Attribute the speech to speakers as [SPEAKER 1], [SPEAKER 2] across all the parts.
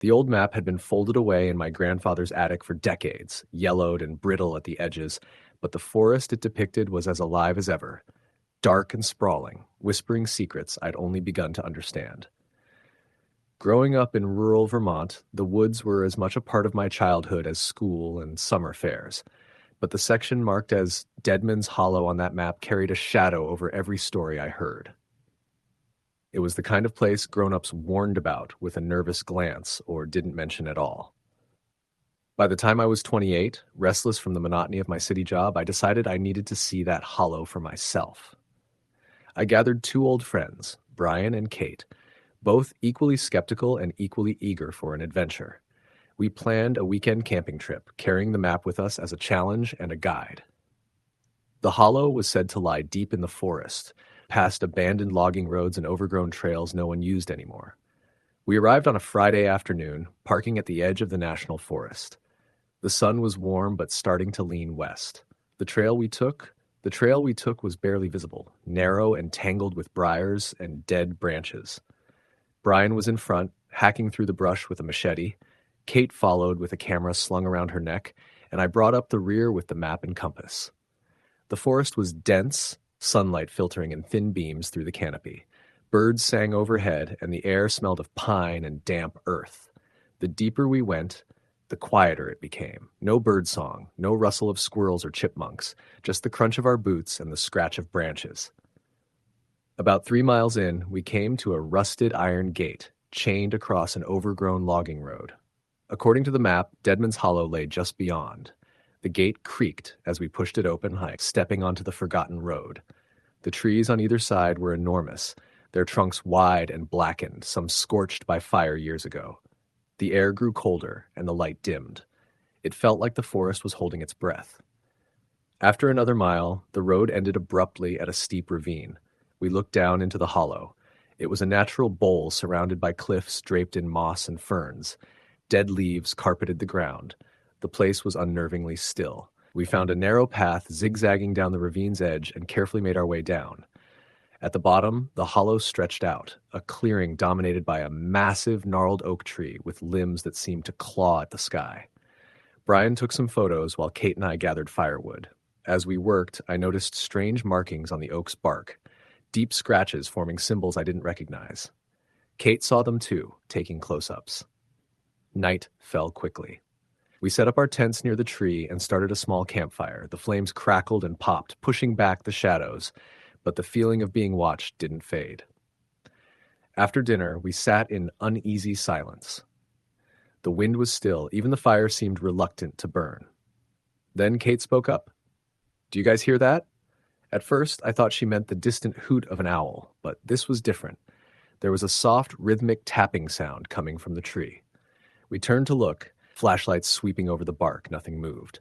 [SPEAKER 1] The old map had been folded away in my grandfather's attic for decades, yellowed and brittle at the edges, but the forest it depicted was as alive as ever, dark and sprawling, whispering secrets I'd only begun to understand. Growing up in rural Vermont, the woods were as much a part of my childhood as school and summer fairs, but the section marked as Deadman's Hollow on that map carried a shadow over every story I heard. It was the kind of place grown-ups warned about with a nervous glance or didn't mention at all. By the time I was 28, restless from the monotony of my city job, I decided I needed to see that hollow for myself. I gathered two old friends, Brian and Kate, both equally skeptical and equally eager for an adventure. We planned a weekend camping trip, carrying the map with us as a challenge and a guide. The hollow was said to lie deep in the forest, past abandoned logging roads and overgrown trails no one used anymore. We arrived on a Friday afternoon, parking at the edge of the national forest. The sun was warm but starting to lean west. The trail we took was barely visible, narrow and tangled with briars and dead branches. Brian was in front, hacking through the brush with a machete. Kate followed with a camera slung around her neck, and I brought up the rear with the map and compass. The forest was dense, sunlight filtering in thin beams through the canopy. Birds sang overhead, and the air smelled of pine and damp earth. The deeper we went, the quieter it became. No birdsong, no rustle of squirrels or chipmunks, just the crunch of our boots and the scratch of branches. About 3 miles in, we came to a rusted iron gate, chained across an overgrown logging road. According to the map, Deadman's Hollow lay just beyond. The gate creaked as we pushed it open, like stepping onto the forgotten road. The trees on either side were enormous, their trunks wide and blackened, some scorched by fire years ago. The air grew colder, and the light dimmed. It felt like the forest was holding its breath. After another mile, the road ended abruptly at a steep ravine. We looked down into the hollow. It was a natural bowl surrounded by cliffs draped in moss and ferns. Dead leaves carpeted the ground. The place was unnervingly still. We found a narrow path zigzagging down the ravine's edge and carefully made our way down. At the bottom, the hollow stretched out, a clearing dominated by a massive gnarled oak tree with limbs that seemed to claw at the sky. Brian took some photos while Kate and I gathered firewood. As we worked, I noticed strange markings on the oak's bark, deep scratches forming symbols I didn't recognize. Kate saw them too, taking close-ups. Night fell quickly. We set up our tents near the tree and started a small campfire. The flames crackled and popped, pushing back the shadows, but the feeling of being watched didn't fade. After dinner, we sat in uneasy silence. The wind was still, even the fire seemed reluctant to burn. Then Kate spoke up. "Do you guys hear that?" At first, I thought she meant the distant hoot of an owl, but this was different. There was a soft, rhythmic tapping sound coming from the tree. We turned to look, flashlights sweeping over the bark. Nothing moved.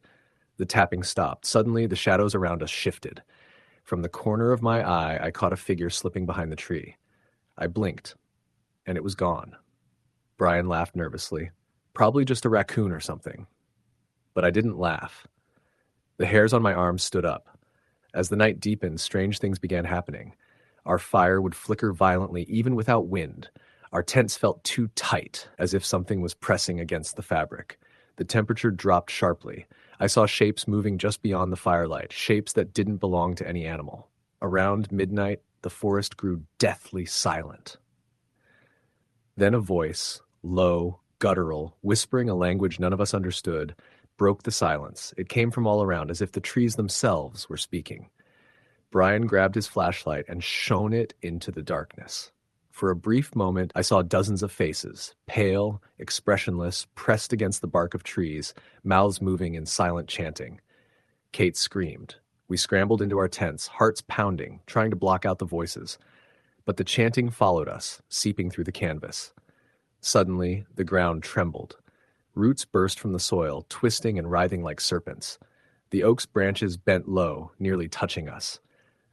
[SPEAKER 1] The tapping stopped. Suddenly, the shadows around us shifted. From the corner of my eye, I caught a figure slipping behind the tree. I blinked, and it was gone. Brian laughed nervously. Probably just a raccoon or something. But I didn't laugh. The hairs on my arms stood up. As the night deepened, strange things began happening. Our fire would flicker violently, even without wind. Our tents felt too tight, as if something was pressing against the fabric. The temperature dropped sharply. I saw shapes moving just beyond the firelight, shapes that didn't belong to any animal. Around midnight, the forest grew deathly silent. Then a voice, low, guttural, whispering a language none of us understood, broke the silence. It came from all around, as if the trees themselves were speaking. Brian grabbed his flashlight and shone it into the darkness. For a brief moment, I saw dozens of faces, pale, expressionless, pressed against the bark of trees, mouths moving in silent chanting. Kate screamed. We scrambled into our tents, hearts pounding, trying to block out the voices. But the chanting followed us, seeping through the canvas. Suddenly, the ground trembled. Roots burst from the soil, twisting and writhing like serpents. The oak's branches bent low, nearly touching us.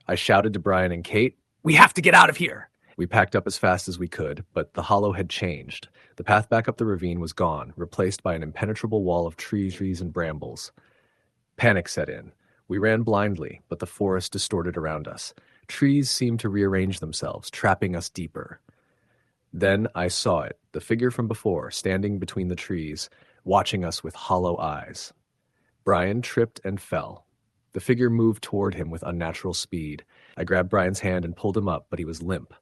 [SPEAKER 1] I shouted to Brian and Kate, "We have to get out of here!" We packed up as fast as we could, but the hollow had changed. The path back up the ravine was gone, replaced by an impenetrable wall of trees and brambles. Panic set in. We ran blindly, but the forest distorted around us. Trees seemed to rearrange themselves, trapping us deeper. Then I saw it, the figure from before, standing between the trees, watching us with hollow eyes. Brian tripped and fell. The figure moved toward him with unnatural speed. I grabbed Brian's hand and pulled him up, but he was limp.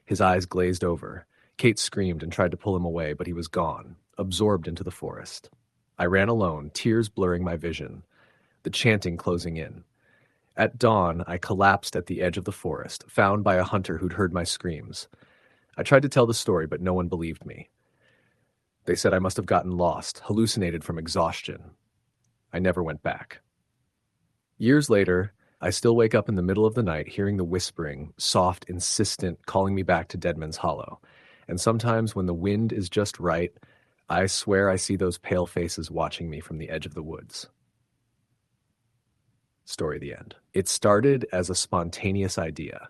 [SPEAKER 1] His eyes glazed over. Kate screamed and tried to pull him away, but he was gone, absorbed into the forest. I ran alone, tears blurring my vision, the chanting closing in. At dawn, I collapsed at the edge of the forest, found by a hunter who'd heard my screams. I tried to tell the story, but no one believed me. They said I must have gotten lost, hallucinated from exhaustion. I never went back. Years later, I still wake up in the middle of the night hearing the whispering, soft, insistent, calling me back to Deadman's Hollow. And sometimes when the wind is just right, I swear I see those pale faces watching me from the edge of the woods. Story the end. It started as a spontaneous idea.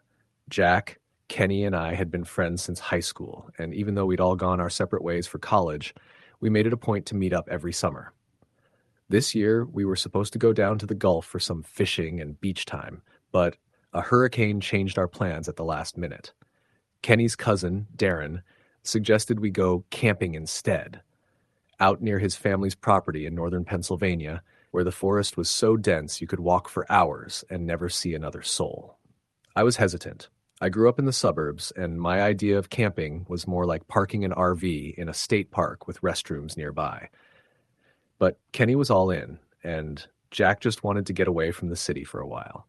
[SPEAKER 1] Jack, Kenny, and I had been friends since high school, and even though we'd all gone our separate ways for college, we made it a point to meet up every summer. This year, we were supposed to go down to the Gulf for some fishing and beach time, but a hurricane changed our plans at the last minute. Kenny's cousin, Darren, suggested we go camping instead, out near his family's property in northern Pennsylvania, where the forest was so dense you could walk for hours and never see another soul. I was hesitant. I grew up in the suburbs, and my idea of camping was more like parking an RV in a state park with restrooms nearby. But Kenny was all in, and Jack just wanted to get away from the city for a while.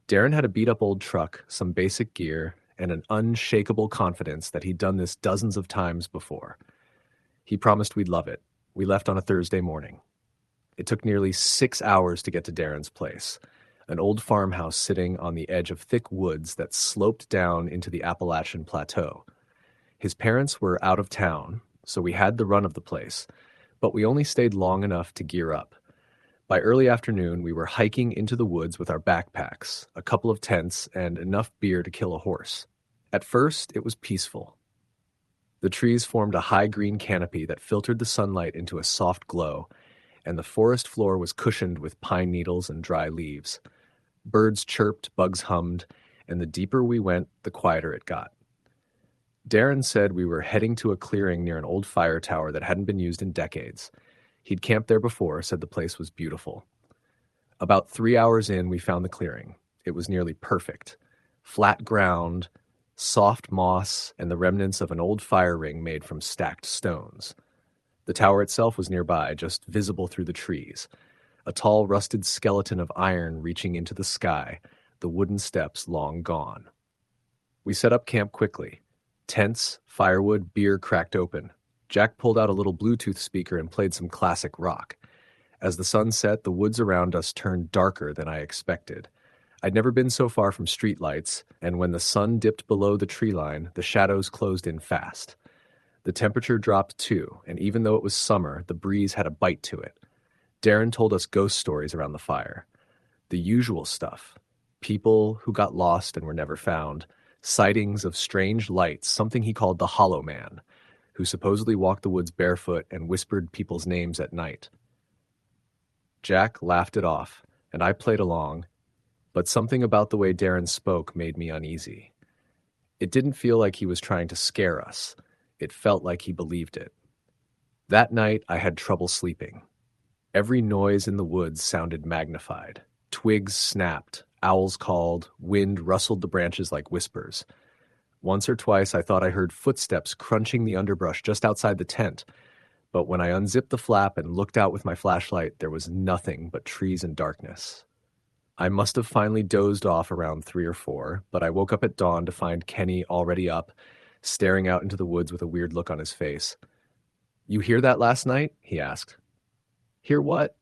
[SPEAKER 1] Darren had a beat-up old truck, some basic gear, and an unshakable confidence that he'd done this dozens of times before. He promised we'd love it. We left on a Thursday morning. It took nearly 6 hours to get to Darren's place, an old farmhouse sitting on the edge of thick woods that sloped down into the Appalachian Plateau. His parents were out of town, so we had the run of the place, but we only stayed long enough to gear up. By early afternoon, we were hiking into the woods with our backpacks, a couple of tents, and enough beer to kill a horse. At first, it was peaceful. The trees formed a high green canopy that filtered the sunlight into a soft glow, and the forest floor was cushioned with pine needles and dry leaves. Birds chirped, bugs hummed, and the deeper we went, the quieter it got. Darren said we were heading to a clearing near an old fire tower that hadn't been used in decades. He'd camped there before, said the place was beautiful. About 3 hours in, we found the clearing. It was nearly perfect. Flat ground, soft moss, and the remnants of an old fire ring made from stacked stones. The tower itself was nearby, just visible through the trees. A tall, rusted skeleton of iron reaching into the sky, the wooden steps long gone. We set up camp quickly. Tents, firewood, beer cracked open. Jack pulled out a little Bluetooth speaker and played some classic rock. As the sun set, the woods around us turned darker than I expected. I'd never been so far from streetlights, and when the sun dipped below the tree line, the shadows closed in fast. The temperature dropped too, and even though it was summer, the breeze had a bite to it. Darren told us ghost stories around the fire. The usual stuff. People who got lost and were never found. Sightings of strange lights, something he called the Hollow Man, who supposedly walked the woods barefoot and whispered people's names at night. Jack laughed it off, and I played along, but something about the way Darren spoke made me uneasy. It didn't feel like he was trying to scare us. It felt like he believed it. That night, I had trouble sleeping. Every noise in the woods sounded magnified. Twigs snapped, owls called, wind rustled the branches like whispers. Once or twice, I thought I heard footsteps crunching the underbrush just outside the tent, but when I unzipped the flap and looked out with my flashlight, there was nothing but trees and darkness. I must have finally dozed off around 3 or 4, but I woke up at dawn to find Kenny already up, staring out into the woods with a weird look on his face. "You hear that last night?" he asked. "Hear what?"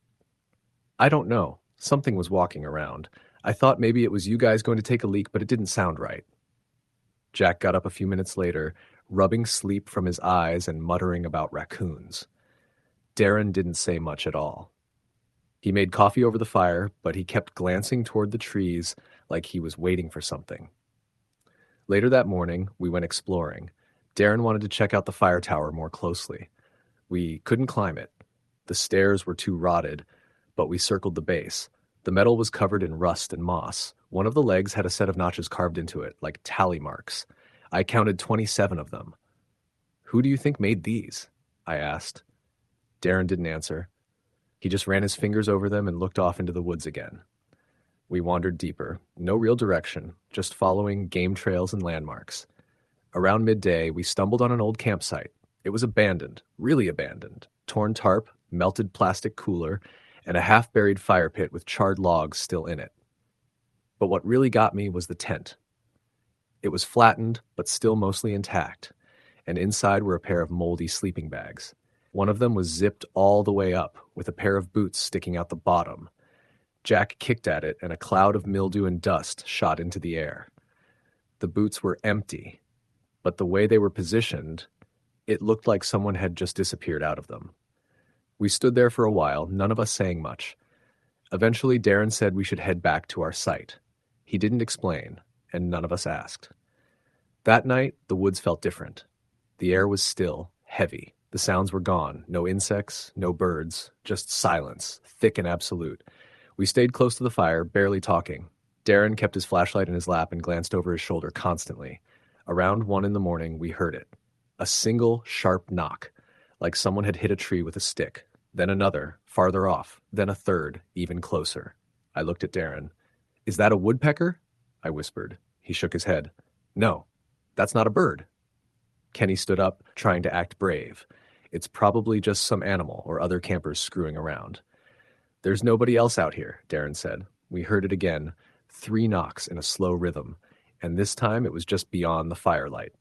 [SPEAKER 1] "I don't know. Something was walking around. I thought maybe it was you guys going to take a leak, but it didn't sound right." Jack got up a few minutes later, rubbing sleep from his eyes and muttering about raccoons. Darren didn't say much at all. He made coffee over the fire, but he kept glancing toward the trees like he was waiting for something. Later that morning, we went exploring. Darren wanted to check out the fire tower more closely. We couldn't climb it. The stairs were too rotted, but we circled the base. The metal was covered in rust and moss. One of the legs had a set of notches carved into it, like tally marks. I counted 27 of them. Who do you think made these? I asked. Darren didn't answer. He just ran his fingers over them and looked off into the woods again. We wandered deeper, no real direction, just following game trails and landmarks. Around midday, we stumbled on an old campsite. It was abandoned, really abandoned. Torn tarp, melted plastic cooler, and a half-buried fire pit with charred logs still in it. But what really got me was the tent. It was flattened, but still mostly intact, and inside were a pair of moldy sleeping bags. One of them was zipped all the way up, with a pair of boots sticking out the bottom. Jack kicked at it, and a cloud of mildew and dust shot into the air. The boots were empty, but the way they were positioned, it looked like someone had just disappeared out of them. We stood there for a while, none of us saying much. Eventually, Darren said we should head back to our site. He didn't explain, and none of us asked. That night, the woods felt different. The air was still, heavy. The sounds were gone. No insects, no birds, just silence, thick and absolute. We stayed close to the fire, barely talking. Darren kept his flashlight in his lap and glanced over his shoulder constantly. Around 1 a.m, we heard it. A single, sharp knock, like someone had hit a tree with a stick. Then another, farther off. Then a third, even closer. I looked at Darren. "Is that a woodpecker?" I whispered. He shook his head. "No, that's not a bird." Kenny stood up, trying to act brave. "It's probably just some animal or other campers screwing around." "There's nobody else out here," Darren said. We heard it again, 3 knocks in a slow rhythm, and this time it was just beyond the firelight.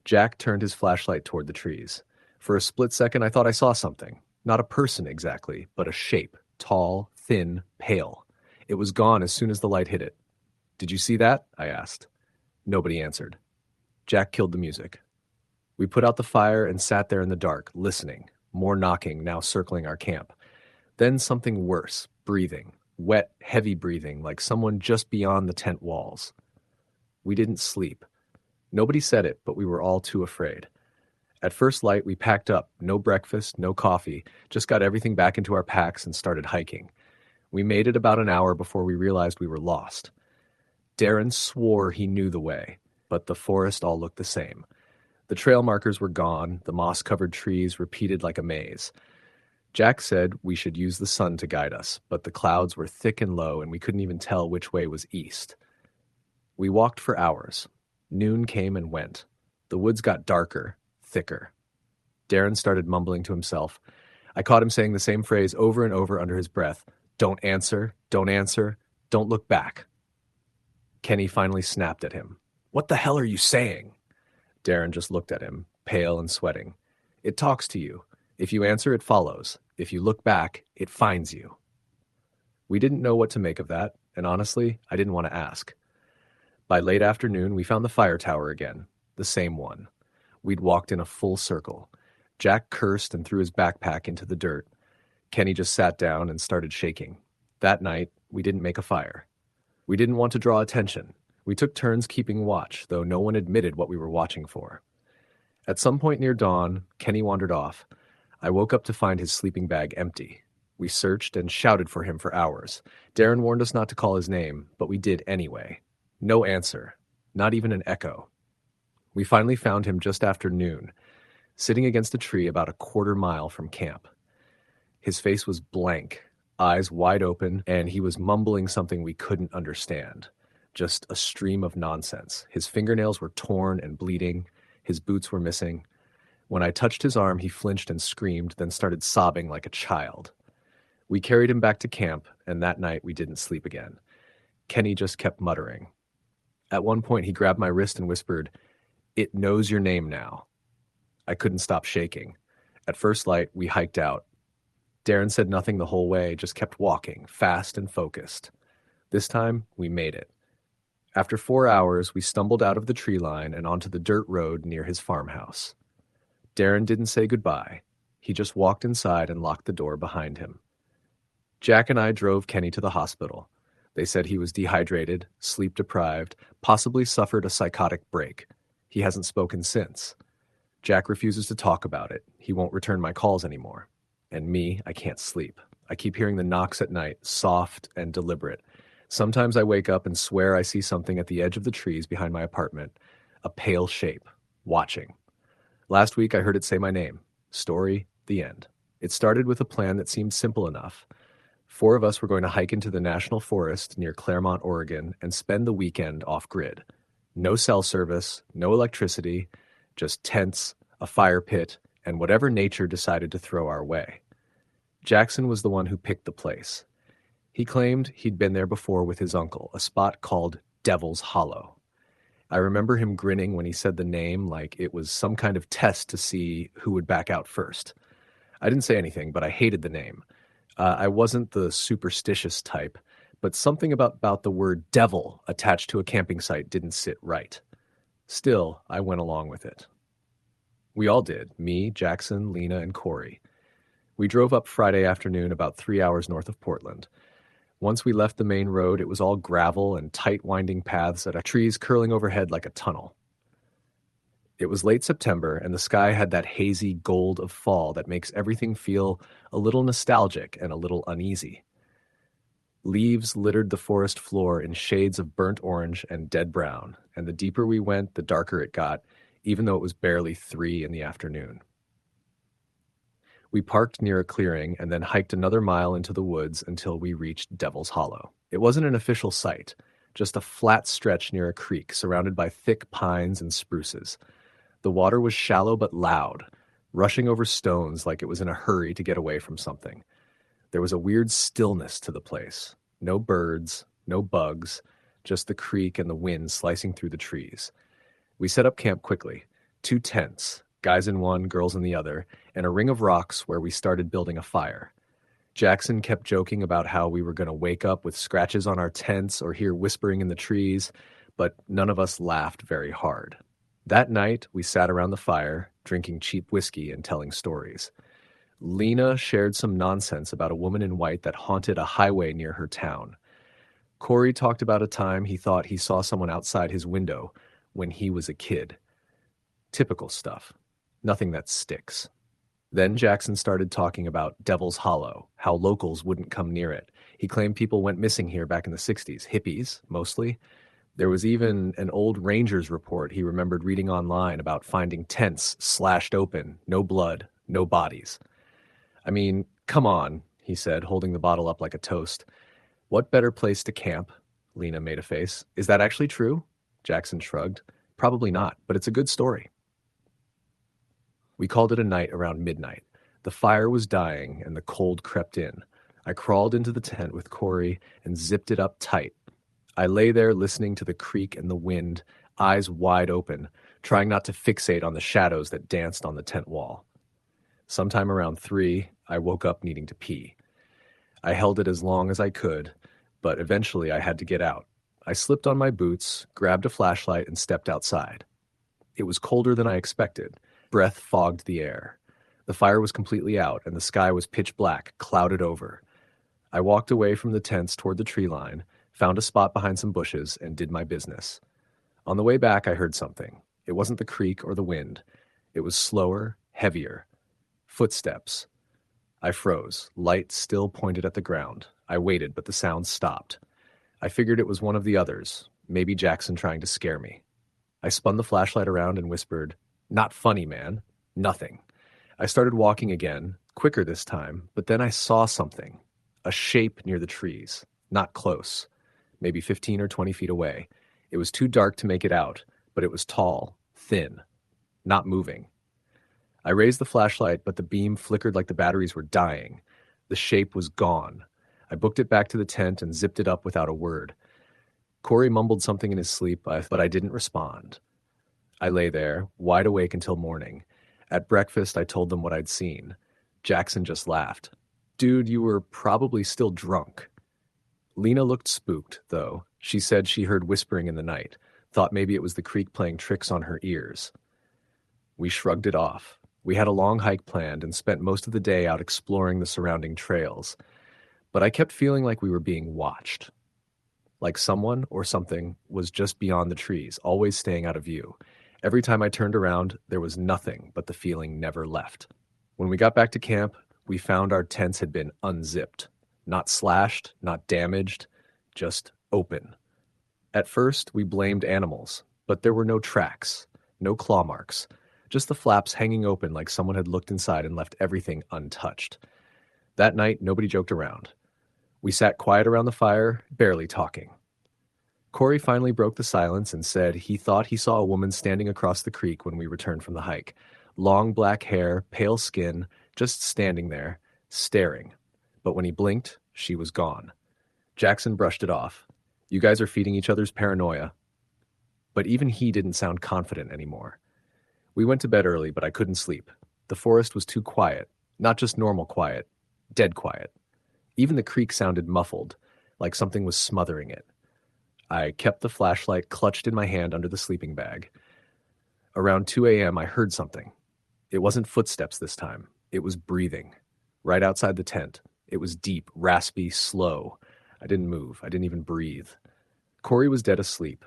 [SPEAKER 1] Jack turned his flashlight toward the trees. For a split second, I thought I saw something. Not a person exactly, but a shape, tall, thin, pale. It was gone as soon as the light hit it. "Did you see that?" I asked. Nobody answered. Jack killed the music. We put out the fire and sat there in the dark, listening. More knocking, now circling our camp. Then something worse, breathing. Wet, heavy breathing, like someone just beyond the tent walls. We didn't sleep. Nobody said it, but we were all too afraid. At first light, we packed up. No breakfast, no coffee. Just got everything back into our packs and started hiking. We made it about an hour before we realized we were lost. Darren swore he knew the way, but the forest all looked the same. The trail markers were gone, the moss-covered trees repeated like a maze. Jack said we should use the sun to guide us, but the clouds were thick and low and we couldn't even tell which way was east. We walked for hours. Noon came and went. The woods got darker, thicker. Darren started mumbling to himself. I caught him saying the same phrase over and over under his breath. "Don't answer, don't answer, don't look back." Kenny finally snapped at him. "What the hell are you saying?" Darren just looked at him, pale and sweating. "It talks to you. If you answer, it follows. If you look back, it finds you." We didn't know what to make of that, and honestly, I didn't want to ask. By late afternoon, we found the fire tower again, the same one. We'd walked in a full circle. Jack cursed and threw his backpack into the dirt. Kenny just sat down and started shaking. That night, we didn't make a fire. We didn't want to draw attention. We took turns keeping watch, though no one admitted what we were watching for. At some point near dawn, Kenny wandered off. I woke up to find his sleeping bag empty. We searched and shouted for him for hours. Darren warned us not to call his name, but we did anyway. No answer, not even an echo. We finally found him just after noon, sitting against a tree about a quarter mile from camp. His face was blank, eyes wide open, and he was mumbling something we couldn't understand. Just a stream of nonsense. His fingernails were torn and bleeding. His boots were missing. When I touched his arm, he flinched and screamed, then started sobbing like a child. We carried him back to camp, and that night we didn't sleep again. Kenny just kept muttering. At one point, he grabbed my wrist and whispered, "It knows your name now." I couldn't stop shaking. At first light, we hiked out. Darren said nothing the whole way, just kept walking, fast and focused. This time, we made it. After 4 hours, we stumbled out of the tree line and onto the dirt road near his farmhouse. Darren didn't say goodbye. He just walked inside and locked the door behind him. Jack and I drove Kenny to the hospital. They said he was dehydrated, sleep-deprived, possibly suffered a psychotic break. He hasn't spoken since. Jack refuses to talk about it. He won't return my calls anymore. And me, I can't sleep. I keep hearing the knocks at night, soft and deliberate. Sometimes I wake up and swear I see something at the edge of the trees behind my apartment, a pale shape, watching. Last week I heard it say my name. Story, the end. It started with a plan that seemed simple enough. 4 of us were going to hike into the National Forest near Claremont, Oregon, and spend the weekend off-grid. No cell service, no electricity, just tents, a fire pit, and whatever nature decided to throw our way. Jackson was the one who picked the place. He claimed he'd been there before with his uncle, a spot called Devil's Hollow. I remember him grinning when he said the name like it was some kind of test to see who would back out first. I didn't say anything, but I hated the name. I wasn't the superstitious type, but something about the word devil attached to a camping site didn't sit right. Still, I went along with it. We all did, me, Jackson, Lena, and Corey. We drove up Friday afternoon about 3 hours north of Portland. Once we left the main road, it was all gravel and tight winding paths that had trees curling overhead like a tunnel. It was late September, and the sky had that hazy gold of fall that makes everything feel a little nostalgic and a little uneasy. Leaves littered the forest floor in shades of burnt orange and dead brown, and the deeper we went, the darker it got, even though it was barely 3 in the afternoon. We parked near a clearing and then hiked another mile into the woods until we reached Devil's Hollow. It wasn't an official site, just a flat stretch near a creek surrounded by thick pines and spruces. The water was shallow but loud, rushing over stones like it was in a hurry to get away from something. There was a weird stillness to the place. No birds, no bugs, just the creek and the wind slicing through the trees. We set up camp quickly. 2 tents, guys in one, girls in the other, and a ring of rocks where we started building a fire. Jackson kept joking about how we were going to wake up with scratches on our tents or hear whispering in the trees, but none of us laughed very hard. That night, we sat around the fire, drinking cheap whiskey and telling stories. Lena shared some nonsense about a woman in white that haunted a highway near her town. Corey talked about a time he thought he saw someone outside his window when he was a kid. Typical stuff. Nothing that sticks. Then Jackson started talking about Devil's Hollow, how locals wouldn't come near it. He claimed people went missing here back in the 60s, hippies, mostly. There was even an old Rangers report he remembered reading online about finding tents slashed open, no blood, no bodies. I mean, come on, he said, holding the bottle up like a toast. What better place to camp? Lena made a face. Is that actually true? Jackson shrugged. Probably not, but it's a good story. We called it a night around midnight. The fire was dying and the cold crept in. I crawled into the tent with Corey and zipped it up tight. I lay there listening to the creak and the wind, eyes wide open, trying not to fixate on the shadows that danced on the tent wall. Sometime around 3, I woke up needing to pee. I held it as long as I could, but eventually I had to get out. I slipped on my boots, grabbed a flashlight, and stepped outside. It was colder than I expected. Breath fogged the air. The fire was completely out, and the sky was pitch black, clouded over. I walked away from the tents toward the tree line, found a spot behind some bushes, and did my business. On the way back, I heard something. It wasn't the creek or the wind. It was slower, heavier. Footsteps. I froze, light still pointed at the ground. I waited, but the sound stopped. I figured it was one of the others, maybe Jackson trying to scare me. I spun the flashlight around and whispered, "Not funny, man. Nothing." I started walking again, quicker this time, but then I saw something. A shape near the trees. Not close. Maybe 15 or 20 feet away. It was too dark to make it out, but it was tall, thin, not moving. I raised the flashlight, but the beam flickered like the batteries were dying. The shape was gone. I booked it back to the tent and zipped it up without a word. Corey mumbled something in his sleep, but I didn't respond. I lay there, wide awake until morning. At breakfast, I told them what I'd seen. Jackson just laughed. "Dude, you were probably still drunk." Lena looked spooked, though. She said she heard whispering in the night, thought maybe it was the creek playing tricks on her ears. We shrugged it off. We had a long hike planned and spent most of the day out exploring the surrounding trails. But I kept feeling like we were being watched. Like someone or something was just beyond the trees, always staying out of view. Every time I turned around, there was nothing, but the feeling never left. When we got back to camp, we found our tents had been unzipped. Not slashed, not damaged, just open. At first, we blamed animals, but there were no tracks, no claw marks, just the flaps hanging open like someone had looked inside and left everything untouched. That night, nobody joked around. We sat quiet around the fire, barely talking. Corey finally broke the silence and said he thought he saw a woman standing across the creek when we returned from the hike. Long black hair, pale skin, just standing there, staring. But when he blinked, she was gone. Jackson brushed it off. You guys are feeding each other's paranoia. But even he didn't sound confident anymore. We went to bed early, but I couldn't sleep. The forest was too quiet. Not just normal quiet, dead quiet. Even the creek sounded muffled, like something was smothering it. I kept the flashlight clutched in my hand under the sleeping bag. Around 2 a.m., I heard something. It wasn't footsteps this time. It was breathing. Right outside the tent. It was deep, raspy, slow. I didn't move. I didn't even breathe. Corey was dead asleep.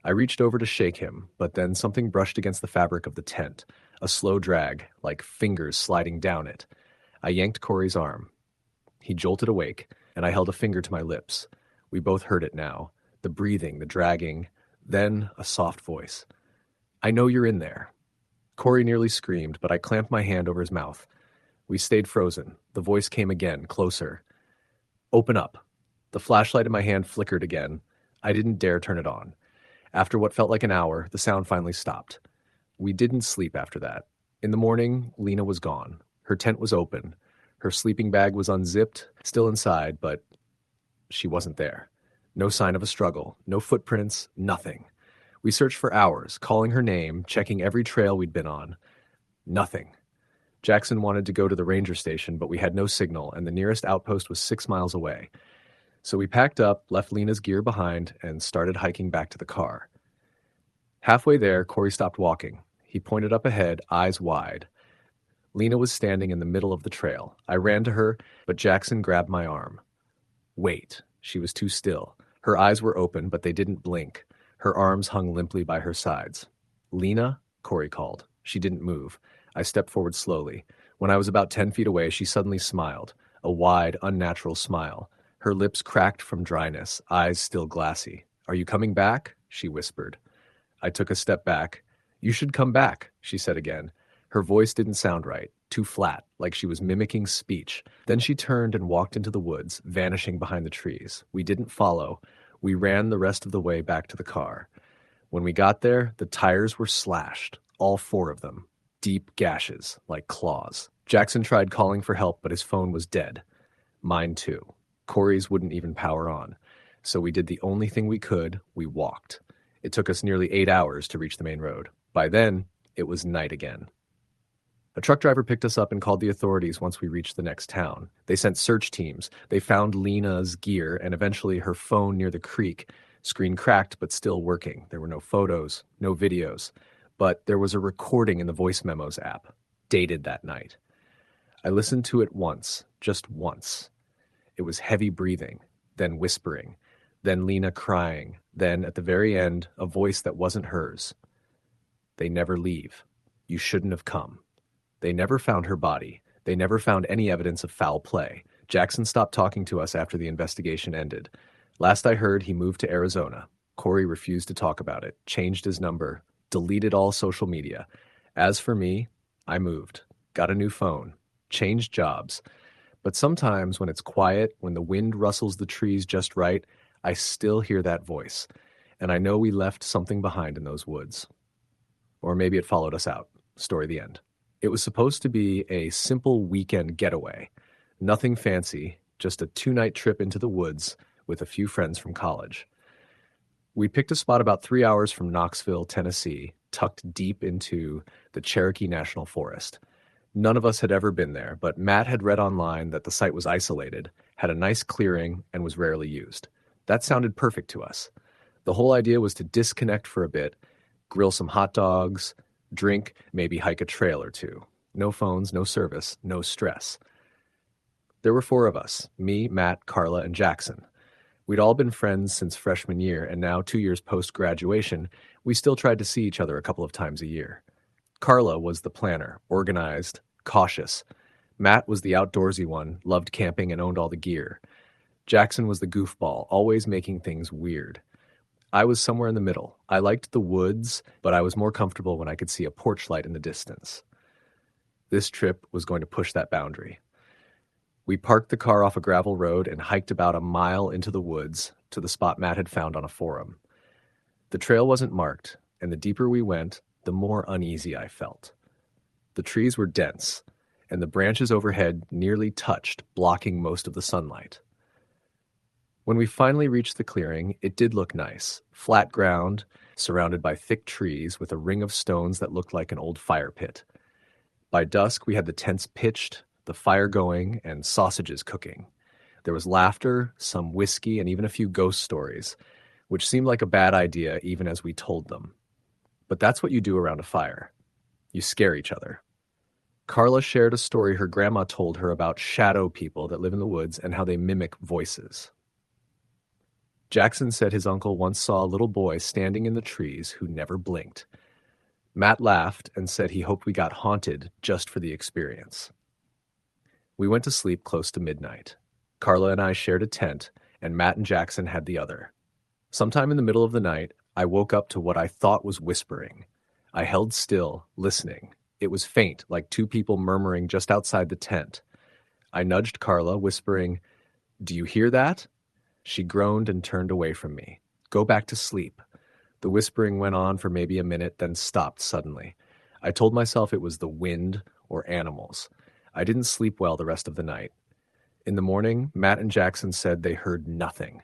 [SPEAKER 1] I reached over to shake him, but then something brushed against the fabric of the tent. A slow drag, like fingers sliding down it. I yanked Corey's arm. He jolted awake, and I held a finger to my lips. We both heard it now. The breathing, the dragging, then a soft voice. I know you're in there. Corey nearly screamed, but I clamped my hand over his mouth. We stayed frozen. The voice came again, closer. Open up. The flashlight in my hand flickered again. I didn't dare turn it on. After what felt like an hour, the sound finally stopped. We didn't sleep after that. In the morning, Lena was gone. Her tent was open. Her sleeping bag was unzipped, still inside, but she wasn't there. No sign of a struggle, no footprints, nothing. We searched for hours, calling her name, checking every trail we'd been on. Nothing. Jackson wanted to go to the ranger station, but we had no signal, and the nearest outpost was 6 miles away. So we packed up, left Lena's gear behind, and started hiking back to the car. Halfway there, Corey stopped walking. He pointed up ahead, eyes wide. Lena was standing in the middle of the trail. I ran to her, but Jackson grabbed my arm. Wait. She was too still. Her eyes were open, but they didn't blink. Her arms hung limply by her sides. Lena? Corey called. She didn't move. I stepped forward slowly. When I was about 10 feet away, she suddenly smiled. A wide, unnatural smile. Her lips cracked from dryness, eyes still glassy. Are you coming back? She whispered. I took a step back. You should come back, she said again. Her voice didn't sound right, too flat, like she was mimicking speech. Then she turned and walked into the woods, vanishing behind the trees. We didn't follow. We ran the rest of the way back to the car. When we got there, the tires were slashed, all 4 of them. Deep gashes, like claws. Jackson tried calling for help, but his phone was dead. Mine too. Corey's wouldn't even power on. So we did the only thing we could. We walked. It took us nearly 8 hours to reach the main road. By then, it was night again. A truck driver picked us up and called the authorities once we reached the next town. They sent search teams. They found Lena's gear and eventually her phone near the creek. Screen cracked, but still working. There were no photos, no videos. But there was a recording in the voice memos app, dated that night. I listened to it once, just once. It was heavy breathing, then whispering, then Lena crying, then, at the very end, a voice that wasn't hers. They never leave. You shouldn't have come. They never found her body. They never found any evidence of foul play. Jackson stopped talking to us after the investigation ended. Last I heard, he moved to Arizona. Corey refused to talk about it, changed his number, deleted all social media. As for me, I moved, got a new phone, changed jobs. But sometimes when it's quiet, when the wind rustles the trees just right, I still hear that voice. And I know we left something behind in those woods. Or maybe it followed us out. Story the end. It was supposed to be a simple weekend getaway. Nothing fancy, just a 2-night trip into the woods with a few friends from college. We picked a spot about 3 hours from Knoxville, Tennessee, tucked deep into the Cherokee National Forest. None of us had ever been there, but Matt had read online that the site was isolated, had a nice clearing, and was rarely used. That sounded perfect to us. The whole idea was to disconnect for a bit, grill some hot dogs, drink, maybe hike a trail or 2. No phones, no service, no stress. There were 4 of us, me, Matt, Carla, and Jackson. We'd all been friends since freshman year, and now 2 years post-graduation, we still tried to see each other a couple of times a year. Carla was the planner, organized, cautious. Matt was the outdoorsy one, loved camping and owned all the gear. Jackson was the goofball, always making things weird. I was somewhere in the middle. I liked the woods, but I was more comfortable when I could see a porch light in the distance. This trip was going to push that boundary. We parked the car off a gravel road and hiked about a mile into the woods to the spot Matt had found on a forum. The trail wasn't marked, and the deeper we went, the more uneasy I felt. The trees were dense, and the branches overhead nearly touched, blocking most of the sunlight. When we finally reached the clearing, it did look nice. Flat ground, surrounded by thick trees with a ring of stones that looked like an old fire pit. By dusk, we had the tents pitched, the fire going, and sausages cooking. There was laughter, some whiskey, and even a few ghost stories, which seemed like a bad idea even as we told them. But that's what you do around a fire. You scare each other. Carla shared a story her grandma told her about shadow people that live in the woods and how they mimic voices. Jackson said his uncle once saw a little boy standing in the trees who never blinked. Matt laughed and said he hoped we got haunted just for the experience. We went to sleep close to midnight. Carla and I shared a tent, and Matt and Jackson had the other. Sometime in the middle of the night, I woke up to what I thought was whispering. I held still, listening. It was faint, like two people murmuring just outside the tent. I nudged Carla, whispering, "Do you hear that?" She groaned and turned away from me. "Go back to sleep." The whispering went on for maybe a minute, then stopped suddenly. I told myself it was the wind or animals. I didn't sleep well the rest of the night. In the morning, Matt and Jackson said they heard nothing.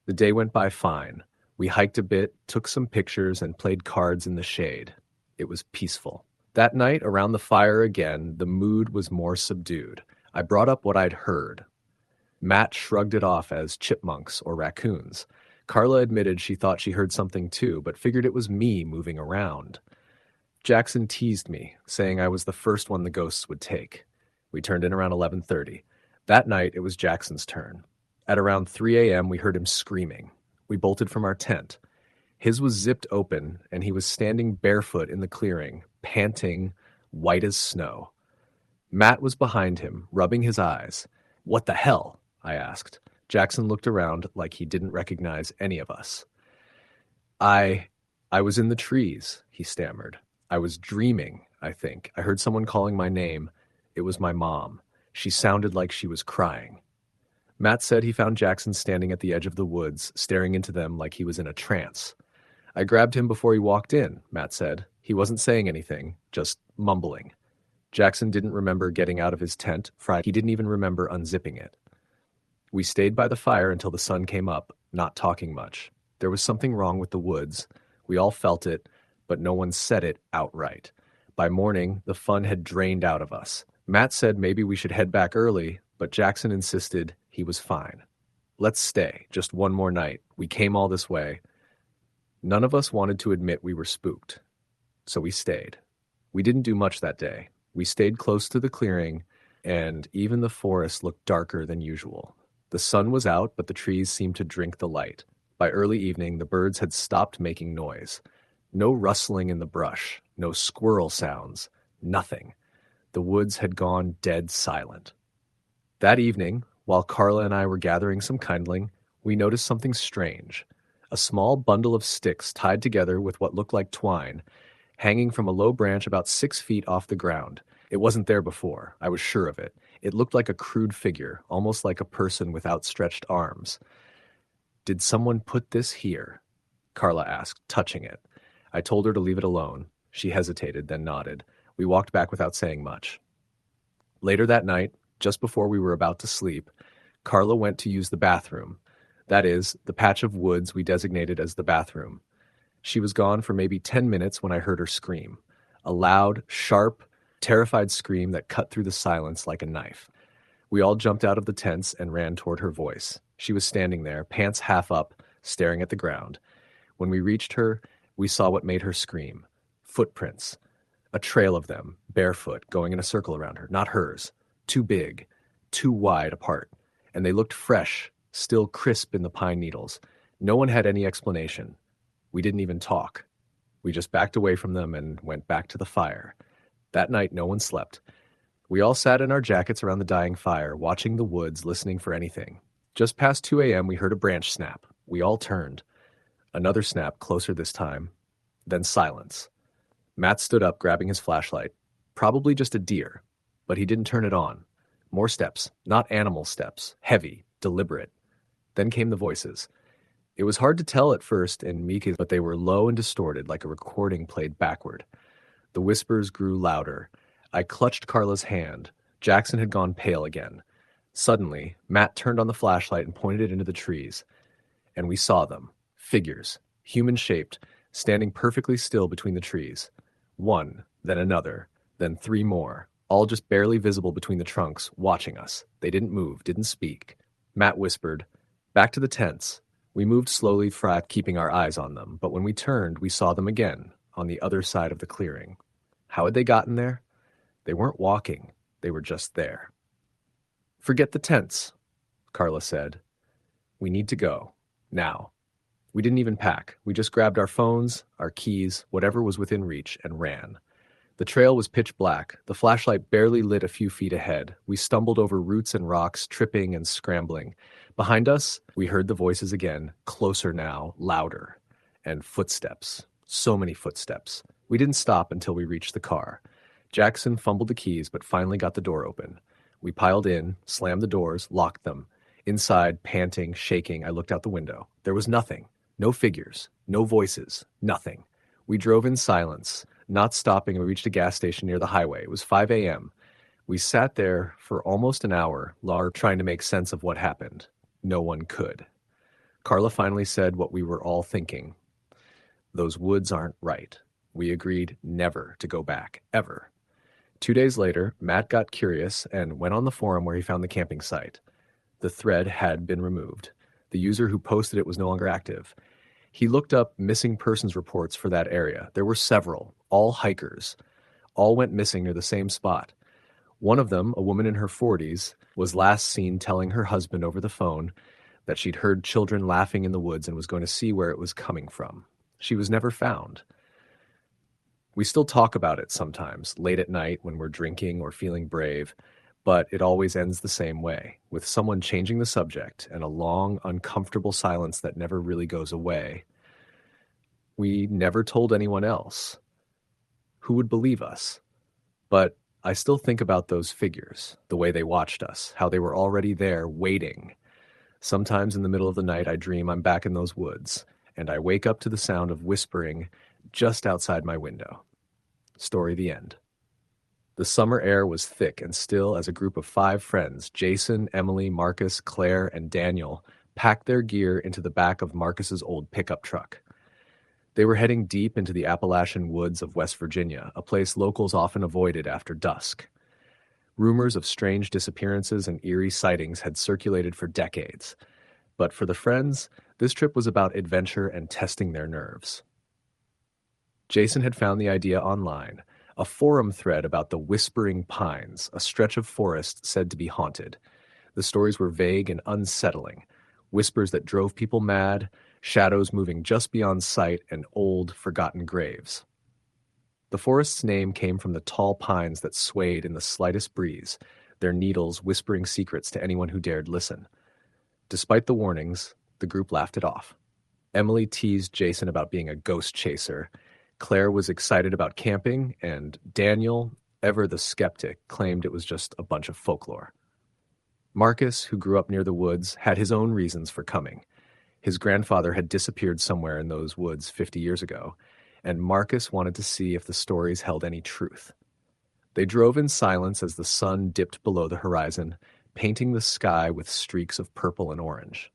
[SPEAKER 1] The day went by fine. We hiked a bit, took some pictures, and played cards in the shade. It was peaceful. That night, around the fire again, the mood was more subdued. I brought up what I'd heard. Matt shrugged it off as chipmunks or raccoons. Carla admitted she thought she heard something too, but figured it was me moving around. Jackson teased me, saying I was the first one the ghosts would take. We turned in around 11:30. That night, it was Jackson's turn. At around 3 a.m., we heard him screaming. We bolted from our tent. His was zipped open, and he was standing barefoot in the clearing, panting, white as snow. Matt was behind him, rubbing his eyes. "What the hell?" I asked. Jackson looked around like he didn't recognize any of us. I was in the trees," he stammered. "I was dreaming, I think. I heard someone calling my name. It was my mom. She sounded like she was crying." Matt said he found Jackson standing at the edge of the woods, staring into them like he was in a trance. "I grabbed him before he walked in," Matt said. He wasn't saying anything, just mumbling. Jackson didn't remember getting out of his tent. He didn't even remember unzipping it. We stayed by the fire until the sun came up, not talking much. There was something wrong with the woods. We all felt it, but no one said it outright. By morning, the fun had drained out of us. Matt said maybe we should head back early, but Jackson insisted he was fine. "Let's stay, just one more night. We came all this way." None of us wanted to admit we were spooked, so we stayed. We didn't do much that day. We stayed close to the clearing, and even the forest looked darker than usual. The sun was out, but the trees seemed to drink the light. By early evening, the birds had stopped making noise. No rustling in the brush, no squirrel sounds, nothing. The woods had gone dead silent. That evening, while Carla and I were gathering some kindling, we noticed something strange. A small bundle of sticks tied together with what looked like twine, hanging from a low branch about 6 feet off the ground. It wasn't there before, I was sure of it. It looked like a crude figure, almost like a person with outstretched arms. "Did someone put this here?" Carla asked, touching it. I told her to leave it alone. She hesitated, then nodded. We walked back without saying much. Later that night, just before we were about to sleep, Carla went to use the bathroom. That is, the patch of woods we designated as the bathroom. She was gone for maybe 10 minutes when I heard her scream. A loud, sharp, terrified scream that cut through the silence like a knife. We all jumped out of the tents and ran toward her voice. She was standing there, pants half up, staring at the ground. When we reached her, we saw what made her scream. Footprints. A trail of them, barefoot, going in a circle around her. Not hers. Too big. Too wide apart. And they looked fresh, still crisp in the pine needles. No one had any explanation. We didn't even talk. We just backed away from them and went back to the fire. That night, no one slept. We all sat in our jackets around the dying fire, watching the woods, listening for anything. Just past 2 a.m., we heard a branch snap. We all turned. Another snap, closer this time. Then silence. Matt stood up, grabbing his flashlight. Probably just a deer, but he didn't turn it on. More steps, not animal steps, heavy, deliberate. Then came the voices. It was hard to tell at first in Mika's, but they were low and distorted, like a recording played backward. The whispers grew louder. I clutched Carla's hand. Jackson had gone pale again. Suddenly, Matt turned on the flashlight and pointed it into the trees. And we saw them. Figures, human-shaped, standing perfectly still between the trees. One, then another, then three more, all just barely visible between the trunks, watching us. They didn't move, didn't speak. Matt whispered, "Back to the tents." We moved slowly, keeping our eyes on them, but when we turned, we saw them again, on the other side of the clearing. How had they gotten there? They weren't walking. They were just there. "Forget the tents," Carla said. "We need to go. Now." We didn't even pack. We just grabbed our phones, our keys, whatever was within reach, and ran. The trail was pitch black. The flashlight barely lit a few feet ahead. We stumbled over roots and rocks, tripping and scrambling. Behind us, we heard the voices again, closer now, louder. And footsteps. So many footsteps. We didn't stop until we reached the car. Jackson fumbled the keys, but finally got the door open. We piled in, slammed the doors, locked them. Inside, panting, shaking, I looked out the window. There was nothing. No figures. No voices. Nothing. We drove in silence, not stopping. We reached a gas station near the highway. It was 5 a.m. We sat there for almost an hour, trying to make sense of what happened. No one could. Carla finally said what we were all thinking. Those woods aren't right. We agreed never to go back, ever. 2 days later, Matt got curious and went on the forum where he found the camping site. The thread had been removed. The user who posted it was no longer active. He looked up missing persons reports for that area. There were several, all hikers. All went missing near the same spot. One of them, a woman in her 40s, was last seen telling her husband over the phone that she'd heard children laughing in the woods and was going to see where it was coming from. She was never found. We still talk about it sometimes, late at night when we're drinking or feeling brave, but it always ends the same way, with someone changing the subject and a long, uncomfortable silence that never really goes away. We never told anyone else. Who would believe us? But I still think about those figures, the way they watched us, how they were already there, waiting. Sometimes in the middle of the night, I dream I'm back in those woods, and I wake up to the sound of whispering just outside my window. Story the end. The summer air was thick and still as a group of 5 friends, Jason, Emily, Marcus, Claire, and Daniel, packed their gear into the back of Marcus's old pickup truck. They were heading deep into the Appalachian woods of West Virginia, a place locals often avoided after dusk. Rumors of strange disappearances and eerie sightings had circulated for decades. But for the friends, this trip was about adventure and testing their nerves. Jason had found the idea online, a forum thread about the Whispering Pines, a stretch of forest said to be haunted. The stories were vague and unsettling, whispers that drove people mad, shadows moving just beyond sight, and old, forgotten graves. The forest's name came from the tall pines that swayed in the slightest breeze, their needles whispering secrets to anyone who dared listen. Despite the warnings, the group laughed it off. Emily teased Jason about being a ghost chaser. Claire was excited about camping, and Daniel, ever the skeptic, claimed it was just a bunch of folklore. Marcus, who grew up near the woods, had his own reasons for coming. His grandfather had disappeared somewhere in those woods 50 years ago, and Marcus wanted to see if the stories held any truth. They drove in silence as the sun dipped below the horizon, painting the sky with streaks of purple and orange.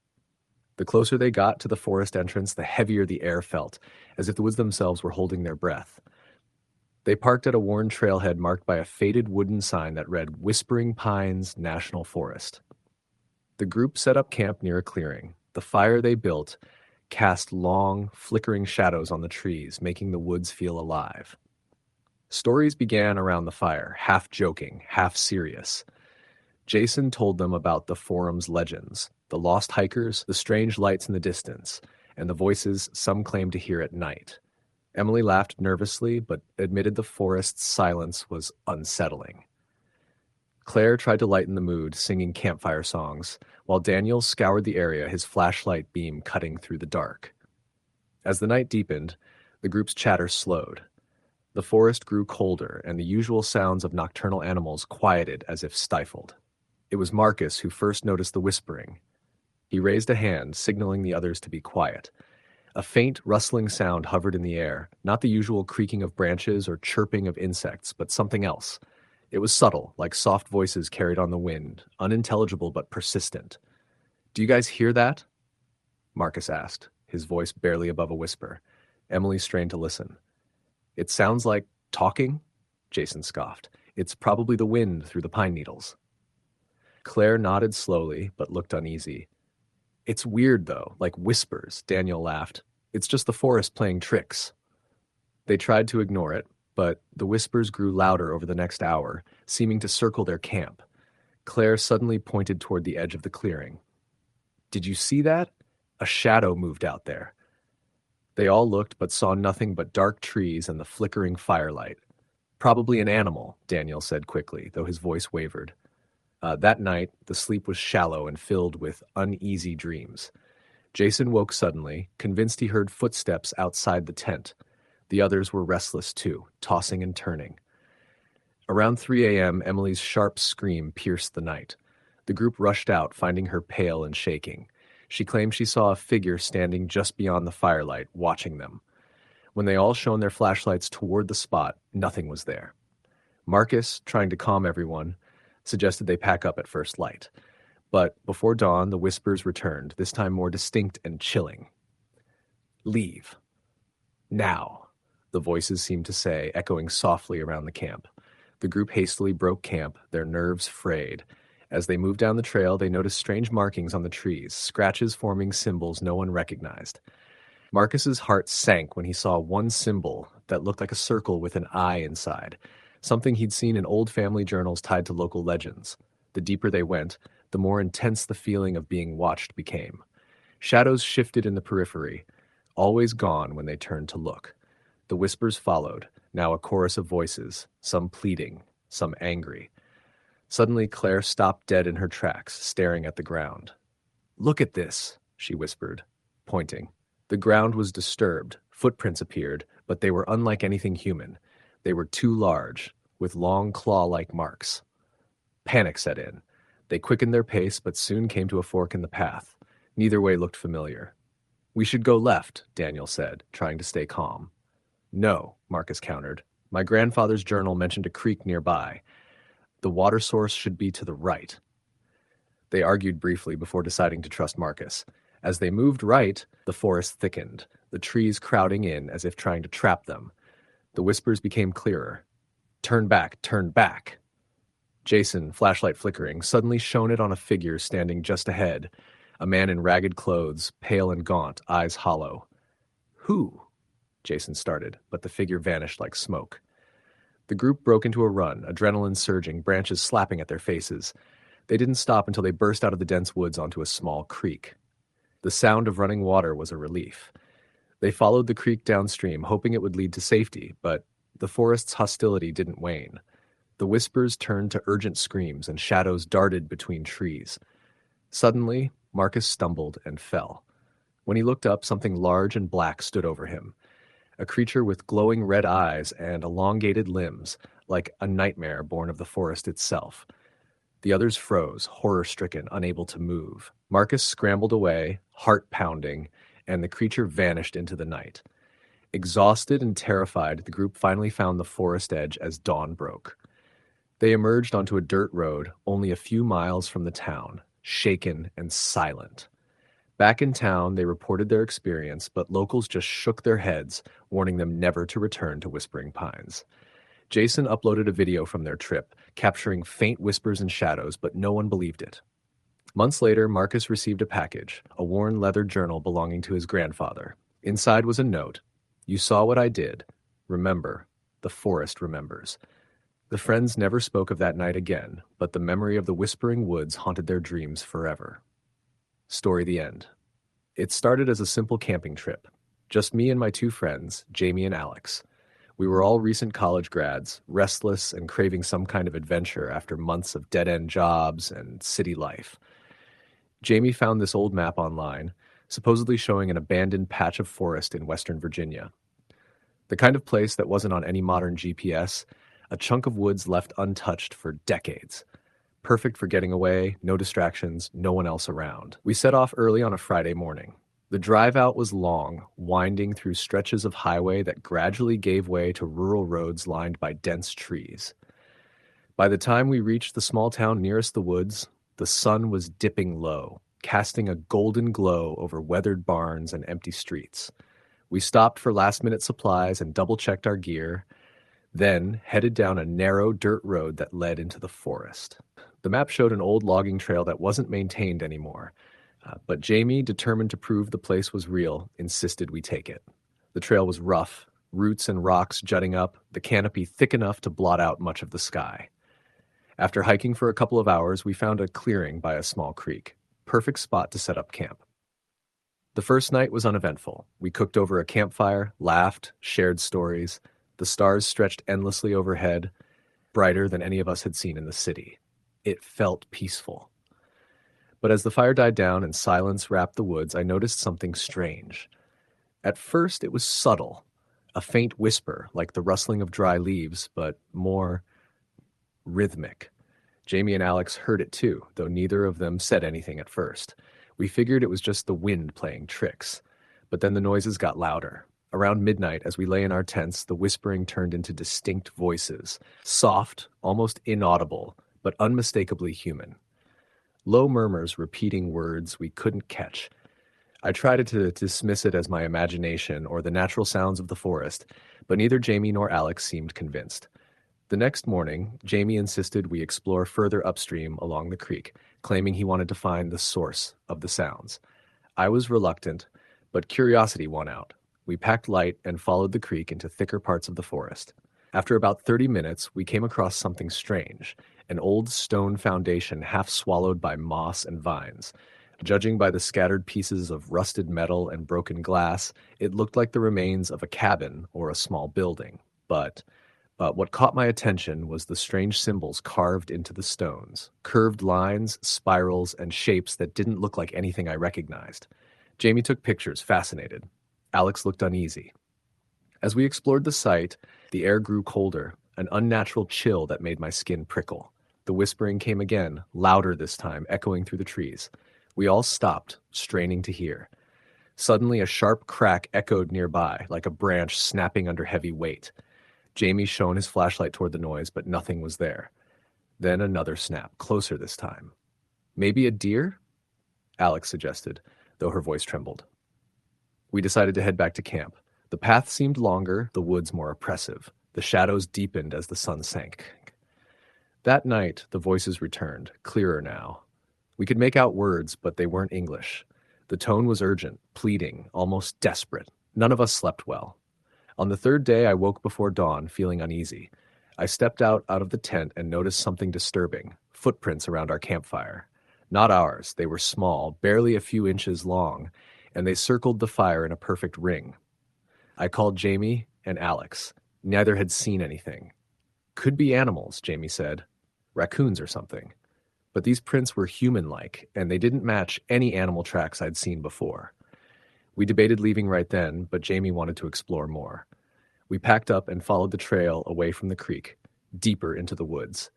[SPEAKER 1] The closer they got to the forest entrance, the heavier the air felt, as if the woods themselves were holding their breath. They parked at a worn trailhead marked by a faded wooden sign that read Whispering Pines National Forest. The group set up camp near a clearing. The fire they built cast long, flickering shadows on the trees, making the woods feel alive. Stories began around the fire, half joking, half serious. Jason told them about the forum's legends, the lost hikers, the strange lights in the distance, and the voices some claimed to hear at night. Emily laughed nervously, but admitted the forest's silence was unsettling. Claire tried to lighten the mood, singing campfire songs, while Daniel scoured the area, his flashlight beam cutting through the dark. As the night deepened, the group's chatter slowed. The forest grew colder, and the usual sounds of nocturnal animals quieted as if stifled. It was Marcus who first noticed the whispering. He raised a hand, signaling the others to be quiet. A faint, rustling sound hovered in the air, not the usual creaking of branches or chirping of insects, but something else. It was subtle, like soft voices carried on the wind, unintelligible but persistent. "Do you guys hear that?" Marcus asked, his voice barely above a whisper. Emily strained to listen. "It sounds like talking?" Jason scoffed. "It's probably the wind through the pine needles." Claire nodded slowly, but looked uneasy. "It's weird, though, like whispers," Daniel laughed. "It's just the forest playing tricks." They tried to ignore it, but the whispers grew louder over the next hour, seeming to circle their camp. Claire suddenly pointed toward the edge of the clearing. "Did you see that? A shadow moved out there." They all looked but saw nothing but dark trees and the flickering firelight. "Probably an animal," Daniel said quickly, though his voice wavered. That night, the sleep was shallow and filled with uneasy dreams. Jason woke suddenly, convinced he heard footsteps outside the tent. The others were restless too, tossing and turning. Around 3 a.m., Emily's sharp scream pierced the night. The group rushed out, finding her pale and shaking. She claimed she saw a figure standing just beyond the firelight, watching them. When they all shone their flashlights toward the spot, nothing was there. Marcus, trying to calm everyone, suggested they pack up at first light. But before dawn, the whispers returned, this time more distinct and chilling. "Leave. Now," the voices seemed to say, echoing softly around the camp. The group hastily broke camp, their nerves frayed. As they moved down the trail, they noticed strange markings on the trees, scratches forming symbols no one recognized. Marcus's heart sank when he saw one symbol that looked like a circle with an eye inside, something he'd seen in old family journals tied to local legends. The deeper they went, the more intense the feeling of being watched became. Shadows shifted in the periphery, always gone when they turned to look. The whispers followed, now a chorus of voices, some pleading, some angry. Suddenly, Claire stopped dead in her tracks, staring at the ground. "Look at this," she whispered, pointing. The ground was disturbed, footprints appeared, but they were unlike anything human. They were too large, with long claw-like marks. Panic set in. They quickened their pace, but soon came to a fork in the path. Neither way looked familiar. "We should go left," Daniel said, trying to stay calm. "No," Marcus countered. "My grandfather's journal mentioned a creek nearby. The water source should be to the right." They argued briefly before deciding to trust Marcus. As they moved right, the forest thickened, the trees crowding in as if trying to trap them. The whispers became clearer. "Turn back, turn back." Jason, flashlight flickering, suddenly shone it on a figure standing just ahead, a man in ragged clothes, pale and gaunt, eyes hollow. "Who?" Jason started, but the figure vanished like smoke. The group broke into a run, adrenaline surging, branches slapping at their faces. They didn't stop until they burst out of the dense woods onto a small creek. The sound of running water was a relief. They followed the creek downstream, hoping it would lead to safety, but the forest's hostility didn't wane. The whispers turned to urgent screams, and shadows darted between trees. Suddenly, Marcus stumbled and fell. When he looked up, something large and black stood over him. A creature with glowing red eyes and elongated limbs, like a nightmare born of the forest itself. The others froze, horror-stricken, unable to move. Marcus scrambled away, heart pounding, and the creature vanished into the night. Exhausted and terrified, the group finally found the forest edge as dawn broke. They emerged onto a dirt road only a few miles from the town, shaken and silent. Back in town, they reported their experience, but locals just shook their heads, warning them never to return to Whispering Pines. Jason uploaded a video from their trip, capturing faint whispers and shadows, but no one believed it. Months later, Marcus received a package, a worn leather journal belonging to his grandfather. Inside was a note. "You saw what I did. Remember, the forest remembers." The friends never spoke of that night again, but the memory of the Whispering Woods haunted their dreams forever. Story the end. It started as a simple camping trip. Just me and my two friends, Jamie and Alex. We were all recent college grads, restless and craving some kind of adventure after months of dead-end jobs and city life. Jamie found this old map online, supposedly showing an abandoned patch of forest in Western Virginia. The kind of place that wasn't on any modern GPS, a chunk of woods left untouched for decades. Perfect for getting away, no distractions, no one else around. We set off early on a Friday morning. The drive out was long, winding through stretches of highway that gradually gave way to rural roads lined by dense trees. By the time we reached the small town nearest the woods, the sun was dipping low, casting a golden glow over weathered barns and empty streets. We stopped for last-minute supplies and double-checked our gear, then headed down a narrow dirt road that led into the forest. The map showed an old logging trail that wasn't maintained anymore, but Jamie, determined to prove the place was real, insisted we take it. The trail was rough, roots and rocks jutting up, the canopy thick enough to blot out much of the sky. After hiking for a couple of hours, we found a clearing by a small creek. Perfect spot to set up camp. The first night was uneventful. We cooked over a campfire, laughed, shared stories. The stars stretched endlessly overhead, brighter than any of us had seen in the city. It felt peaceful. But as the fire died down and silence wrapped the woods, I noticed something strange. At first, it was subtle, a faint whisper, like the rustling of dry leaves, but more rhythmic. Jamie and Alex heard it too, though neither of them said anything at first. We figured it was just the wind playing tricks. But then the noises got louder. Around midnight, as we lay in our tents, the whispering turned into distinct voices, soft, almost inaudible, but unmistakably human. Low murmurs repeating words we couldn't catch. I tried to dismiss it as my imagination or the natural sounds of the forest, but neither Jamie nor Alex seemed convinced. The next morning, Jamie insisted we explore further upstream along the creek, claiming he wanted to find the source of the sounds. I was reluctant, but curiosity won out. We packed light and followed the creek into thicker parts of the forest. After about 30 minutes, we came across something strange, an old stone foundation half swallowed by moss and vines. Judging by the scattered pieces of rusted metal and broken glass, it looked like the remains of a cabin or a small building. But what caught my attention was the strange symbols carved into the stones, curved lines, spirals, and shapes that didn't look like anything I recognized. Jamie took pictures, fascinated. Alex looked uneasy. As we explored the site, the air grew colder, an unnatural chill that made my skin prickle. The whispering came again, louder this time, echoing through the trees. We all stopped, straining to hear. Suddenly, a sharp crack echoed nearby, like a branch snapping under heavy weight. Jamie shone his flashlight toward the noise, but nothing was there. Then another snap, closer this time. Maybe a deer? Alex suggested, though her voice trembled. We decided to head back to camp. The path seemed longer, the woods more oppressive. The shadows deepened as the sun sank. That night, the voices returned, clearer now. We could make out words, but they weren't English. The tone was urgent, pleading, almost desperate. None of us slept well. On the third day, I woke before dawn, feeling uneasy. I stepped out of the tent and noticed something disturbing, footprints around our campfire. Not ours, they were small, barely a few inches long, and they circled the fire in a perfect ring. I called Jamie and Alex. Neither had seen anything. Could be animals, Jamie said. Raccoons or something. But these prints were human-like, and they didn't match any animal tracks I'd seen before. We debated leaving right then, but Jamie wanted to explore more. We packed up and followed the trail away from the creek, deeper into the woods.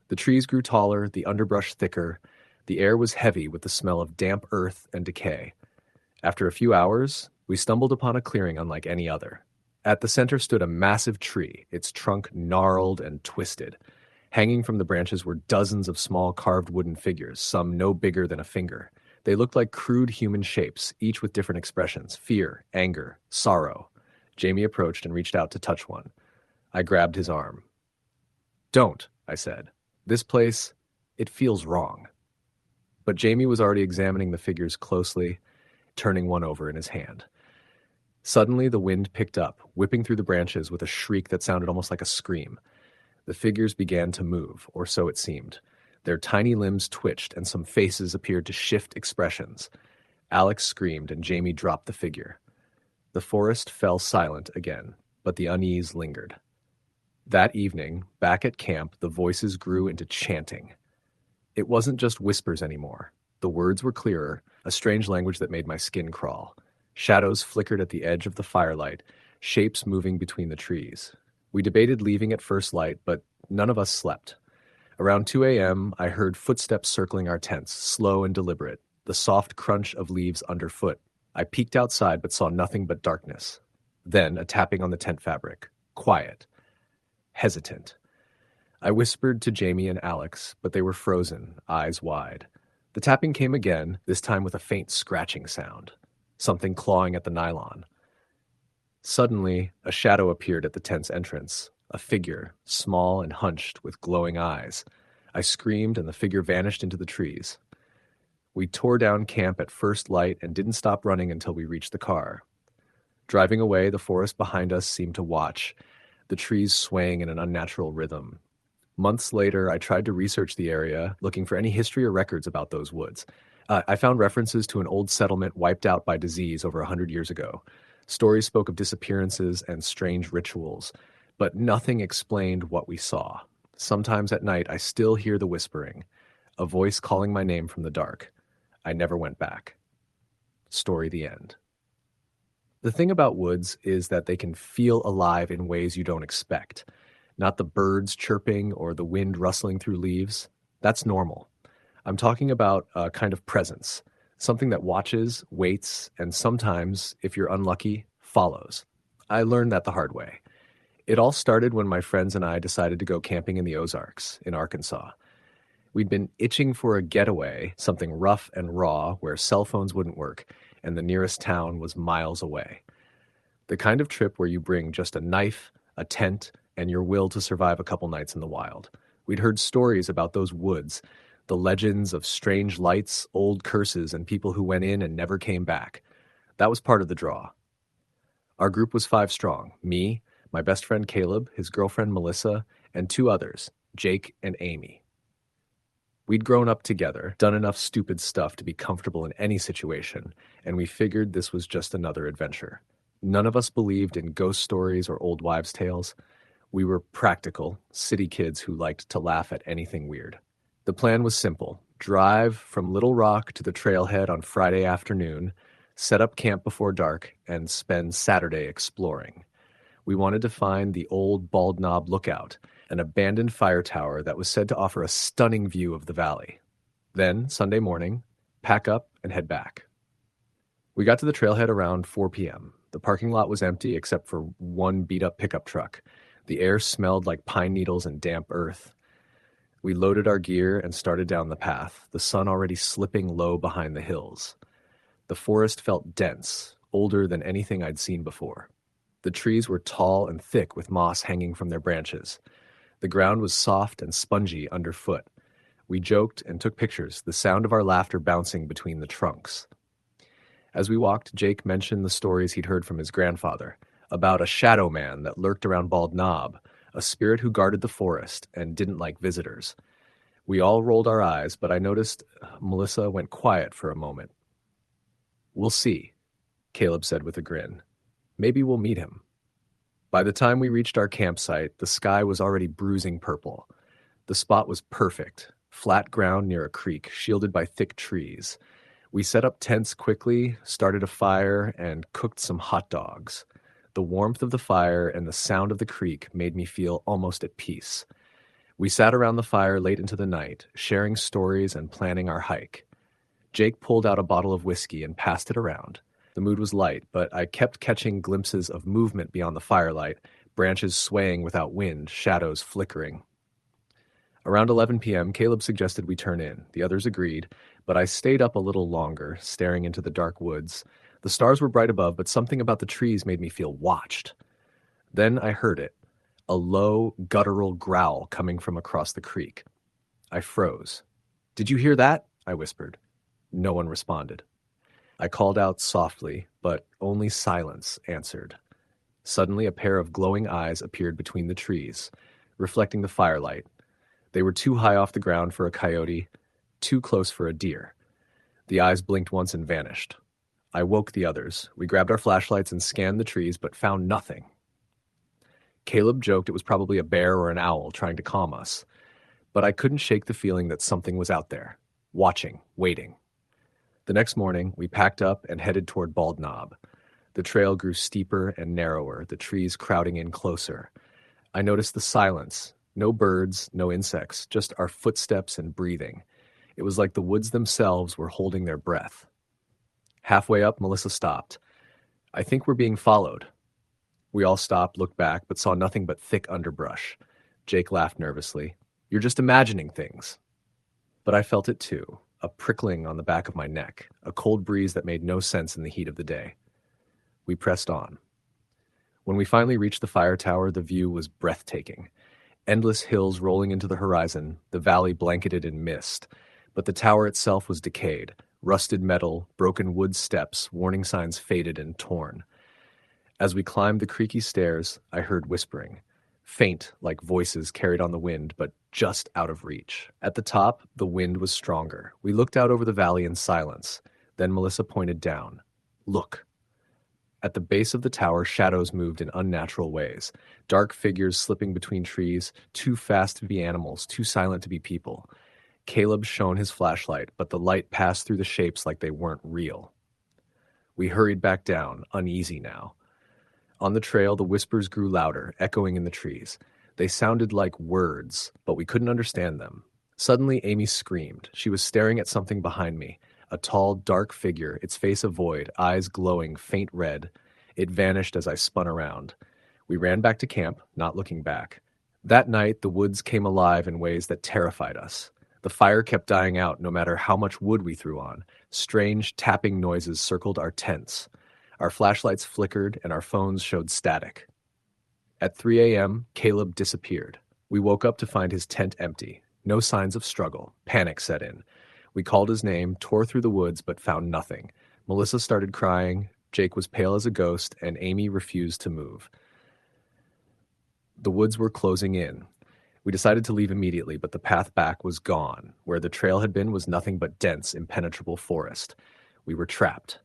[SPEAKER 1] The trees grew taller, the underbrush thicker. The air was heavy with the smell of damp earth and decay. After a few hours, we stumbled upon a clearing unlike any other. At the center stood a massive tree, its trunk gnarled and twisted. Hanging from the branches were dozens of small carved wooden figures, some no bigger than a finger. They looked like crude human shapes, each with different expressions: fear, anger, sorrow. Jamie approached and reached out to touch one. I grabbed his arm. "Don't," I said. "This place, it feels wrong." But Jamie was already examining the figures closely, turning one over in his hand. Suddenly, the wind picked up, whipping through the branches with a shriek that sounded almost like a scream. The figures began to move, or so it seemed. Their tiny limbs twitched, and some faces appeared to shift expressions. Alex screamed, and Jamie dropped the figure. The forest fell silent again, but the unease lingered. That evening, back at camp, the voices grew into chanting. It wasn't just whispers anymore. The words were clearer, a strange language that made my skin crawl. Shadows flickered at the edge of the firelight, shapes moving between the trees. We debated leaving at first light, but none of us slept. Around 2 a.m., I heard footsteps circling our tents, slow and deliberate, the soft crunch of leaves underfoot. I peeked outside but saw nothing but darkness. Then a tapping on the tent fabric. Quiet. Hesitant. I whispered to Jamie and Alex, but they were frozen, eyes wide. The tapping came again, this time with a faint scratching sound. Something clawing at the nylon. Suddenly, a shadow appeared at the tent's entrance. A figure, small and hunched, with glowing eyes. I screamed and the figure vanished into the trees. We tore down camp at first light and didn't stop running until we reached the car. Driving away, the forest behind us seemed to watch, the trees swaying in an unnatural rhythm. Months later, I tried to research the area, looking for any history or records about those woods. I found references to an old settlement wiped out by disease over 100 years ago. Stories spoke of disappearances and strange rituals, but nothing explained what we saw. Sometimes at night, I still hear the whispering, a voice calling my name from the dark. I never went back. Story the end. The thing about woods is that they can feel alive in ways you don't expect. Not the birds chirping or the wind rustling through leaves. That's normal. I'm talking about a kind of presence, something that watches, waits, and sometimes, if you're unlucky, follows. I learned that the hard way. It all started when my friends and I decided to go camping in the Ozarks, in Arkansas. We'd been itching for a getaway, something rough and raw where cell phones wouldn't work, and the nearest town was miles away. The kind of trip where you bring just a knife, a tent, and your will to survive a couple nights in the wild. We'd heard stories about those woods, the legends of strange lights, old curses, and people who went in and never came back. That was part of the draw. Our group was 5 strong, me, my best friend Caleb, his girlfriend Melissa, and 2 others, Jake and Amy. We'd grown up together, done enough stupid stuff to be comfortable in any situation, and we figured this was just another adventure. None of us believed in ghost stories or old wives' tales. We were practical, city kids who liked to laugh at anything weird. The plan was simple. Drive from Little Rock to the trailhead on Friday afternoon, set up camp before dark, and spend Saturday exploring. We wanted to find the old Bald Knob Lookout, an abandoned fire tower that was said to offer a stunning view of the valley. Then, Sunday morning, pack up and head back. We got to the trailhead around 4 p.m. The parking lot was empty except for one beat-up pickup truck. The air smelled like pine needles and damp earth. We loaded our gear and started down the path, the sun already slipping low behind the hills. The forest felt dense, older than anything I'd seen before. The trees were tall and thick with moss hanging from their branches. The ground was soft and spongy underfoot. We joked and took pictures, the sound of our laughter bouncing between the trunks. As we walked, Jake mentioned the stories he'd heard from his grandfather, about a shadow man that lurked around Bald Knob, a spirit who guarded the forest and didn't like visitors. We all rolled our eyes, but I noticed Melissa went quiet for a moment. "We'll see," Caleb said with a grin. "Maybe we'll meet him." By the time we reached our campsite, the sky was already bruising purple. The spot was perfect, flat ground near a creek, shielded by thick trees. We set up tents quickly, started a fire, and cooked some hot dogs. The warmth of the fire and the sound of the creek made me feel almost at peace. We sat around the fire late into the night, sharing stories and planning our hike. Jake pulled out a bottle of whiskey and passed it around. The mood was light, but I kept catching glimpses of movement beyond the firelight, branches swaying without wind, shadows flickering. Around 11 p.m., Caleb suggested we turn in. The others agreed, but I stayed up a little longer, staring into the dark woods. The stars were bright above, but something about the trees made me feel watched. Then I heard it, a low, guttural growl coming from across the creek. I froze. "Did you hear that?" I whispered. No one responded. I called out softly, but only silence answered. Suddenly, a pair of glowing eyes appeared between the trees, reflecting the firelight. They were too high off the ground for a coyote, too close for a deer. The eyes blinked once and vanished. I woke the others. We grabbed our flashlights and scanned the trees, but found nothing. Caleb joked it was probably a bear or an owl trying to calm us, but I couldn't shake the feeling that something was out there, watching, waiting. The next morning, we packed up and headed toward Bald Knob. The trail grew steeper and narrower, the trees crowding in closer. I noticed the silence. No birds, no insects, just our footsteps and breathing. It was like the woods themselves were holding their breath. Halfway up, Melissa stopped. "I think we're being followed." We all stopped, looked back, but saw nothing but thick underbrush. Jake laughed nervously. "You're just imagining things." But I felt it too, a prickling on the back of my neck, a cold breeze that made no sense in the heat of the day. We pressed on. When we finally reached the fire tower, the view was breathtaking. Endless hills rolling into the horizon, the valley blanketed in mist. But the tower itself was decayed, rusted metal, broken wood steps, warning signs faded and torn. As we climbed the creaky stairs, I heard whispering. Faint, like voices carried on the wind, but just out of reach. At the top, the wind was stronger. We looked out over the valley in silence. Then Melissa pointed down. "Look." At the base of the tower, shadows moved in unnatural ways. Dark figures slipping between trees, too fast to be animals, too silent to be people. Caleb shone his flashlight, but the light passed through the shapes like they weren't real. We hurried back down, uneasy now. On the trail, the whispers grew louder, echoing in the trees. They sounded like words, but we couldn't understand them. Suddenly, Amy screamed. She was staring at something behind me. A tall, dark figure, its face a void, eyes glowing faint red. It vanished as I spun around. We ran back to camp, not looking back. That night, the woods came alive in ways that terrified us. The fire kept dying out no matter how much wood we threw on. Strange, tapping noises circled our tents. Our flashlights flickered and our phones showed static. At 3 a.m., Caleb disappeared. We woke up to find his tent empty. No signs of struggle. Panic set in. We called his name, tore through the woods, but found nothing. Melissa started crying, Jake was pale as a ghost, and Amy refused to move. The woods were closing in. We decided to leave immediately, but the path back was gone. Where the trail had been was nothing but dense, impenetrable forest. We were trapped.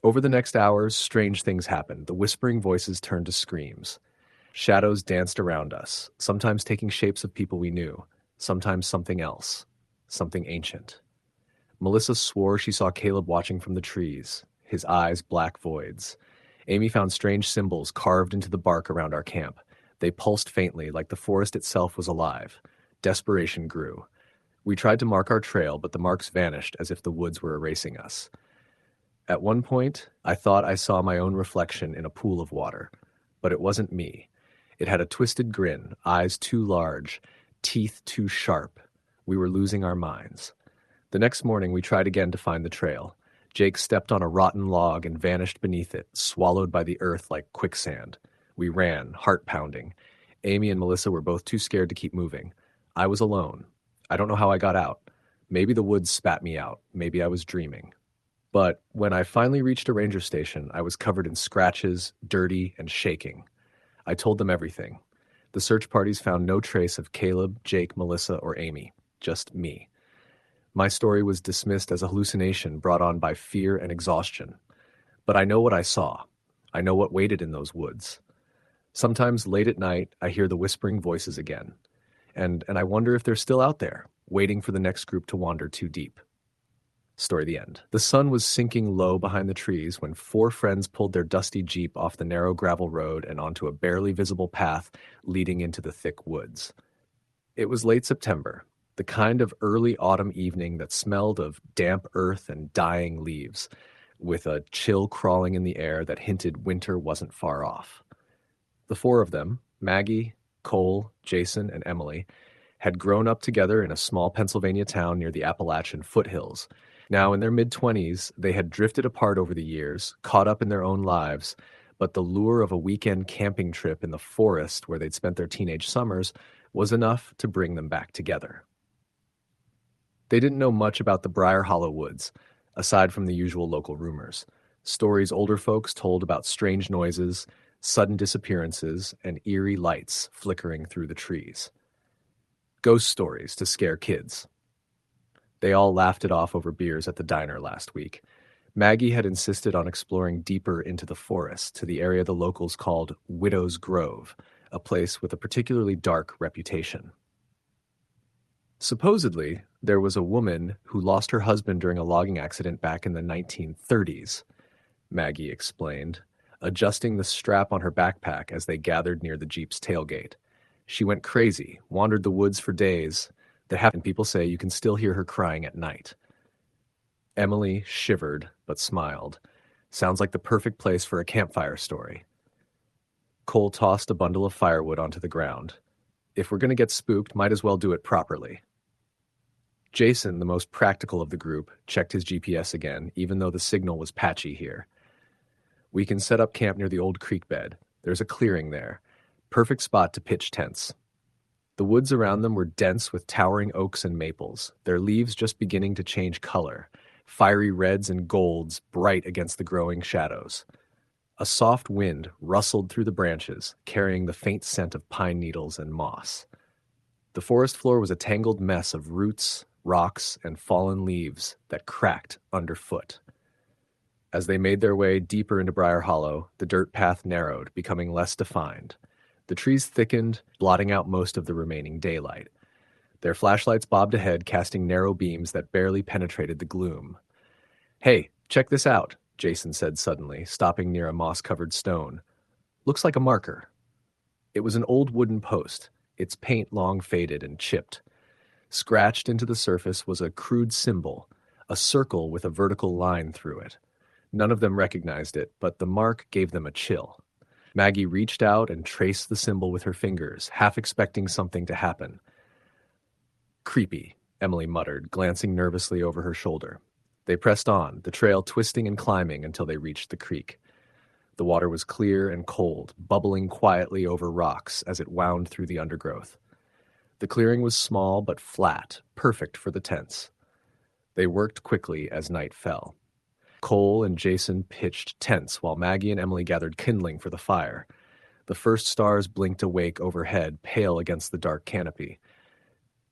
[SPEAKER 1] Over the next hours, strange things happened. The whispering voices turned to screams. Shadows danced around us, sometimes taking shapes of people we knew, sometimes something else. Something ancient. Melissa swore she saw Caleb watching from the trees, his eyes black voids. Amy found strange symbols carved into the bark around our camp. They pulsed faintly, like the forest itself was alive. Desperation grew. We tried to mark our trail, but the marks vanished as if the woods were erasing us. At one point, I thought I saw my own reflection in a pool of water, but it wasn't me. It had a twisted grin, eyes too large, teeth too sharp. We were losing our minds. The next morning, we tried again to find the trail. Jake stepped on a rotten log and vanished beneath it, swallowed by the earth like quicksand. We ran, heart pounding. Amy and Melissa were both too scared to keep moving. I was alone. I don't know how I got out. Maybe the woods spat me out. Maybe I was dreaming. But when I finally reached a ranger station, I was covered in scratches, dirty, and shaking. I told them everything. The search parties found no trace of Caleb, Jake, Melissa, or Amy. Just me. My story was dismissed as a hallucination brought on by fear and exhaustion. But I know what I saw. I know what waited in those woods. Sometimes late at night, I hear the whispering voices again. And I wonder if they're still out there, waiting for the next group to wander too deep. Story the end. The sun was sinking low behind the trees when 4 friends pulled their dusty Jeep off the narrow gravel road and onto a barely visible path leading into the thick woods. It was late September, the kind of early autumn evening that smelled of damp earth and dying leaves, with a chill crawling in the air that hinted winter wasn't far off. The 4 of them, Maggie, Cole, Jason, and Emily, had grown up together in a small Pennsylvania town near the Appalachian foothills. Now, in their mid-20s, they had drifted apart over the years, caught up in their own lives, but the lure of a weekend camping trip in the forest where they'd spent their teenage summers was enough to bring them back together. They didn't know much about the Briar Hollow Woods, aside from the usual local rumors. Stories older folks told about strange noises, sudden disappearances, and eerie lights flickering through the trees. Ghost stories to scare kids. They all laughed it off over beers at the diner last week. Maggie had insisted on exploring deeper into the forest to the area the locals called Widow's Grove, a place with a particularly dark reputation. Supposedly, There was a woman who lost her husband during a logging accident back in the 1930s, Maggie explained, adjusting the strap on her backpack as they gathered near the Jeep's tailgate. She went crazy, wandered the woods for days. And people say you can still hear her crying at night. Emily shivered, but smiled. Sounds like the perfect place for a campfire story. Cole tossed a bundle of firewood onto the ground. If we're going to get spooked, might as well do it properly. Jason, the most practical of the group, checked his GPS again, even though the signal was patchy here. We can set up camp near the old creek bed. There's a clearing there. Perfect spot to pitch tents. The woods around them were dense with towering oaks and maples, their leaves just beginning to change color, fiery reds and golds bright against the growing shadows. A soft wind rustled through the branches, carrying the faint scent of pine needles and moss. The forest floor was a tangled mess of roots, rocks, and fallen leaves that cracked underfoot. As they made their way deeper into Briar Hollow, the dirt path narrowed, becoming less defined. The trees thickened, blotting out most of the remaining daylight. Their flashlights bobbed ahead, casting narrow beams that barely penetrated the gloom. "Hey, check this out," Jason said suddenly, stopping near a moss-covered stone. "Looks like a marker." It was an old wooden post, its paint long faded and chipped. Scratched into the surface was a crude symbol, a circle with a vertical line through it. None of them recognized it, but the mark gave them a chill. Maggie reached out and traced the symbol with her fingers, half expecting something to happen. "Creepy," Emily muttered, glancing nervously over her shoulder. They pressed on, the trail twisting and climbing until they reached the creek. The water was clear and cold, bubbling quietly over rocks as it wound through the undergrowth. The clearing was small but flat, perfect for the tents. They worked quickly as night fell. Cole and Jason pitched tents while Maggie and Emily gathered kindling for the fire. The first stars blinked awake overhead, pale against the dark canopy.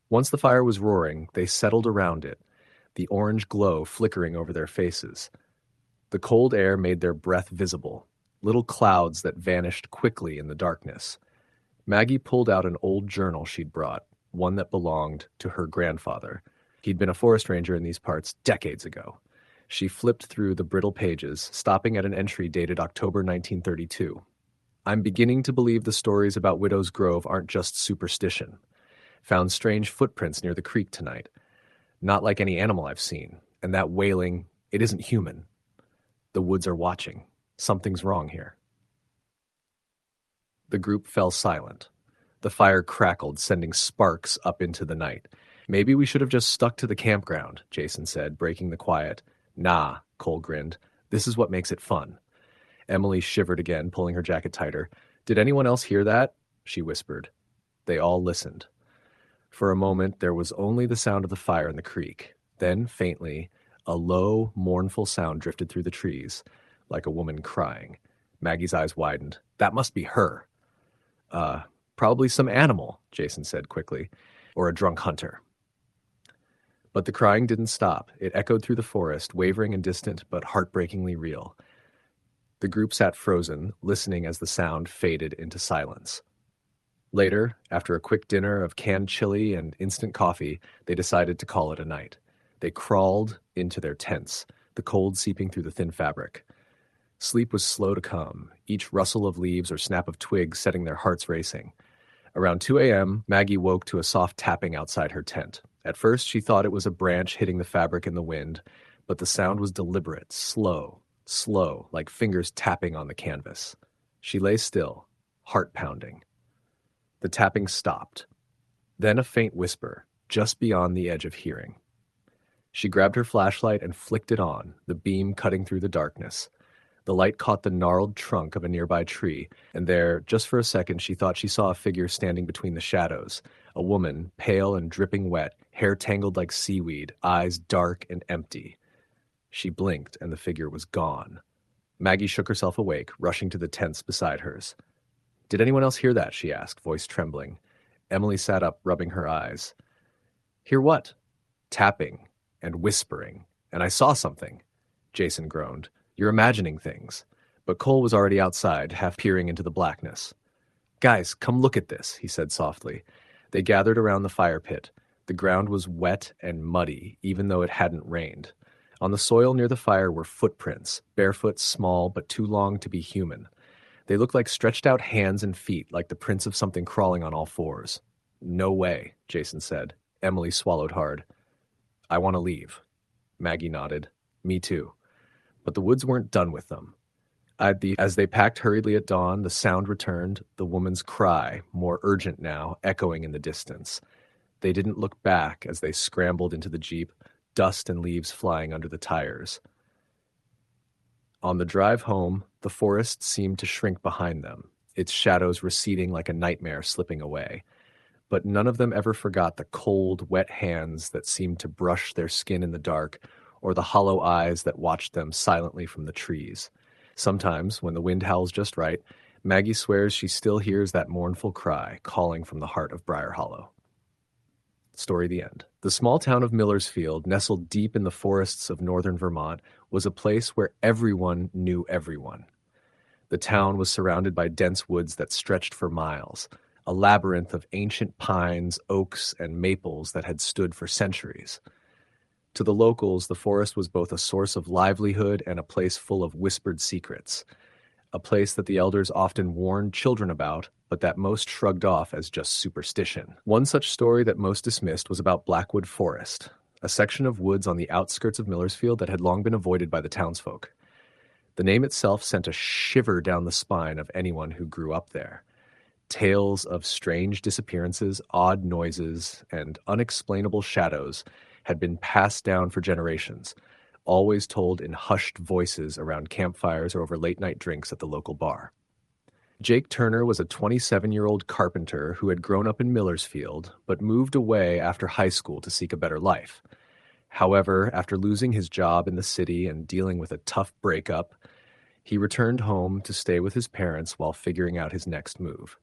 [SPEAKER 1] Once the fire was roaring, they settled around it, the orange glow flickering over their faces. The cold air made their breath visible, little clouds that vanished quickly in the darkness. Maggie pulled out an old journal she'd brought, one that belonged to her grandfather. He'd been a forest ranger in these parts decades ago. She flipped through the brittle pages, stopping at an entry dated October 1932. "I'm beginning to believe the stories about Widow's Grove aren't just superstition. Found strange footprints near the creek tonight. Not like any animal I've seen. And that wailing, it isn't human. The woods are watching. Something's wrong here." The group fell silent. The fire crackled, sending sparks up into the night. "Maybe we should have just stuck to the campground," Jason said, breaking the quiet. "Nah," Cole grinned. "This is what makes it fun." Emily shivered again, pulling her jacket tighter. "Did anyone else hear that?" she whispered. They all listened. For a moment, there was only the sound of the fire in the creek. Then, faintly, a low, mournful sound drifted through the trees, like a woman crying. Maggie's eyes widened. "That must be her." Probably some animal," Jason said quickly, "or a drunk hunter." But the crying didn't stop. It echoed through the forest, wavering and distant, but heartbreakingly real. The group sat frozen, listening as the sound faded into silence. Later, after a quick dinner of canned chili and instant coffee, they decided to call it a night. They crawled into their tents, the cold seeping through the thin fabric. Sleep was slow to come, each rustle of leaves or snap of twigs setting their hearts racing. Around 2 a.m., Maggie woke to a soft tapping outside her tent. At first, she thought it was a branch hitting the fabric in the wind, but the sound was deliberate, slow, like fingers tapping on the canvas. She lay still, heart pounding. The tapping stopped. Then a faint whisper, just beyond the edge of hearing. She grabbed her flashlight and flicked it on, the beam cutting through the darkness. The light caught the gnarled trunk of a nearby tree, and there, just for a second, she thought she saw a figure standing between the shadows. A woman, pale and dripping wet, hair tangled like seaweed, eyes dark and empty. She blinked, and the figure was gone. Maggie shook herself awake, rushing to the tents beside hers. "Did anyone else hear that?" she asked, voice trembling. Emily sat up, rubbing her eyes. "Hear what?" "Tapping and whispering, and I saw something," Jason groaned. "You're imagining things." But Cole was already outside, half peering into the blackness. "Guys, come look at this," he said softly. They gathered around the fire pit. The ground was wet and muddy, even though it hadn't rained. On the soil near the fire were footprints, barefoot, small, but too long to be human. They looked like stretched out hands and feet, like the prints of something crawling on all fours. "No way," Jason said. Emily swallowed hard. "I want to leave." Maggie nodded. "Me too." But the woods weren't done with them. As they packed hurriedly at dawn, the sound returned, the woman's cry, more urgent now, echoing in the distance. They didn't look back as they scrambled into the Jeep, dust and leaves flying under the tires. On the drive home, the forest seemed to shrink behind them, its shadows receding like a nightmare slipping away. But none of them ever forgot the cold, wet hands that seemed to brush their skin in the dark, or the hollow eyes that watched them silently from the trees. Sometimes, when the wind howls just right, Maggie swears she still hears that mournful cry calling from the heart of Briar Hollow. Story the end. The small town of Millersfield, nestled deep in the forests of northern Vermont, was a place where everyone knew everyone. The town was surrounded by dense woods that stretched for miles, a labyrinth of ancient pines, oaks, and maples that had stood for centuries. To the locals, the forest was both a source of livelihood and a place full of whispered secrets, a place that the elders often warned children about, but that most shrugged off as just superstition. One such story that most dismissed was about Blackwood Forest, a section of woods on the outskirts of Millersfield that had long been avoided by the townsfolk. The name itself sent a shiver down the spine of anyone who grew up there. Tales of strange disappearances, odd noises, and unexplainable shadows had been passed down for generations, always told in hushed voices around campfires or over late-night drinks at the local bar. Jake Turner was a 27-year-old carpenter who had grown up in Millersfield, but moved away after high school to seek a better life. However, after losing his job in the city and dealing with a tough breakup, he returned home to stay with his parents while figuring out his next move.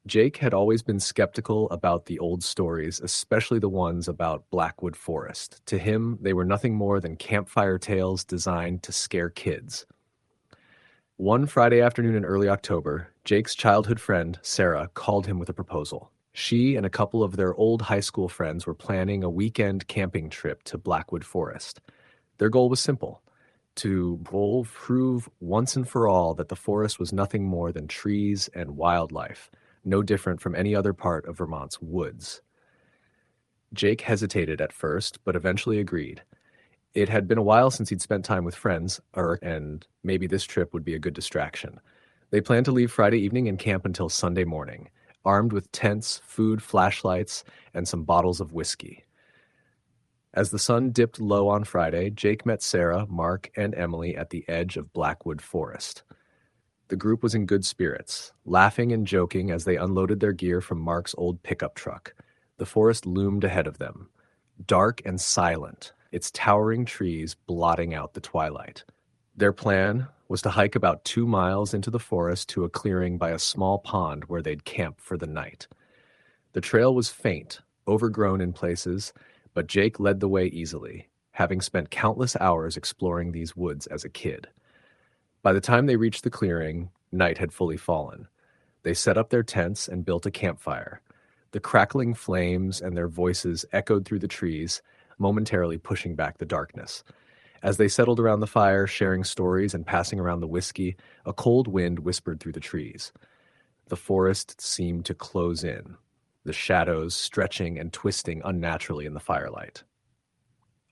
[SPEAKER 1] Jake had always been skeptical about the old stories, especially the ones about Blackwood Forest. To him, they were nothing more than campfire tales designed to scare kids. One Friday afternoon in early October, Jake's childhood friend, Sarah, called him with a proposal. She and a couple of their old high school friends were planning a weekend camping trip to Blackwood Forest. Their goal was simple: to prove once and for all that the forest was nothing more than trees and wildlife, no different from any other part of Vermont's woods. Jake hesitated at first, but eventually agreed. It had been a while since he'd spent time with friends, and maybe this trip would be a good distraction. They planned to leave Friday evening and camp until Sunday morning, armed with tents, food, flashlights, and some bottles of whiskey. As the sun dipped low on Friday, Jake met Sarah, Mark, and Emily at the edge of Blackwood Forest. The group was in good spirits, laughing and joking as they unloaded their gear from Mark's old pickup truck. The forest loomed ahead of them, dark and silent, its towering trees blotting out the twilight. Their plan was to hike about 2 miles into the forest to a clearing by a small pond where they'd camp for the night. The trail was faint, overgrown in places, but Jake led the way easily, having spent countless hours exploring these woods as a kid. By the time they reached the clearing, night had fully fallen. They set up their tents and built a campfire. The crackling flames and their voices echoed through the trees, momentarily pushing back the darkness. As they settled around the fire, sharing stories and passing around the whiskey, a cold wind whispered through the trees. The forest seemed to close in, the shadows stretching and twisting unnaturally in the firelight.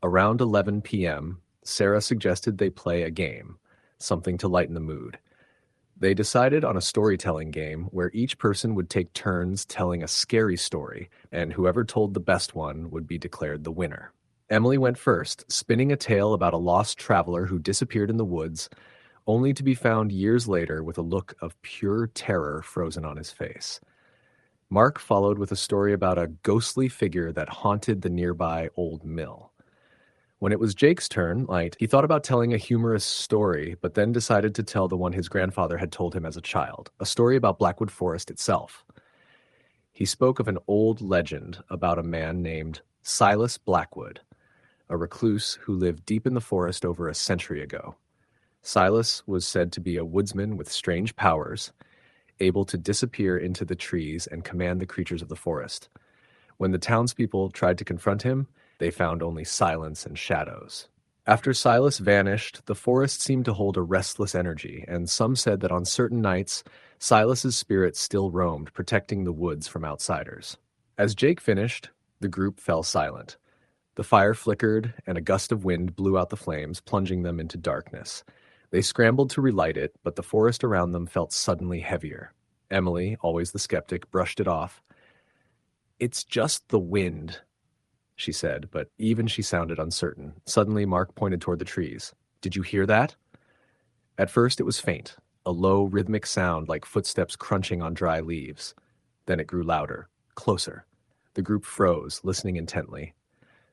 [SPEAKER 1] Around 11 p.m., Sarah suggested they play a game, something to lighten the mood. They decided on a storytelling game where each person would take turns telling a scary story, and whoever told the best one would be declared the winner. Emily went first, spinning a tale about a lost traveler who disappeared in the woods, only to be found years later with a look of pure terror frozen on his face. Mark followed with a story about a ghostly figure that haunted the nearby old mill. When it was Jake's turn, he thought about telling a humorous story, but then decided to tell the one his grandfather had told him as a child, a story about Blackwood Forest itself. He spoke of an old legend about a man named Silas Blackwood, a recluse who lived deep in the forest over a century ago. Silas was said to be a woodsman with strange powers, able to disappear into the trees and command the creatures of the forest. When the townspeople tried to confront him, they found only silence and shadows. After Silas vanished, the forest seemed to hold a restless energy, and some said that on certain nights, Silas's spirit still roamed, protecting the woods from outsiders. As Jake finished, the group fell silent. The fire flickered, and a gust of wind blew out the flames, plunging them into darkness. They scrambled to relight it, but the forest around them felt suddenly heavier. Emily, always the skeptic, brushed it off. "It's just the wind," she said, but even she sounded uncertain. Suddenly, Mark pointed toward the trees. "Did you hear that?" At first, it was faint, a low, rhythmic sound like footsteps crunching on dry leaves. Then it grew louder, closer. The group froze, listening intently.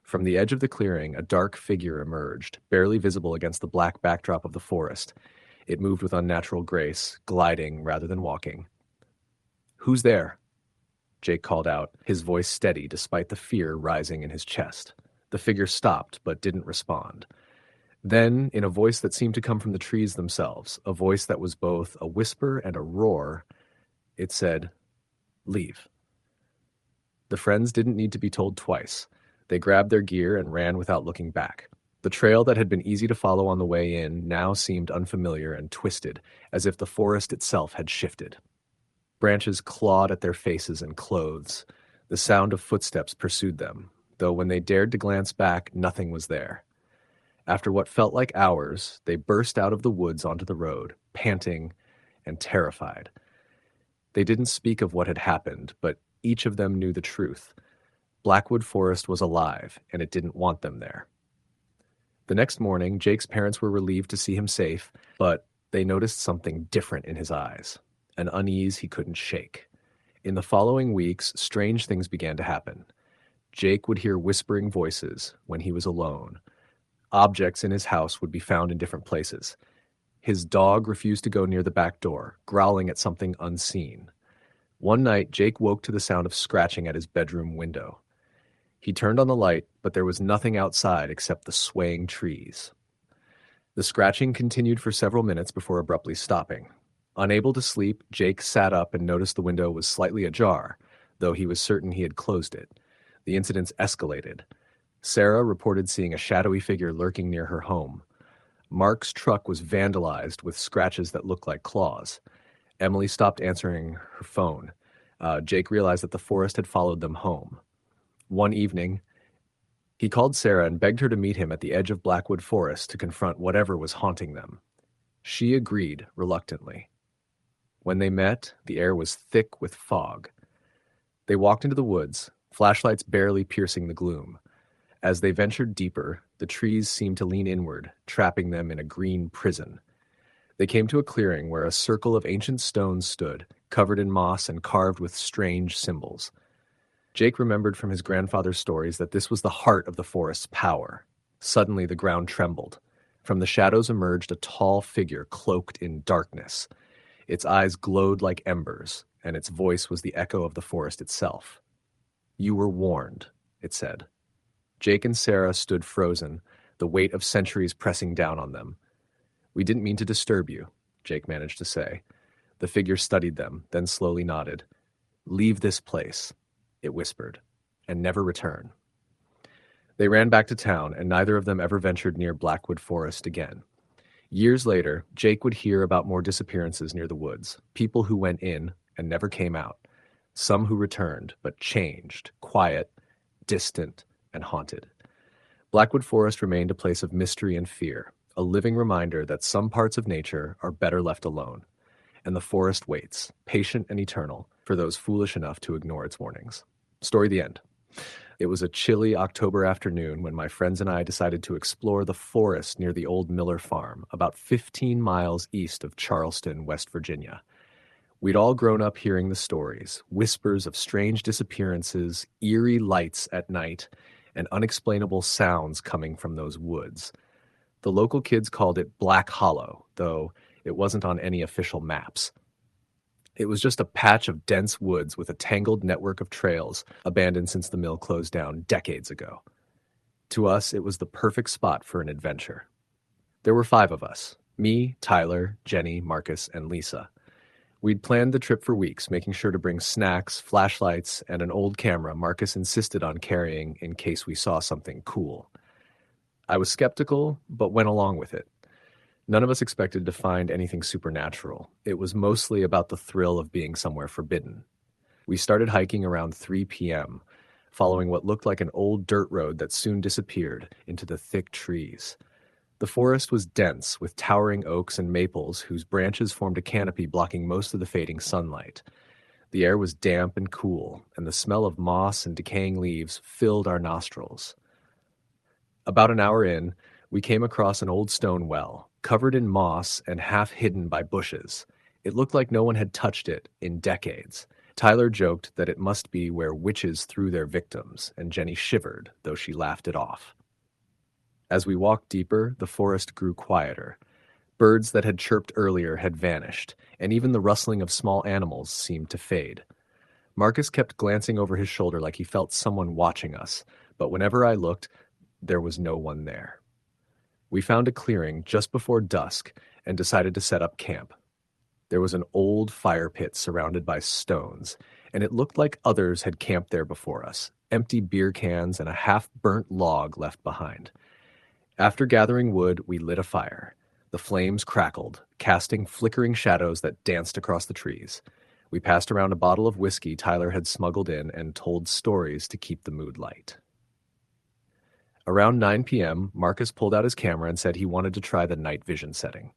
[SPEAKER 1] From the edge of the clearing, a dark figure emerged, barely visible against the black backdrop of the forest. It moved with unnatural grace, gliding rather than walking. "Who's there?" Jake called out, his voice steady despite the fear rising in his chest. The figure stopped, but didn't respond. Then, in a voice that seemed to come from the trees themselves, a voice that was both a whisper and a roar, it said, "Leave." The friends didn't need to be told twice. They grabbed their gear and ran without looking back. The trail that had been easy to follow on the way in now seemed unfamiliar and twisted, as if the forest itself had shifted. Branches clawed at their faces and clothes. The sound of footsteps pursued them, though when they dared to glance back, nothing was there. After what felt like hours, they burst out of the woods onto the road, panting and terrified. They didn't speak of what had happened, but each of them knew the truth. Blackwood Forest was alive, and it didn't want them there. The next morning, Jake's parents were relieved to see him safe, but they noticed something different in his eyes, an unease he couldn't shake. In the following weeks, strange things began to happen. Jake would hear whispering voices when he was alone. Objects in his house would be found in different places. His dog refused to go near the back door, growling at something unseen. One night, Jake woke to the sound of scratching at his bedroom window. He turned on the light, but there was nothing outside except the swaying trees. The scratching continued for several minutes before abruptly stopping. Unable to sleep, Jake sat up and noticed the window was slightly ajar, though he was certain he had closed it. The incidents escalated. Sarah reported seeing a shadowy figure lurking near her home. Mark's truck was vandalized with scratches that looked like claws. Emily stopped answering her phone. Jake realized that the forest had followed them home. One evening, he called Sarah and begged her to meet him at the edge of Blackwood Forest to confront whatever was haunting them. She agreed reluctantly. When they met, the air was thick with fog. They walked into the woods, flashlights barely piercing the gloom. As they ventured deeper, the trees seemed to lean inward, trapping them in a green prison. They came to a clearing where a circle of ancient stones stood, covered in moss and carved with strange symbols. Jake remembered from his grandfather's stories that this was the heart of the forest's power. Suddenly the ground trembled. From the shadows emerged a tall figure cloaked in darkness. Its eyes glowed like embers, and its voice was the echo of the forest itself. "You were warned," it said. Jake and Sarah stood frozen, the weight of centuries pressing down on them. "We didn't mean to disturb you," Jake managed to say. The figure studied them, then slowly nodded. "Leave this place," it whispered, "and never return." They ran back to town, and neither of them ever ventured near Blackwood Forest again. Years later, Jake would hear about more disappearances near the woods, people who went in and never came out, some who returned but changed, quiet, distant, and haunted. Blackwood Forest remained a place of mystery and fear, a living reminder that some parts of nature are better left alone, and the forest waits, patient and eternal, for those foolish enough to ignore its warnings. Story the end. It was a chilly October afternoon when my friends and I decided to explore the forest near the old Miller farm, about 15 miles east of Charleston, West Virginia. We'd all grown up hearing the stories, whispers of strange disappearances, eerie lights at night, and unexplainable sounds coming from those woods. The local kids called it Black Hollow, though it wasn't on any official maps. It was just a patch of dense woods with a tangled network of trails abandoned since the mill closed down decades ago. To us, it was the perfect spot for an adventure. There were 5 of us: me, Tyler, Jenny, Marcus, and Lisa. We'd planned the trip for weeks, making sure to bring snacks, flashlights, and an old camera Marcus insisted on carrying in case we saw something cool. I was skeptical, but went along with it. None of us expected to find anything supernatural. It was mostly about the thrill of being somewhere forbidden. We started hiking around 3 p.m., following what looked like an old dirt road that soon disappeared into the thick trees. The forest was dense, with towering oaks and maples whose branches formed a canopy blocking most of the fading sunlight. The air was damp and cool, and the smell of moss and decaying leaves filled our nostrils. About an hour in, we came across an old stone well, covered in moss and half hidden by bushes. It looked like no one had touched it in decades. Tyler joked that it must be where witches threw their victims, and Jenny shivered, though she laughed it off. As we walked deeper, the forest grew quieter. Birds that had chirped earlier had vanished, and even the rustling of small animals seemed to fade. Marcus kept glancing over his shoulder like he felt someone watching us, but whenever I looked, there was no one there. We found a clearing just before dusk and decided to set up camp. There was an old fire pit surrounded by stones, and it looked like others had camped there before us, empty beer cans and a half-burnt log left behind. After gathering wood, we lit a fire. The flames crackled, casting flickering shadows that danced across the trees. We passed around a bottle of whiskey Tyler had smuggled in and told stories to keep the mood light. Around 9 p.m., Marcus pulled out his camera and said he wanted to try the night vision setting.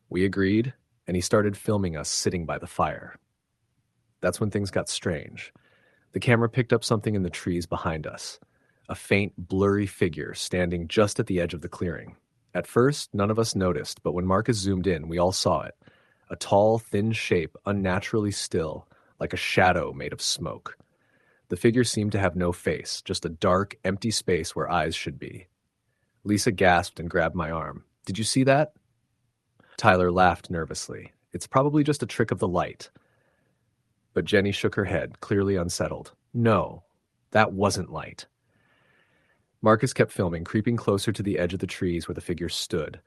[SPEAKER 1] We agreed, and he started filming us sitting by the fire. That's when things got strange. The camera picked up something in the trees behind us. A faint, blurry figure standing just at the edge of the clearing. At first, none of us noticed, but when Marcus zoomed in, we all saw it. A tall, thin shape, unnaturally still, like a shadow made of smoke. The figure seemed to have no face, just a dark, empty space where eyes should be. Lisa gasped and grabbed my arm. "Did you see that?" Tyler laughed nervously. "It's probably just a trick of the light." But Jenny shook her head, clearly unsettled. "No, that wasn't light." Marcus kept filming, creeping closer to the edge of the trees where the figure stood.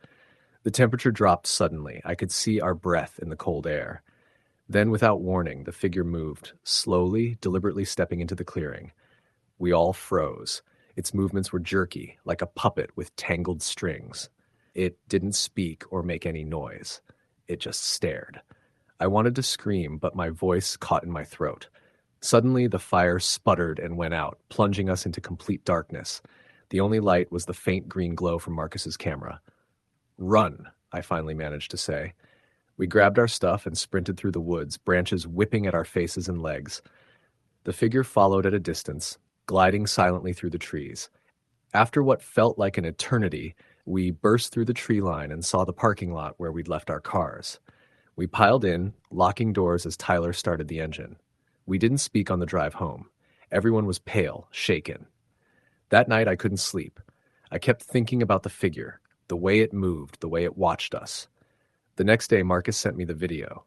[SPEAKER 1] The temperature dropped suddenly. I could see our breath in the cold air. Then, without warning, the figure moved, slowly, deliberately stepping into the clearing. We all froze. Its movements were jerky, like a puppet with tangled strings. It didn't speak or make any noise. It just stared. I wanted to scream, but my voice caught in my throat. Suddenly, the fire sputtered and went out, plunging us into complete darkness. The only light was the faint green glow from Marcus's camera. "Run," I finally managed to say. We grabbed our stuff and sprinted through the woods, branches whipping at our faces and legs. The figure followed at a distance, gliding silently through the trees. After what felt like an eternity, we burst through the tree line and saw the parking lot where we'd left our cars. We piled in, locking doors as Tyler started the engine. We didn't speak on the drive home. Everyone was pale, shaken. That night I couldn't sleep. I kept thinking about the figure, the way it moved, the way it watched us. The next day, Marcus sent me the video.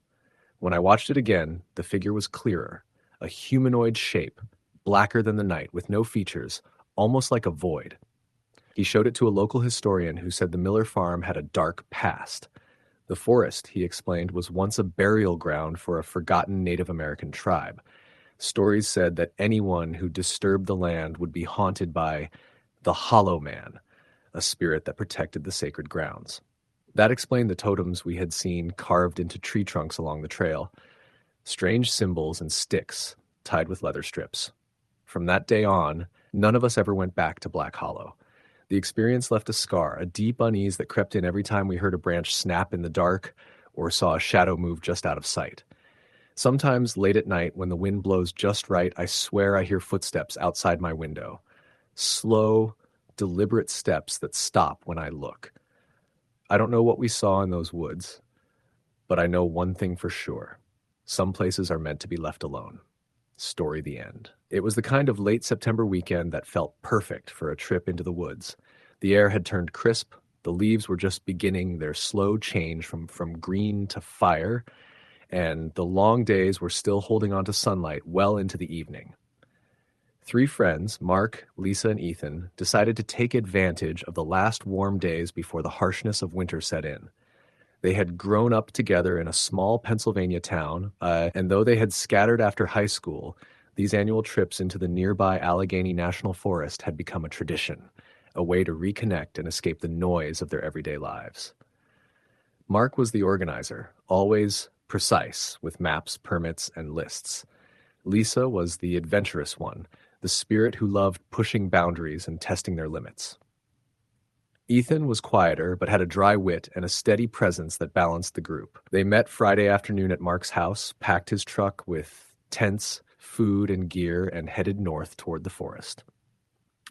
[SPEAKER 1] When I watched it again, the figure was clearer, a humanoid shape, blacker than the night, with no features, almost like a void. He showed it to a local historian who said the Miller farm had a dark past. The forest, he explained, was once a burial ground for a forgotten Native American tribe. Stories said that anyone who disturbed the land would be haunted by the Hollow Man, a spirit that protected the sacred grounds. That explained the totems we had seen carved into tree trunks along the trail. Strange symbols and sticks tied with leather strips. From that day on, none of us ever went back to Black Hollow. The experience left a scar, a deep unease that crept in every time we heard a branch snap in the dark or saw a shadow move just out of sight. Sometimes late at night, when the wind blows just right, I swear I hear footsteps outside my window. Slow, deliberate steps that stop when I look. I don't know what we saw in those woods, but I know one thing for sure. Some places are meant to be left alone. Story the end. It was the kind of late September weekend that felt perfect for a trip into the woods. The air had turned crisp, the leaves were just beginning their slow change from green to fire, and the long days were still holding on to sunlight well into the evening. 3 friends, Mark, Lisa, and Ethan, decided to take advantage of the last warm days before the harshness of winter set in. They had grown up together in a small Pennsylvania town, and though they had scattered after high school, these annual trips into the nearby Allegheny National Forest had become a tradition, a way to reconnect and escape the noise of their everyday lives. Mark was the organizer, always precise with maps, permits, and lists. Lisa was the adventurous one, the spirit who loved pushing boundaries and testing their limits. Ethan was quieter, but had a dry wit and a steady presence that balanced the group. They met Friday afternoon at Mark's house, packed his truck with tents, food, and gear, and headed north toward the forest.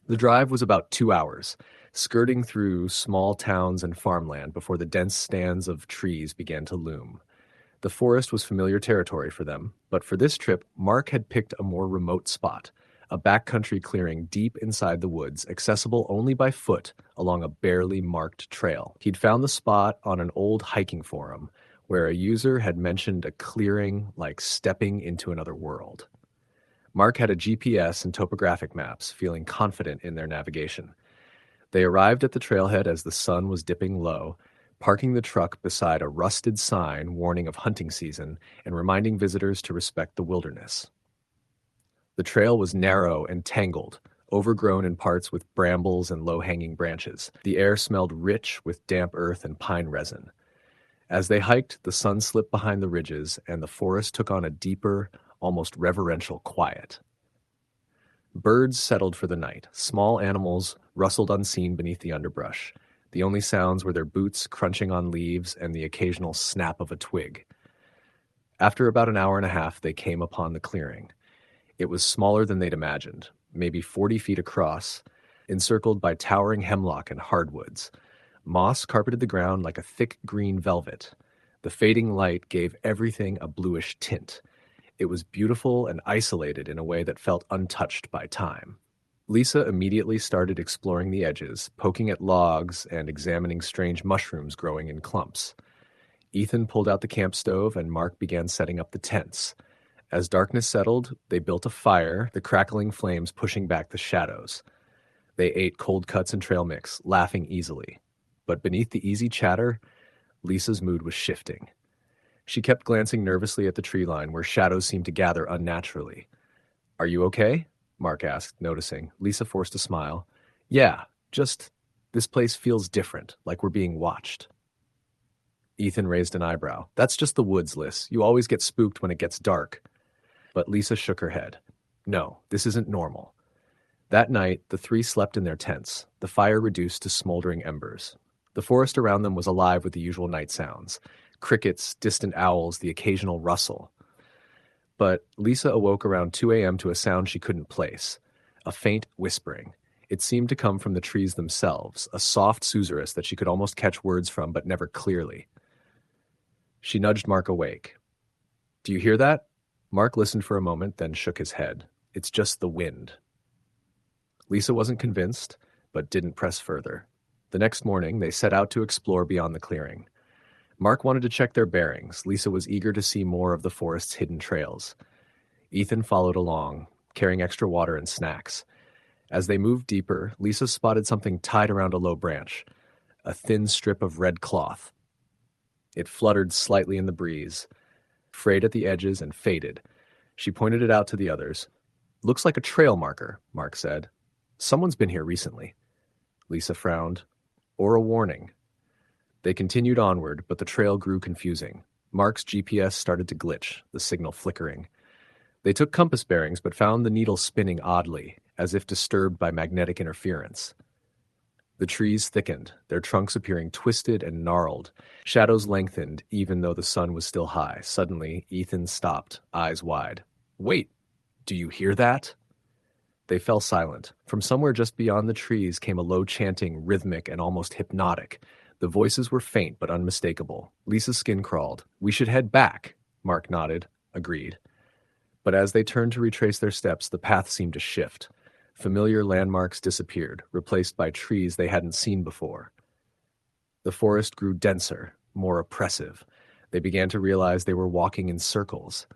[SPEAKER 1] The drive was about 2 hours, skirting through small towns and farmland before the dense stands of trees began to loom. The forest was familiar territory for them, but for this trip, Mark had picked a more remote spot, a backcountry clearing deep inside the woods, accessible only by foot along a barely marked trail. He'd found the spot on an old hiking forum where a user had mentioned a clearing like stepping into another world. Mark had a GPS and topographic maps, feeling confident in their navigation. They arrived at the trailhead as the sun was dipping low, parking the truck beside a rusted sign warning of hunting season and reminding visitors to respect the wilderness. The trail was narrow and tangled, overgrown in parts with brambles and low-hanging branches. The air smelled rich with damp earth and pine resin. As they hiked, the sun slipped behind the ridges, and the forest took on a deeper, almost reverential quiet. Birds settled for the night. Small animals rustled unseen beneath the underbrush. The only sounds were their boots crunching on leaves and the occasional snap of a twig. After about an hour and a half, they came upon the clearing. It was smaller than they'd imagined, maybe 40 feet across, encircled by towering hemlock and hardwoods. Moss carpeted the ground like a thick green velvet. The fading light gave everything a bluish tint. It was beautiful and isolated in a way that felt untouched by time. Lisa immediately started exploring the edges, poking at logs and examining strange mushrooms growing in clumps. Ethan pulled out the camp stove and Mark began setting up the tents. As darkness settled, they built a fire, the crackling flames pushing back the shadows. They ate cold cuts and trail mix, laughing easily. But beneath the easy chatter, Lisa's mood was shifting. She kept glancing nervously at the tree line where shadows seemed to gather unnaturally. "Are you okay?" Mark asked, noticing. Lisa forced a smile. "Yeah, just this place feels different, like we're being watched." Ethan raised an eyebrow. "That's just the woods, Liz. You always get spooked when it gets dark." But Lisa shook her head. "No, this isn't normal." That night, the three slept in their tents, the fire reduced to smoldering embers. The forest around them was alive with the usual night sounds. Crickets, distant owls, the occasional rustle. But Lisa awoke around 2 a.m. to a sound she couldn't place. A faint whispering. It seemed to come from the trees themselves, a soft susurrus that she could almost catch words from, but never clearly. She nudged Mark awake. "Do you hear that?" Mark listened for a moment, then shook his head. "It's just the wind." Lisa wasn't convinced, but didn't press further. The next morning, they set out to explore beyond the clearing. Mark wanted to check their bearings. Lisa was eager to see more of the forest's hidden trails. Ethan followed along, carrying extra water and snacks. As they moved deeper, Lisa spotted something tied around a low branch, a thin strip of red cloth. It fluttered slightly in the breeze, frayed at the edges and faded. She pointed it out to the others. "Looks like a trail marker," Mark said. "Someone's been here recently." Lisa frowned. "Or a warning." They continued onward, but the trail grew confusing. Mark's GPS started to glitch, the signal flickering. They took compass bearings, but found the needle spinning oddly, as if disturbed by magnetic interference. The trees thickened, their trunks appearing twisted and gnarled. Shadows lengthened, even though the sun was still high. Suddenly, Ethan stopped, eyes wide. "Wait, do you hear that?" They fell silent. From somewhere just beyond the trees came a low chanting, rhythmic and almost hypnotic. The voices were faint but unmistakable. Lisa's skin crawled. "We should head back." Mark nodded, agreed. But as they turned to retrace their steps, the path seemed to shift. Familiar landmarks disappeared, replaced by trees they hadn't seen before. The forest grew denser, more oppressive. They began to realize they were walking in circles.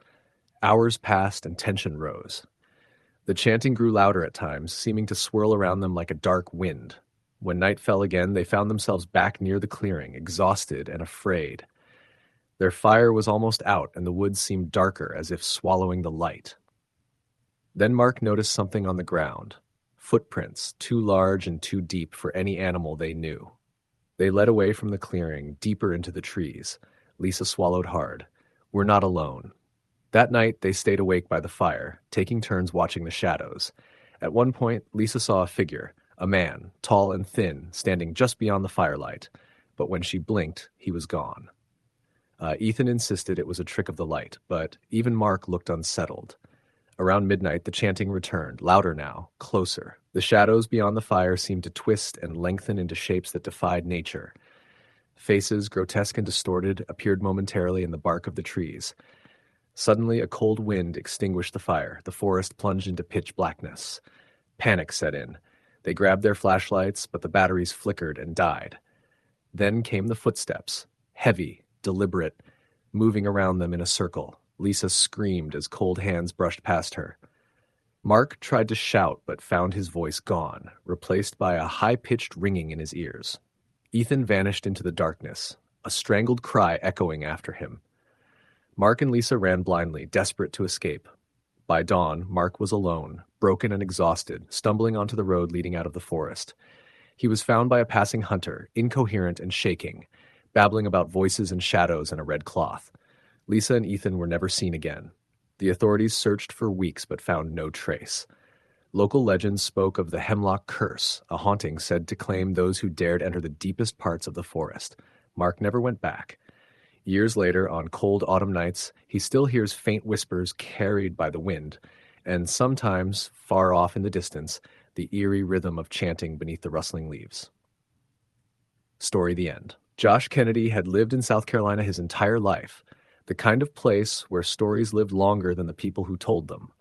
[SPEAKER 1] Hours passed and tension rose. The chanting grew louder at times, seeming to swirl around them like a dark wind. When night fell again, they found themselves back near the clearing, exhausted and afraid. Their fire was almost out, and the woods seemed darker, as if swallowing the light. Then Mark noticed something on the ground. Footprints, too large and too deep for any animal they knew. They led away from the clearing, deeper into the trees. Lisa swallowed hard. We're not alone. That night, they stayed awake by the fire, taking turns watching the shadows. At one point, Lisa saw a figure, a man, tall and thin, standing just beyond the firelight. But when she blinked, he was gone. Ethan insisted it was a trick of the light, but even Mark looked unsettled. Around midnight, the chanting returned, louder now, closer. The shadows beyond the fire seemed to twist and lengthen into shapes that defied nature. Faces, grotesque and distorted, appeared momentarily in the bark of the trees. Suddenly, a cold wind extinguished the fire. The forest plunged into pitch blackness. Panic set in. They grabbed their flashlights, but the batteries flickered and died. Then came the footsteps, heavy, deliberate, moving around them in a circle. Lisa screamed as cold hands brushed past her. Mark tried to shout, but found his voice gone, replaced by a high-pitched ringing in his ears. Ethan vanished into the darkness, a strangled cry echoing after him. Mark and Lisa ran blindly, desperate to escape. By dawn, Mark was alone, broken and exhausted, stumbling onto the road leading out of the forest. He was found by a passing hunter, incoherent and shaking, babbling about voices and shadows and a red cloth. Lisa and Ethan were never seen again. The authorities searched for weeks but found no trace. Local legends spoke of the Hemlock Curse, a haunting said to claim those who dared enter the deepest parts of the forest. Mark never went back. Years later, on cold autumn nights, he still hears faint whispers carried by the wind, and sometimes, far off in the distance, the eerie rhythm of chanting beneath the rustling leaves. Story the end. Josh Kennedy had lived in South Carolina his entire life, the kind of place where stories lived longer than the people who told them.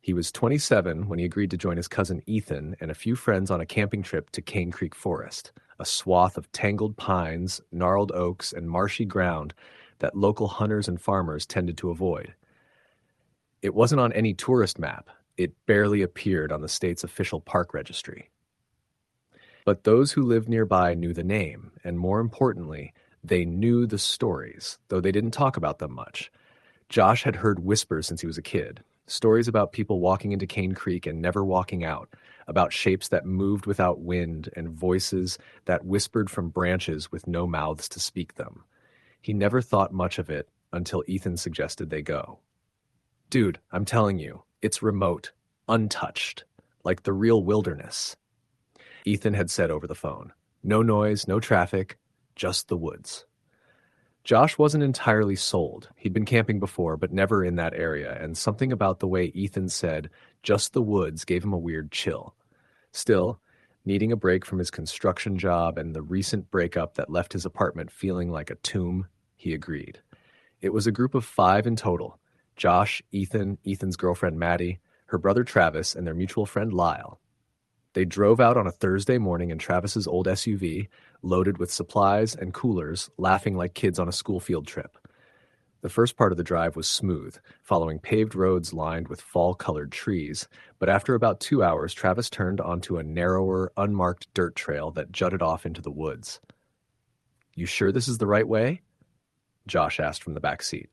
[SPEAKER 1] He was 27 when he agreed to join his cousin Ethan and a few friends on a camping trip to Cane Creek Forest, a swath of tangled pines, gnarled oaks, and marshy ground that local hunters and farmers tended to avoid. It wasn't on any tourist map. It barely appeared on the state's official park registry. But those who lived nearby knew the name, and more importantly, they knew the stories, though they didn't talk about them much. Josh had heard whispers since he was a kid, stories about people walking into Cane Creek and never walking out, about shapes that moved without wind and voices that whispered from branches with no mouths to speak them. He never thought much of it until Ethan suggested they go. Dude, I'm telling you, it's remote, untouched, like the real wilderness. Ethan had said over the phone. No noise, no traffic, just the woods. Josh wasn't entirely sold. He'd been camping before, but never in that area, and something about the way Ethan said, just the woods, gave him a weird chill. Still, needing a break from his construction job and the recent breakup that left his apartment feeling like a tomb, he agreed. It was a group of 5 in total. Josh, Ethan, Ethan's girlfriend Maddie, her brother Travis, and their mutual friend Lyle. They drove out on a Thursday morning in Travis's old SUV, loaded with supplies and coolers, laughing like kids on a school field trip. The first part of the drive was smooth, following paved roads lined with fall-colored trees, but after about 2 hours, Travis turned onto a narrower, unmarked dirt trail that jutted off into the woods. "You sure this is the right way?" Josh asked from the back seat.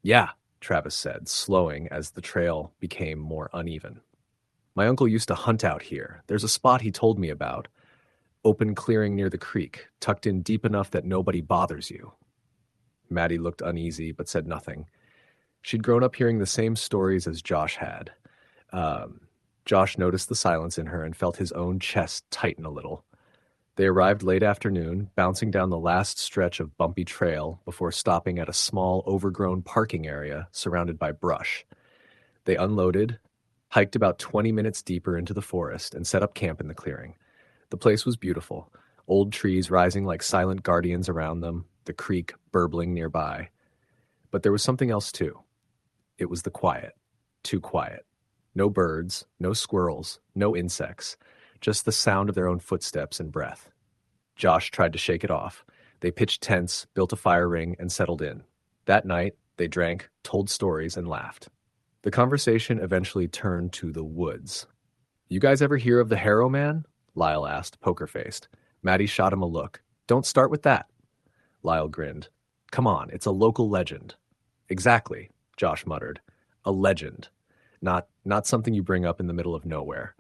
[SPEAKER 1] "Yeah," Travis said, slowing as the trail became more uneven. "My uncle used to hunt out here. There's a spot he told me about. Open clearing near the creek, tucked in deep enough that nobody bothers you." Maddie looked uneasy, but said nothing. She'd grown up hearing the same stories as Josh had. Josh noticed the silence in her and felt his own chest tighten a little. They arrived late afternoon, bouncing down the last stretch of bumpy trail before stopping at a small, overgrown parking area surrounded by brush. They unloaded, hiked about 20 minutes deeper into the forest, and set up camp in the clearing. The place was beautiful, old trees rising like silent guardians around them, the creek burbling nearby. But there was something else too. It was the quiet. Too quiet. No birds, no squirrels, no insects, just the sound of their own footsteps and breath. Josh tried to shake it off. They pitched tents, built a fire ring, and settled in. That night, they drank, told stories, and laughed. The conversation eventually turned to the woods. "You guys ever hear of the Harrow Man?" Lyle asked, poker-faced. Maddie shot him a look. Don't start with that. Lyle grinned. Come on, it's a local legend. Exactly, Josh muttered. A legend. Not something you bring up in the middle of nowhere.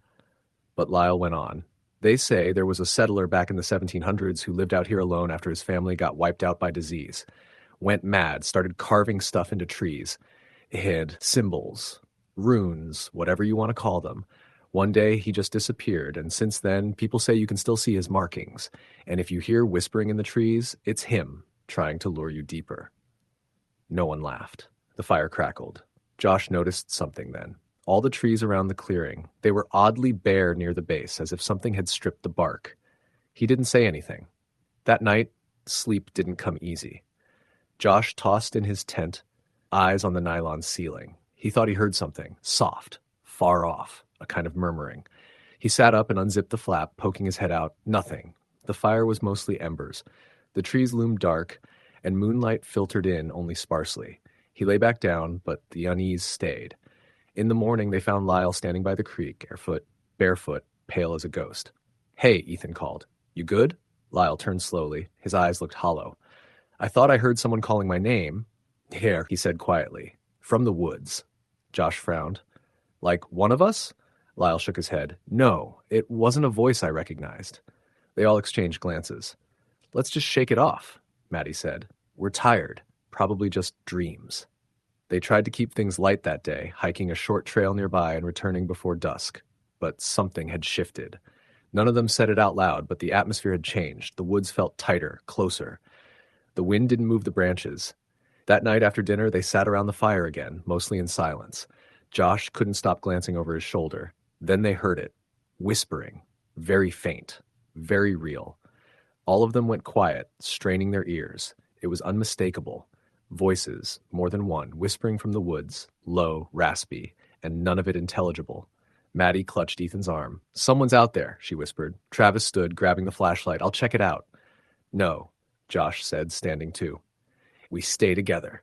[SPEAKER 1] But Lyle went on. They say there was a settler back in the 1700s who lived out here alone after his family got wiped out by disease. Went mad, started carving stuff into trees. It had symbols, runes, whatever you want to call them. One day he just disappeared, and since then, people say you can still see his markings. And if you hear whispering in the trees, it's him trying to lure you deeper. No one laughed. The fire crackled. Josh noticed something then. All the trees around the clearing, they were oddly bare near the base, as if something had stripped the bark. He didn't say anything. That night, sleep didn't come easy. Josh tossed in his tent, eyes on the nylon ceiling. He thought he heard something, soft, far off, a kind of murmuring. He sat up and unzipped the flap, poking his head out. Nothing. The fire was mostly embers. The trees loomed dark, and moonlight filtered in only sparsely. He lay back down, but the unease stayed. In the morning, they found Lyle standing by the creek, barefoot, pale as a ghost. Hey, Ethan called. You good? Lyle turned slowly. His eyes looked hollow. I thought I heard someone calling my name. Here, he said quietly. From the woods. Josh frowned. Like one of us? Lyle shook his head. No, it wasn't a voice I recognized. They all exchanged glances. Let's just shake it off, Maddie said. We're tired. Probably just dreams. They tried to keep things light that day, hiking a short trail nearby and returning before dusk. But something had shifted. None of them said it out loud, but the atmosphere had changed. The woods felt tighter, closer. The wind didn't move the branches. That night after dinner, they sat around the fire again, mostly in silence. Josh couldn't stop glancing over his shoulder. Then they heard it. Whispering. Very faint. Very real. All of them went quiet, straining their ears. It was unmistakable. Voices, more than one, whispering from the woods, low, raspy, and none of it intelligible. Maddie clutched Ethan's arm. Someone's out there, she whispered. Travis stood, grabbing the flashlight. I'll check it out. No, Josh said, standing too. We stay together.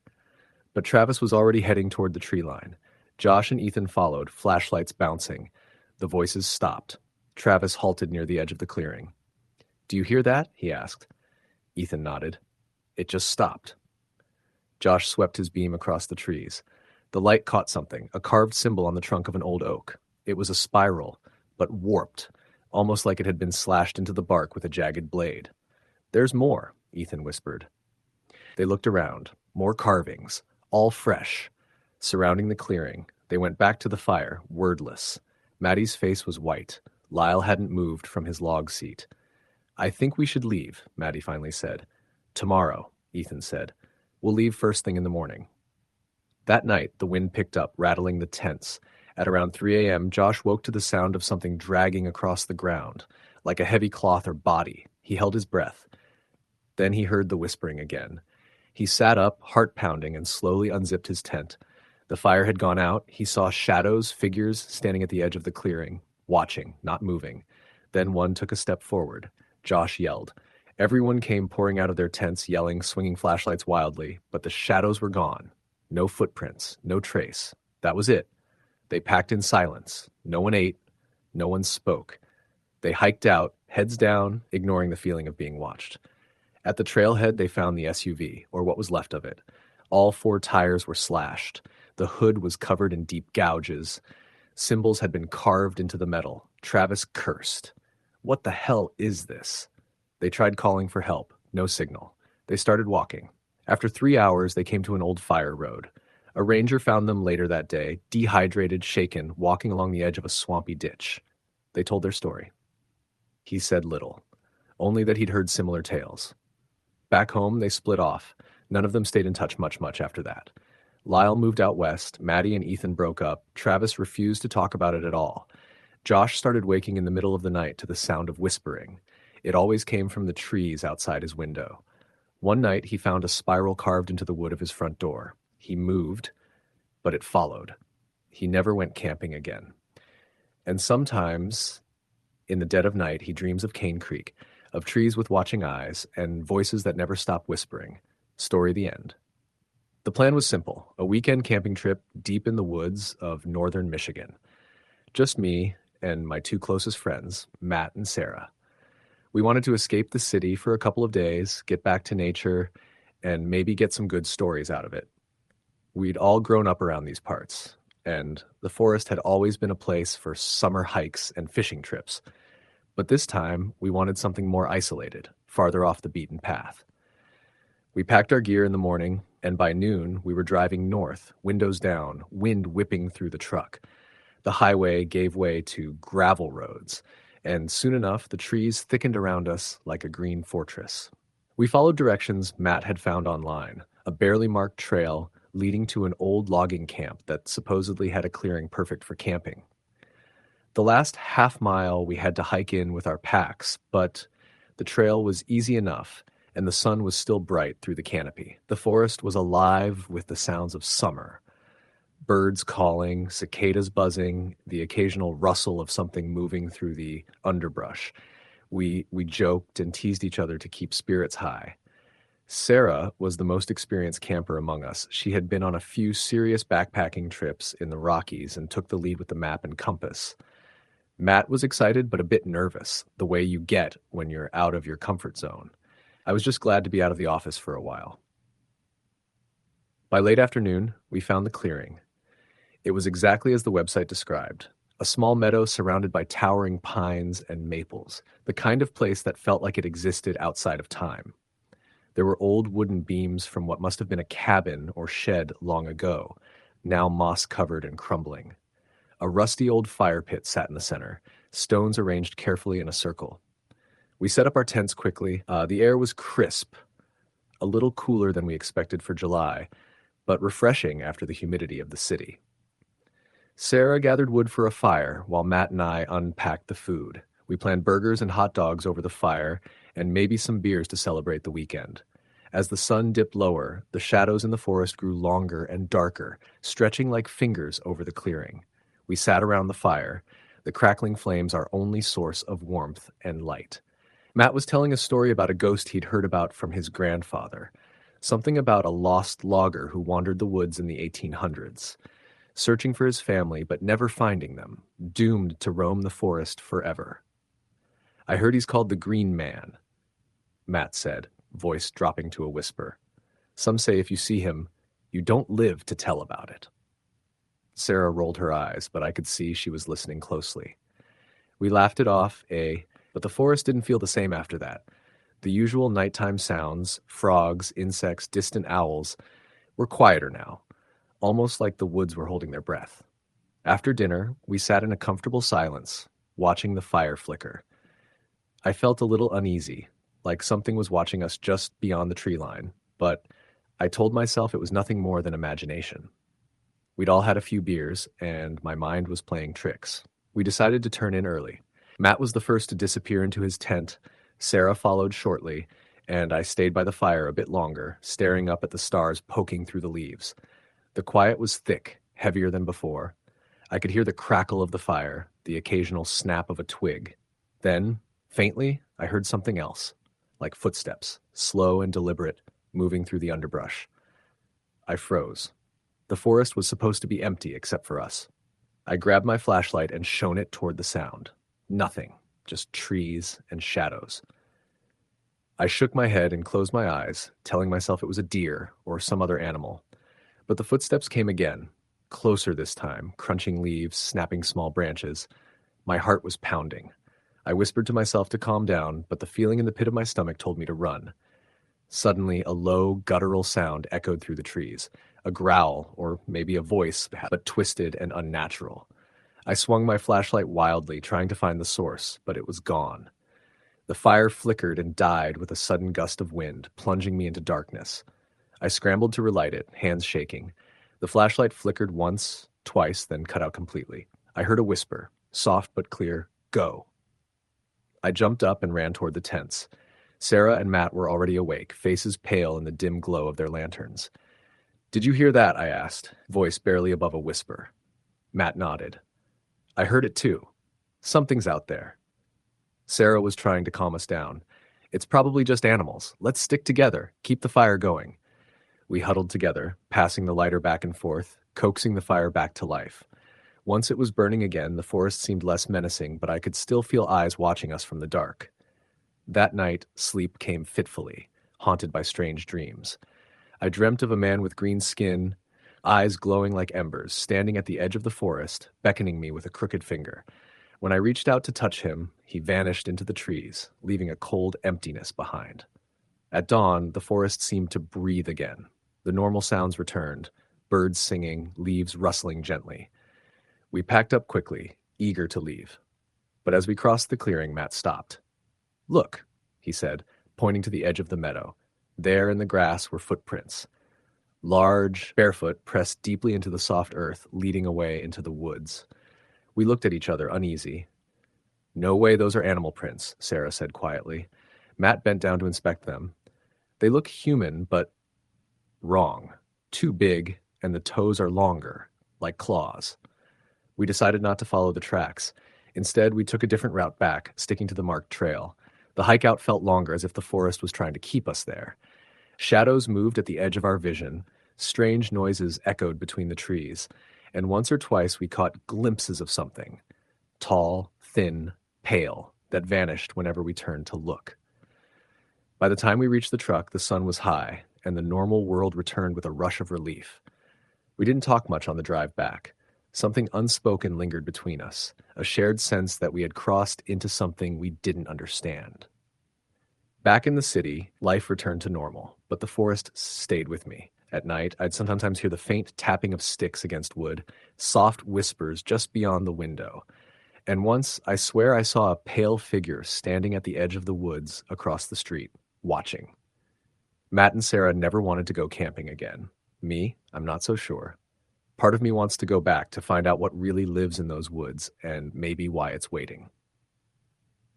[SPEAKER 1] But Travis was already heading toward the tree line. Josh and Ethan followed, flashlights bouncing. The voices stopped. Travis halted near the edge of the clearing. Do you hear that? He asked. Ethan nodded. It just stopped. Josh swept his beam across the trees. The light caught something, a carved symbol on the trunk of an old oak. It was a spiral, but warped, almost like it had been slashed into the bark with a jagged blade. There's more, Ethan whispered. They looked around. More carvings, all fresh. Surrounding the clearing, they went back to the fire, wordless. Maddie's face was white. Lyle hadn't moved from his log seat. I think we should leave, Maddie finally said. Tomorrow, Ethan said. We'll leave first thing in the morning. That night, the wind picked up, rattling the tents. At around 3 a.m., Josh woke to the sound of something dragging across the ground, like a heavy cloth or body. He held his breath. Then he heard the whispering again. He sat up, heart pounding, and slowly unzipped his tent. The fire had gone out. He saw shadows, figures standing at the edge of the clearing, watching, not moving. Then one took a step forward. Josh yelled. Everyone came pouring out of their tents, yelling, swinging flashlights wildly, but the shadows were gone. No footprints, no trace. That was it. They packed in silence. No one ate. No one spoke. They hiked out, heads down, ignoring the feeling of being watched. At the trailhead, they found the SUV, or what was left of it. All 4 tires were slashed. The hood was covered in deep gouges. Symbols had been carved into the metal. Travis cursed. What the hell is this? They tried calling for help. No signal. They started walking. After 3 hours, they came to an old fire road. A ranger found them later that day, dehydrated, shaken, walking along the edge of a swampy ditch. They told their story. He said little, only that he'd heard similar tales. Back home, they split off. None of them stayed in touch much after that. Lyle moved out west. Maddie and Ethan broke up. Travis refused to talk about it at all. Josh started waking in the middle of the night to the sound of whispering. It always came from the trees outside his window. One night, he found a spiral carved into the wood of his front door. He moved, but it followed. He never went camping again. And sometimes, in the dead of night, he dreams of Cane Creek, of trees with watching eyes, and voices that never stop whispering. Story the end. The plan was simple, a weekend camping trip deep in the woods of northern Michigan. Just me and my two closest friends, Matt and Sarah. We wanted to escape the city for a couple of days, get back to nature, and maybe get some good stories out of it. We'd all grown up around these parts, and the forest had always been a place for summer hikes and fishing trips. But this time, we wanted something more isolated, farther off the beaten path. We packed our gear in the morning, and by noon, we were driving north, windows down, wind whipping through the truck. The highway gave way to gravel roads, and soon enough, the trees thickened around us like a green fortress. We followed directions Matt had found online, a barely marked trail leading to an old logging camp that supposedly had a clearing perfect for camping. The last half mile we had to hike in with our packs, but the trail was easy enough, and the sun was still bright through the canopy. The forest was alive with the sounds of summer. Birds calling, cicadas buzzing, the occasional rustle of something moving through the underbrush. We joked and teased each other to keep spirits high. Sarah was the most experienced camper among us. She had been on a few serious backpacking trips in the Rockies and took the lead with the map and compass. Matt was excited but a bit nervous, the way you get when you're out of your comfort zone. I was just glad to be out of the office for a while. By late afternoon, we found the clearing. It was exactly as the website described, a small meadow surrounded by towering pines and maples, the kind of place that felt like it existed outside of time. There were old wooden beams from what must have been a cabin or shed long ago, now moss-covered and crumbling. A rusty old fire pit sat in the center, stones arranged carefully in a circle. We set up our tents quickly. The air was crisp, a little cooler than we expected for July, but refreshing after the humidity of the city. Sarah gathered wood for a fire while Matt and I unpacked the food. We planned burgers and hot dogs over the fire and maybe some beers to celebrate the weekend. As the sun dipped lower, the shadows in the forest grew longer and darker, stretching like fingers over the clearing. We sat around the fire, the crackling flames our only source of warmth and light. Matt was telling a story about a ghost he'd heard about from his grandfather, something about a lost logger who wandered the woods in the 1800s, searching for his family but never finding them, doomed to roam the forest forever. "I heard he's called the Green Man," Matt said, voice dropping to a whisper. "Some say if you see him, you don't live to tell about it." Sarah rolled her eyes, but I could see she was listening closely. We laughed it off, but the forest didn't feel the same after that. The usual nighttime sounds, frogs, insects, distant owls, were quieter now, almost like the woods were holding their breath. After dinner, we sat in a comfortable silence, watching the fire flicker. I felt a little uneasy, like something was watching us just beyond the tree line, but I told myself it was nothing more than imagination. We'd all had a few beers, and my mind was playing tricks. We decided to turn in early. Matt was the first to disappear into his tent, Sarah followed shortly, and I stayed by the fire a bit longer, staring up at the stars poking through the leaves. The quiet was thick, heavier than before. I could hear the crackle of the fire, the occasional snap of a twig. Then, faintly, I heard something else, like footsteps, slow and deliberate, moving through the underbrush. I froze. The forest was supposed to be empty except for us. I grabbed my flashlight and shone it toward the sound. Nothing, just trees and shadows. I shook my head and closed my eyes, telling myself it was a deer or some other animal. But the footsteps came again, closer this time, crunching leaves, snapping small branches. My heart was pounding. I whispered to myself to calm down, but the feeling in the pit of my stomach told me to run. Suddenly, a low, guttural sound echoed through the trees. A growl, or maybe a voice, but twisted and unnatural. I swung my flashlight wildly, trying to find the source, but it was gone. The fire flickered and died with a sudden gust of wind, plunging me into darkness. I scrambled to relight it, hands shaking. The flashlight flickered once, twice, then cut out completely. I heard a whisper, soft but clear, "Go." I jumped up and ran toward the tents. Sarah and Matt were already awake, faces pale in the dim glow of their lanterns. "Did you hear that?" I asked, voice barely above a whisper. Matt nodded. "I heard it too. Something's out there." Sarah was trying to calm us down. "It's probably just animals. Let's stick together, keep the fire going." We huddled together, passing the lighter back and forth, coaxing the fire back to life. Once it was burning again, the forest seemed less menacing, but I could still feel eyes watching us from the dark. That night, sleep came fitfully, haunted by strange dreams. I dreamt of a man with green skin, eyes glowing like embers, standing at the edge of the forest, beckoning me with a crooked finger. When I reached out to touch him, he vanished into the trees, leaving a cold emptiness behind. At dawn, the forest seemed to breathe again. The normal sounds returned, birds singing, leaves rustling gently. We packed up quickly, eager to leave. But as we crossed the clearing, Matt stopped. "Look," he said, pointing to the edge of the meadow. There in the grass were footprints. Large, barefoot, pressed deeply into the soft earth, leading away into the woods. We looked at each other, uneasy. "No way those are animal prints," Sarah said quietly. Matt bent down to inspect them. "They look human, but wrong. Too big, and the toes are longer, like claws." We decided not to follow the tracks. Instead, we took a different route back, sticking to the marked trail. The hike out felt longer, as if the forest was trying to keep us there. Shadows moved at the edge of our vision. Strange noises echoed between the trees, and once or twice we caught glimpses of something, tall, thin, pale, that vanished whenever we turned to look. By the time we reached the truck, the sun was high, and the normal world returned with a rush of relief. We didn't talk much on the drive back. Something unspoken lingered between us, a shared sense that we had crossed into something we didn't understand. Back in the city, life returned to normal, but the forest stayed with me. At night, I'd sometimes hear the faint tapping of sticks against wood, soft whispers just beyond the window. And once, I swear I saw a pale figure standing at the edge of the woods across the street, watching. Matt and Sarah never wanted to go camping again. Me, I'm not so sure. Part of me wants to go back to find out what really lives in those woods and maybe why it's waiting.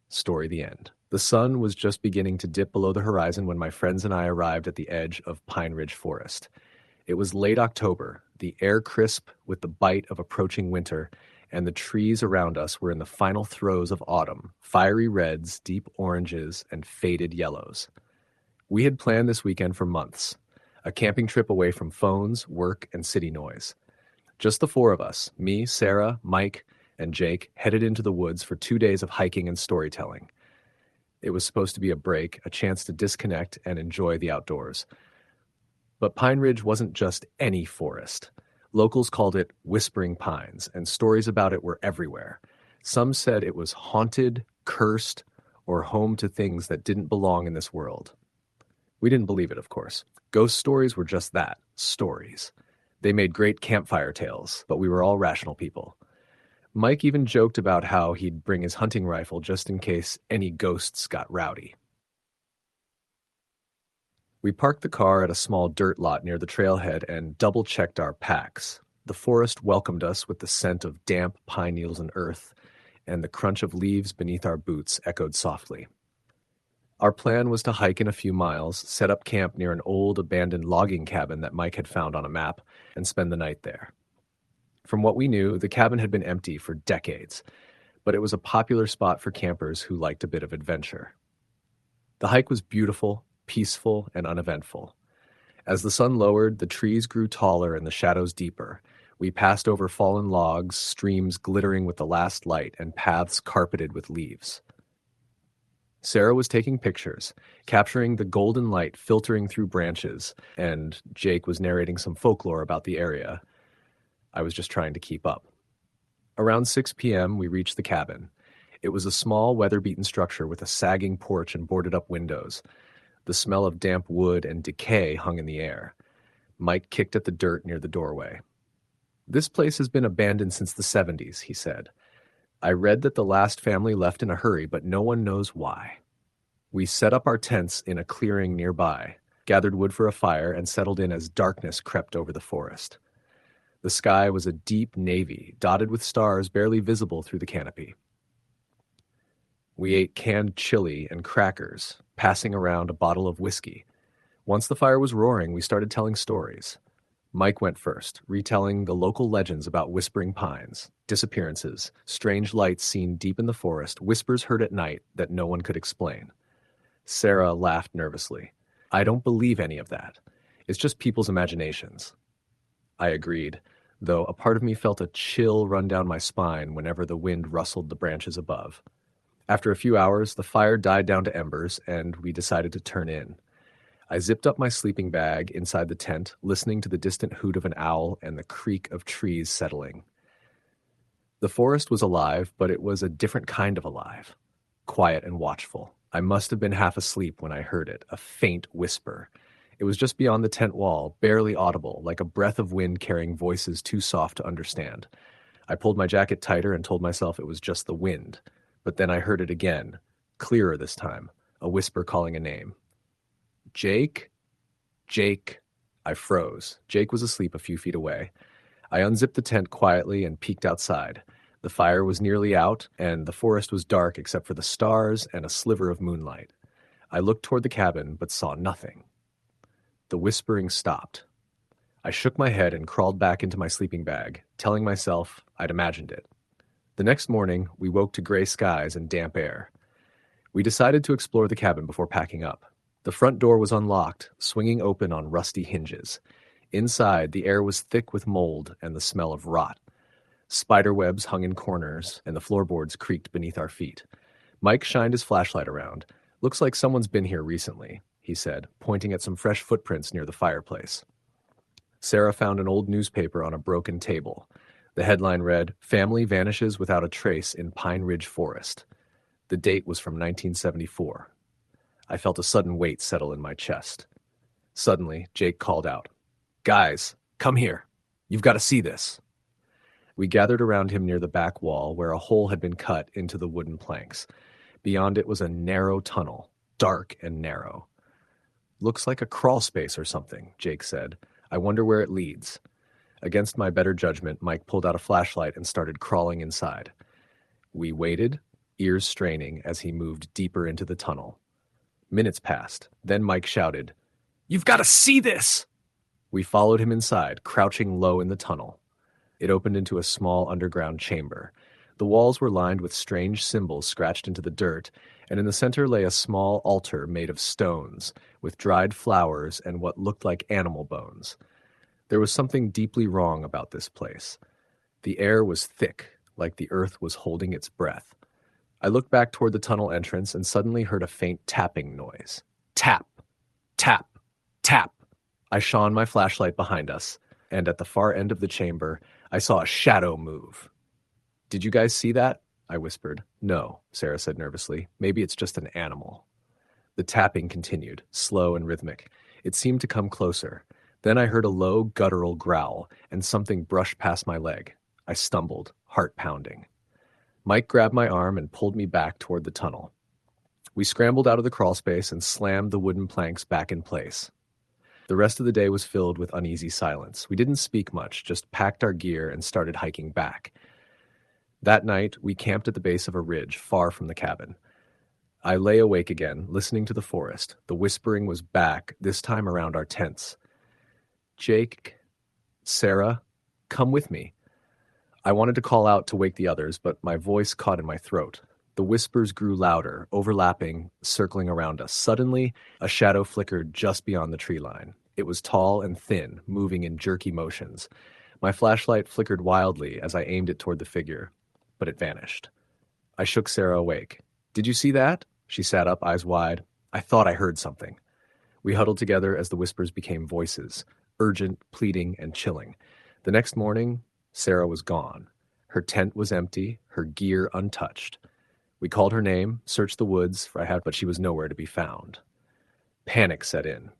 [SPEAKER 1] Story the end. The sun was just beginning to dip below the horizon when my friends and I arrived at the edge of Pine Ridge Forest. It was late October, the air crisp with the bite of approaching winter, and the trees around us were in the final throes of autumn, fiery reds, deep oranges, and faded yellows. We had planned this weekend for months, a camping trip away from phones, work, and city noise. Just the four of us, me, Sarah, Mike, and Jake, headed into the woods for 2 days of hiking and storytelling. It was supposed to be a break, a chance to disconnect and enjoy the outdoors. But Pine Ridge wasn't just any forest. Locals called it Whispering Pines, and stories about it were everywhere. Some said it was haunted, cursed, or home to things that didn't belong in this world. We didn't believe it, of course. Ghost stories were just that, stories. They made great campfire tales, but we were all rational people. Mike even joked about how he'd bring his hunting rifle just in case any ghosts got rowdy. We parked the car at a small dirt lot near the trailhead and double-checked our packs. The forest welcomed us with the scent of damp pine needles and earth, and the crunch of leaves beneath our boots echoed softly. Our plan was to hike in a few miles, set up camp near an old abandoned logging cabin that Mike had found on a map, and spend the night there. From what we knew, the cabin had been empty for decades, but it was a popular spot for campers who liked a bit of adventure. The hike was beautiful, peaceful, and uneventful. As the sun lowered, the trees grew taller and the shadows deeper. We passed over fallen logs, streams glittering with the last light, and paths carpeted with leaves. Sarah was taking pictures, capturing the golden light filtering through branches, and Jake was narrating some folklore about the area. I was just trying to keep up. Around 6 p.m., we reached the cabin. It was a small, weather-beaten structure with a sagging porch and boarded-up windows. The smell of damp wood and decay hung in the air. Mike kicked at the dirt near the doorway. "This place has been abandoned since the 70s, he said. "I read that the last family left in a hurry, but no one knows why." We set up our tents in a clearing nearby, gathered wood for a fire, and settled in as darkness crept over the forest. The sky was a deep navy, dotted with stars barely visible through the canopy. We ate canned chili and crackers, passing around a bottle of whiskey. Once the fire was roaring, we started telling stories. Mike went first, retelling the local legends about Whispering Pines, disappearances, strange lights seen deep in the forest, whispers heard at night that no one could explain. Sarah laughed nervously. "I don't believe any of that. It's just people's imaginations." I agreed. though a part of me felt a chill run down my spine whenever the wind rustled the branches above. After a few hours, the fire died down to embers, and we decided to turn in. I zipped up my sleeping bag inside the tent, listening to the distant hoot of an owl and the creak of trees settling. The forest was alive, but it was a different kind of alive. Quiet and watchful. I must have been half asleep when I heard it, a faint whisper. It was just beyond the tent wall, barely audible, like a breath of wind carrying voices too soft to understand. I pulled my jacket tighter and told myself it was just the wind. But then I heard it again, clearer this time, a whisper calling a name. Jake? Jake. I froze. Jake was asleep a few feet away. I unzipped the tent quietly and peeked outside. The fire was nearly out, and the forest was dark except for the stars and a sliver of moonlight. I looked toward the cabin, but saw nothing. The whispering stopped. I shook my head and crawled back into my sleeping bag, telling myself I'd imagined it. The next morning, we woke to gray skies and damp air. We decided to explore the cabin before packing up. The front door was unlocked, swinging open on rusty hinges. Inside, the air was thick with mold and the smell of rot. Spider webs hung in corners, and the floorboards creaked beneath our feet. Mike shined his flashlight around. "Looks like someone's been here recently," he said, pointing at some fresh footprints near the fireplace. Sarah found an old newspaper on a broken table. The headline read, "Family Vanishes Without a Trace in Pine Ridge Forest." The date was from 1974. I felt a sudden weight settle in my chest. Suddenly, Jake called out, "Guys, come here. You've got to see this." We gathered around him near the back wall where a hole had been cut into the wooden planks. Beyond it was a narrow tunnel, dark and narrow. "Looks like a crawl space or something," Jake said. "I wonder where it leads." Against my better judgment, Mike pulled out a flashlight and started crawling inside. We waited, ears straining as he moved deeper into the tunnel. Minutes passed. Then Mike shouted, "You've got to see this!" We followed him inside, crouching low in the tunnel. It opened into a small underground chamber. The walls were lined with strange symbols scratched into the dirt, and in the center lay a small altar made of stones, with dried flowers and what looked like animal bones. There was something deeply wrong about this place. The air was thick, like the earth was holding its breath. I looked back toward the tunnel entrance and suddenly heard a faint tapping noise. Tap, tap, tap. I shone my flashlight behind us, and at the far end of the chamber, I saw a shadow move. "Did you guys see that?" I whispered. "No," Sarah said nervously. "Maybe it's just an animal." The tapping continued, slow and rhythmic. It seemed to come closer. Then I heard a low, guttural growl, and something brushed past my leg. I stumbled, heart pounding. Mike grabbed my arm and pulled me back toward the tunnel. We scrambled out of the crawl space and slammed the wooden planks back in place. The rest of the day was filled with uneasy silence. We didn't speak much, just packed our gear and started hiking back. That night, we camped at the base of a ridge far from the cabin. I lay awake again, listening to the forest. The whispering was back, this time around our tents. "Jake, Sarah, come with me." I wanted to call out to wake the others, but my voice caught in my throat. The whispers grew louder, overlapping, circling around us. Suddenly, a shadow flickered just beyond the tree line. It was tall and thin, moving in jerky motions. My flashlight flickered wildly as I aimed it toward the figure, but it vanished. I shook Sarah awake. "Did you see that?" She sat up, eyes wide. "I thought I heard something." We huddled together as the whispers became voices, urgent, pleading, and chilling. The next morning, Sarah was gone. Her tent was empty, her gear untouched. We called her name, searched the woods, but she was nowhere to be found. Panic set in.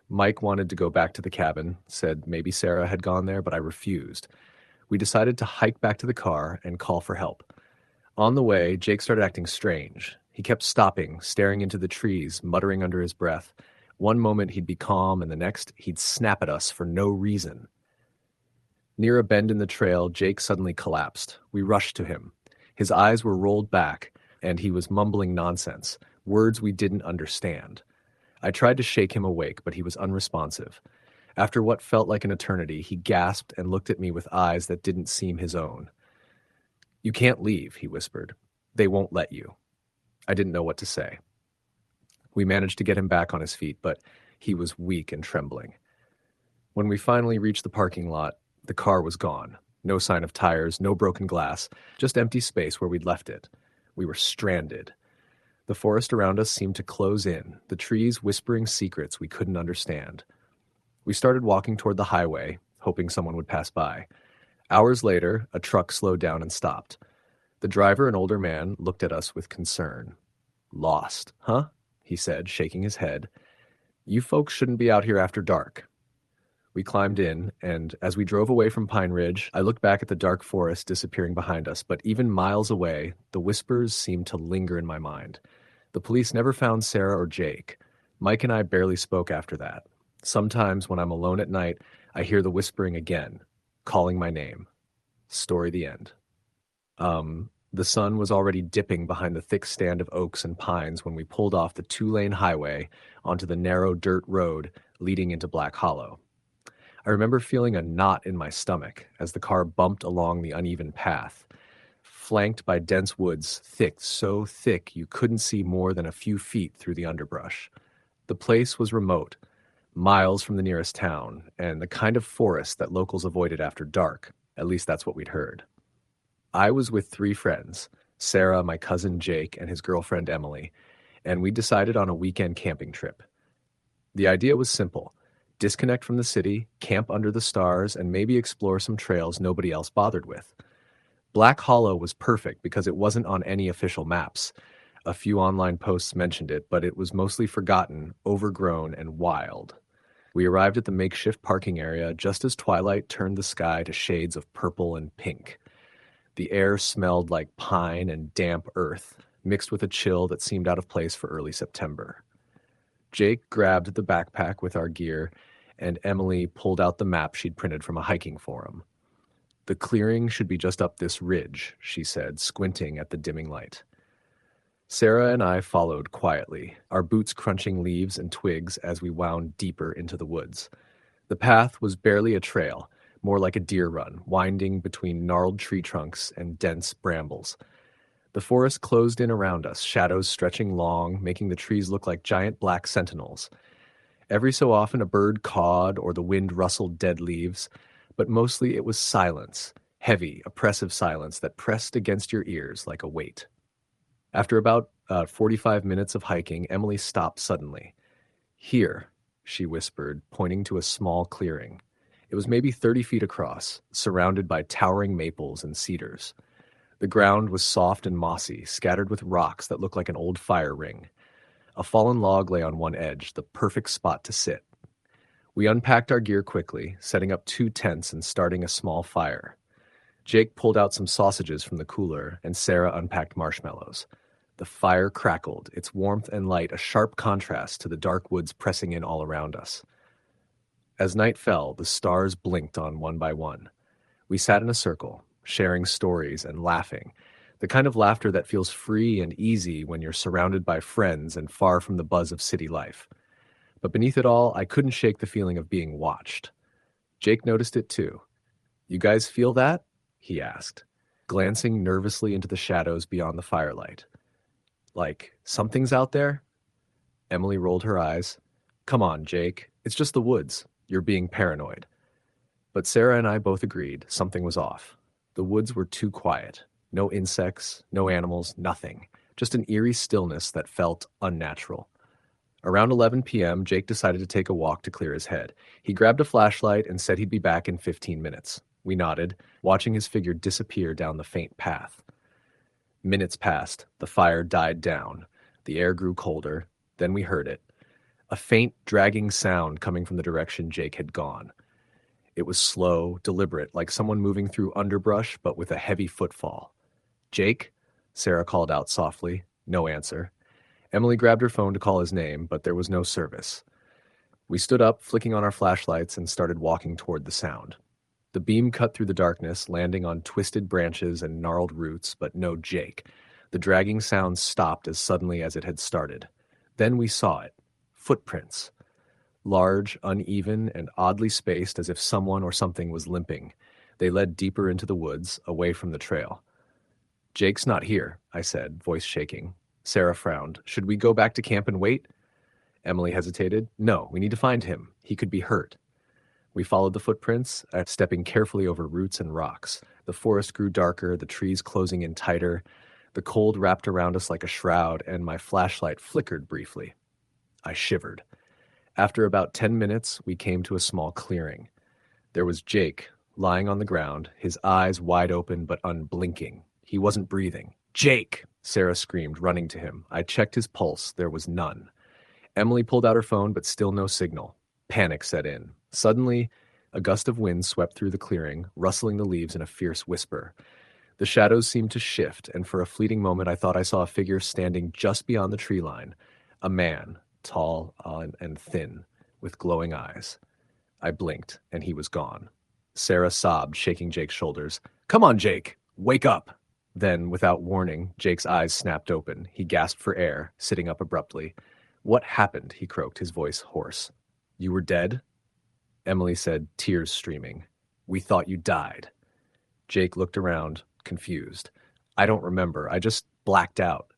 [SPEAKER 1] Mike wanted to go back to the cabin, said maybe Sarah had gone there, but I refused. We decided to hike back to the car and call for help. On the way, Jake started acting strange. He kept stopping, staring into the trees, muttering under his breath. One moment he'd be calm, and the next he'd snap at us for no reason. Near a bend in the trail, Jake suddenly collapsed. We rushed to him. His eyes were rolled back, and he was mumbling nonsense, words we didn't understand. I tried to shake him awake, but he was unresponsive. After what felt like an eternity, he gasped and looked at me with eyes that didn't seem his own. "You can't leave," he whispered. "They won't let you." I didn't know what to say. We managed to get him back on his feet, but he was weak and trembling. When we finally reached the parking lot, The car was gone. No sign of tires, no broken glass, just empty space where we'd left it. We were stranded. The forest around us seemed to close in, the trees whispering secrets we couldn't understand. We started walking toward the highway, hoping someone would pass by. Hours later, a truck slowed down and stopped. The driver, an older man, looked at us with concern. "Lost, huh?" he said, shaking his head. "You folks shouldn't be out here after dark." We climbed in, and as we drove away from Pine Ridge, I looked back at the dark forest disappearing behind us, but even miles away, the whispers seemed to linger in my mind. The police never found Sarah or Jake. Mike and I barely spoke after that. Sometimes when I'm alone at night, I hear the whispering again, calling my name. Story the end. The sun was already dipping behind the thick stand of oaks and pines when we pulled off the 2-lane highway onto the narrow dirt road leading into Black Hollow. I remember feeling a knot in my stomach as the car bumped along the uneven path, flanked by dense woods, thick, so thick you couldn't see more than a few feet through the underbrush. The place was remote, miles from the nearest town, and the kind of forest that locals avoided after dark. At least that's what we'd heard. I was with 3 friends, Sarah, my cousin Jake, and his girlfriend Emily, and we decided on a weekend camping trip. The idea was simple: disconnect from the city, camp under the stars, and maybe explore some trails nobody else bothered with. Black Hollow was perfect because it wasn't on any official maps. A few online posts mentioned it, but it was mostly forgotten, overgrown, and wild. We arrived at the makeshift parking area just as twilight turned the sky to shades of purple and pink. The air smelled like pine and damp earth, mixed with a chill that seemed out of place for early September. Jake grabbed the backpack with our gear, and Emily pulled out the map she'd printed from a hiking forum. "The clearing should be just up this ridge," she said, squinting at the dimming light. Sarah and I followed quietly, our boots crunching leaves and twigs as we wound deeper into the woods. The path was barely a trail, more like a deer run, winding between gnarled tree trunks and dense brambles. The forest closed in around us, shadows stretching long, making the trees look like giant black sentinels. Every so often a bird cawed or the wind rustled dead leaves, but mostly it was silence, heavy, oppressive silence that pressed against your ears like a weight. After about 45 minutes of hiking, Emily stopped suddenly. "Here," she whispered, pointing to a small clearing. It was maybe 30 feet across, surrounded by towering maples and cedars. The ground was soft and mossy, scattered with rocks that looked like an old fire ring. A fallen log lay on one edge, the perfect spot to sit. We unpacked our gear quickly, setting up 2 tents and starting a small fire. Jake pulled out some sausages from the cooler, and Sarah unpacked marshmallows. The fire crackled, its warmth and light a sharp contrast to the dark woods pressing in all around us. As night fell, the stars blinked on one by one. We sat in a circle, sharing stories and laughing, the kind of laughter that feels free and easy when you're surrounded by friends and far from the buzz of city life. But beneath it all, I couldn't shake the feeling of being watched. Jake noticed it too. "You guys feel that?" he asked, glancing nervously into the shadows beyond the firelight. "Like, something's out there?" Emily rolled her eyes. "Come on, Jake. It's just the woods. You're being paranoid." But Sarah and I both agreed something was off. The woods were too quiet. No insects, no animals, nothing. Just an eerie stillness that felt unnatural. Around 11 p.m., Jake decided to take a walk to clear his head. He grabbed a flashlight and said he'd be back in 15 minutes. We nodded, watching his figure disappear down the faint path. Minutes passed. The fire died down. The air grew colder. Then we heard it. A faint, dragging sound coming from the direction Jake had gone. It was slow, deliberate, like someone moving through underbrush, but with a heavy footfall. "Jake?" Sarah called out softly. No answer. Emily grabbed her phone to call his name, but there was no service. We stood up, flicking on our flashlights, and started walking toward the sound. The beam cut through the darkness, landing on twisted branches and gnarled roots, but no Jake. The dragging sound stopped as suddenly as it had started. Then we saw it. Footprints. Large, uneven, and oddly spaced as if someone or something was limping. They led deeper into the woods, away from the trail. "Jake's not here," I said, voice shaking. Sarah frowned. "Should we go back to camp and wait?" Emily hesitated. "No, we need to find him. He could be hurt." We followed the footprints, stepping carefully over roots and rocks. The forest grew darker, the trees closing in tighter. The cold wrapped around us like a shroud, and my flashlight flickered briefly. I shivered. After about 10 minutes, we came to a small clearing. There was Jake, lying on the ground, his eyes wide open but unblinking. He wasn't breathing. "Jake!" Sarah screamed, running to him. I checked his pulse. There was none. Emily pulled out her phone, but still no signal. Panic set in. Suddenly, a gust of wind swept through the clearing, rustling the leaves in a fierce whisper. The shadows seemed to shift, and for a fleeting moment I thought I saw a figure standing just beyond the tree line. A man, tall and thin, with glowing eyes. I blinked, and he was gone. Sarah sobbed, shaking Jake's shoulders. "Come on, Jake! Wake up!" Then, without warning, Jake's eyes snapped open. He gasped for air, sitting up abruptly. "What happened?" he croaked, his voice hoarse. "You were dead?" Emily said, tears streaming. "We thought you died." Jake looked around, confused. "I don't remember. I just blacked out."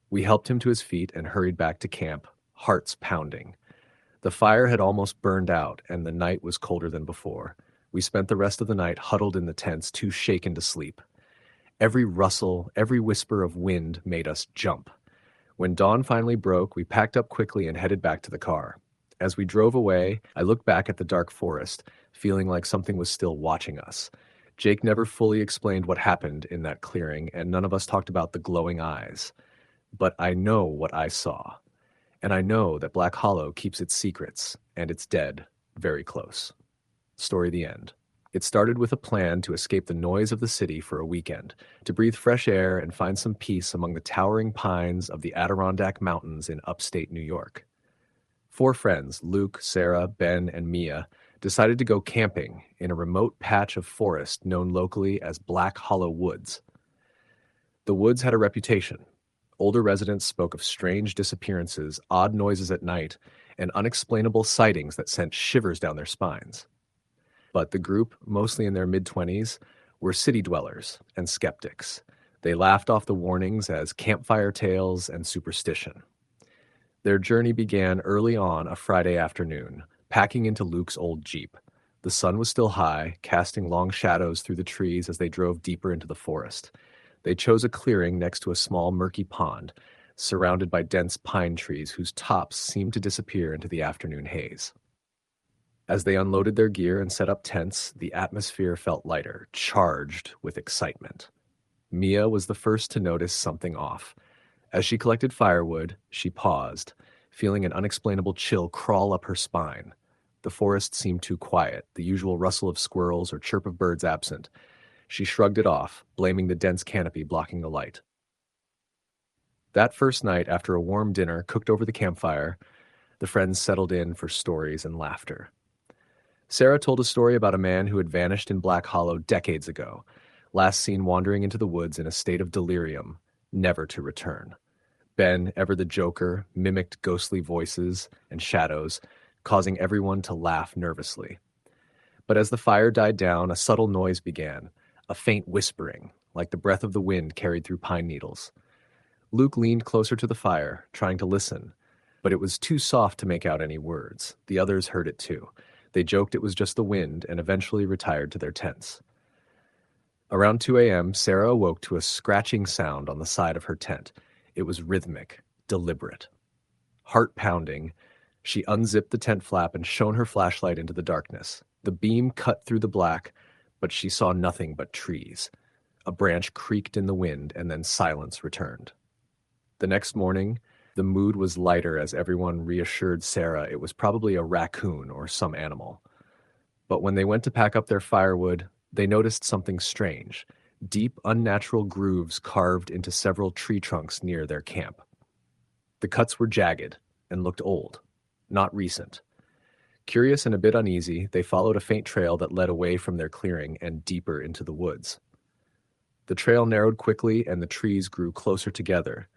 [SPEAKER 1] We helped him to his feet and hurried back to camp, hearts pounding. The fire had almost burned out, and the night was colder than before. We spent the rest of the night huddled in the tents, too shaken to sleep. Every rustle, every whisper of wind made us jump. When dawn finally broke, we packed up quickly and headed back to the car. As we drove away, I looked back at the dark forest, feeling like something was still watching us. Jake never fully explained what happened in that clearing, and none of us talked about the glowing eyes. But I know what I saw. And I know that Black Hollow keeps its secrets, and its dead very close. Story the end. It started with a plan to escape the noise of the city for a weekend, to breathe fresh air and find some peace among the towering pines of the Adirondack Mountains in upstate New York. 4 friends, Luke, Sarah, Ben, and Mia, decided to go camping in a remote patch of forest known locally as Black Hollow Woods. The woods had a reputation. Older residents spoke of strange disappearances, odd noises at night, and unexplainable sightings that sent shivers down their spines. But the group, mostly in their mid-20s, were city dwellers and skeptics. They laughed off the warnings as campfire tales and superstition. Their journey began early on a Friday afternoon, packing into Luke's old Jeep. The sun was still high, casting long shadows through the trees as they drove deeper into the forest. They chose a clearing next to a small, murky pond, surrounded by dense pine trees whose tops seemed to disappear into the afternoon haze. As they unloaded their gear and set up tents, the atmosphere felt lighter, charged with excitement. Mia was the first to notice something off. As she collected firewood, she paused, feeling an unexplainable chill crawl up her spine. The forest seemed too quiet, the usual rustle of squirrels or chirp of birds absent. She shrugged it off, blaming the dense canopy blocking the light. That first night, after a warm dinner cooked over the campfire, the friends settled in for stories and laughter. Sarah told a story about a man who had vanished in Black Hollow decades ago, last seen wandering into the woods in a state of delirium, never to return. Ben, ever the joker, mimicked ghostly voices and shadows, causing everyone to laugh nervously. But as the fire died down, a subtle noise began, a faint whispering, like the breath of the wind carried through pine needles. Luke leaned closer to the fire, trying to listen, but it was too soft to make out any words. The others heard it too. They joked it was just the wind and eventually retired to their tents. Around 2 a.m., Sarah awoke to a scratching sound on the side of her tent. It was rhythmic, deliberate. Heart pounding, she unzipped the tent flap and shone her flashlight into the darkness. The beam cut through the black, but she saw nothing but trees. A branch creaked in the wind, and then silence returned. The next morning, the mood was lighter as everyone reassured Sarah it was probably a raccoon or some animal. But when they went to pack up their firewood, they noticed something strange, deep, unnatural grooves carved into several tree trunks near their camp. The cuts were jagged and looked old, not recent. Curious and a bit uneasy, they followed a faint trail that led away from their clearing and deeper into the woods. The trail narrowed quickly and the trees grew closer together,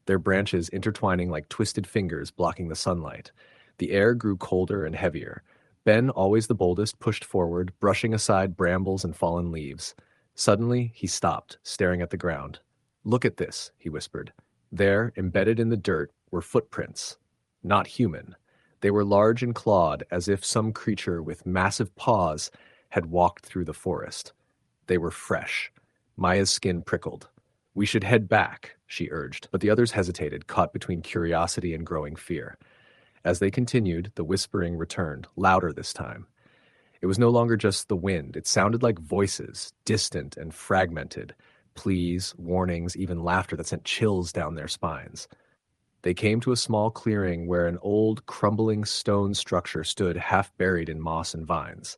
[SPEAKER 1] their branches intertwining like twisted fingers blocking the sunlight. The air grew colder and heavier. Ben, always the boldest, pushed forward, brushing aside brambles and fallen leaves. Suddenly, he stopped, staring at the ground. "Look at this," he whispered. There, embedded in the dirt, were footprints. Not human. They were large and clawed, as if some creature with massive paws had walked through the forest. They were fresh. Maya's skin prickled. "We should head back," she urged, but the others hesitated, caught between curiosity and growing fear. As they continued, the whispering returned, louder this time. It was no longer just the wind. It sounded like voices, distant and fragmented, pleas, warnings, even laughter that sent chills down their spines. They came to a small clearing where an old, crumbling stone structure stood half buried in moss and vines.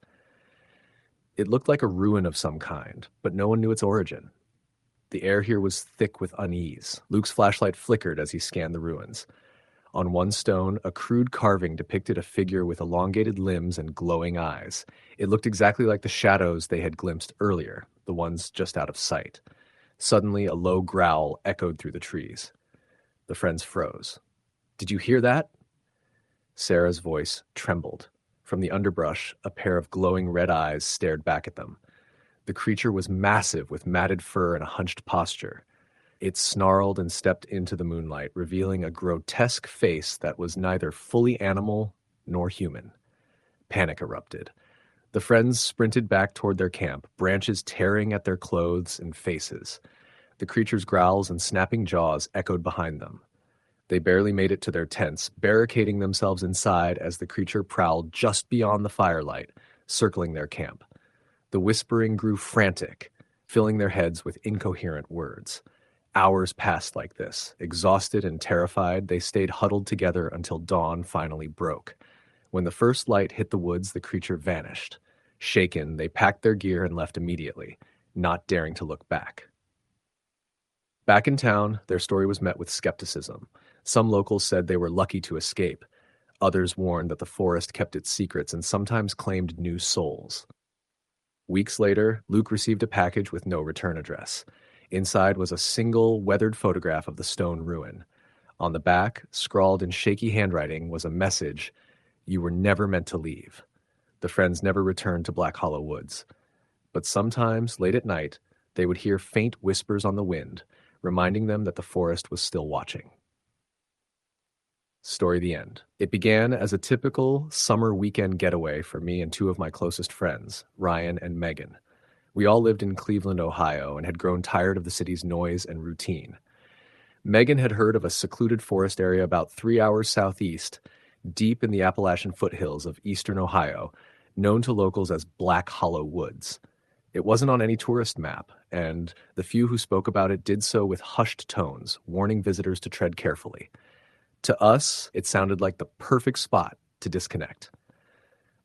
[SPEAKER 1] It looked like a ruin of some kind, but no one knew its origin. The air here was thick with unease. Luke's flashlight flickered as he scanned the ruins. On one stone, a crude carving depicted a figure with elongated limbs and glowing eyes. It looked exactly like the shadows they had glimpsed earlier, the ones just out of sight. Suddenly, a low growl echoed through the trees. The friends froze. "Did you hear that?" Sarah's voice trembled. From the underbrush, a pair of glowing red eyes stared back at them. The creature was massive, with matted fur and a hunched posture. It snarled and stepped into the moonlight, revealing a grotesque face that was neither fully animal nor human. Panic erupted. The friends sprinted back toward their camp, branches tearing at their clothes and faces. The creature's growls and snapping jaws echoed behind them. They barely made it to their tents, barricading themselves inside as the creature prowled just beyond the firelight, circling their camp. The whispering grew frantic, filling their heads with incoherent words. Hours passed like this. Exhausted and terrified, they stayed huddled together until dawn finally broke. When the first light hit the woods, the creature vanished. Shaken, they packed their gear and left immediately, not daring to look back. Back in town, their story was met with skepticism. Some locals said they were lucky to escape. Others warned that the forest kept its secrets and sometimes claimed new souls. Weeks later, Luke received a package with no return address. Inside was a single, weathered photograph of the stone ruin. On the back, scrawled in shaky handwriting, was a message: "You were never meant to leave." The friends never returned to Black Hollow Woods. But sometimes, late at night, they would hear faint whispers on the wind, reminding them that the forest was still watching. Story the end. It began as a typical summer weekend getaway for me and two of my closest friends, Ryan and Megan. We all lived in Cleveland, Ohio, and had grown tired of the city's noise and routine. Megan had heard of a secluded forest area about 3 hours southeast, deep in the Appalachian foothills of eastern Ohio, known to locals as Black Hollow Woods. It wasn't on any tourist map, and the few who spoke about it did so with hushed tones, warning visitors to tread carefully. To us, it sounded like the perfect spot to disconnect.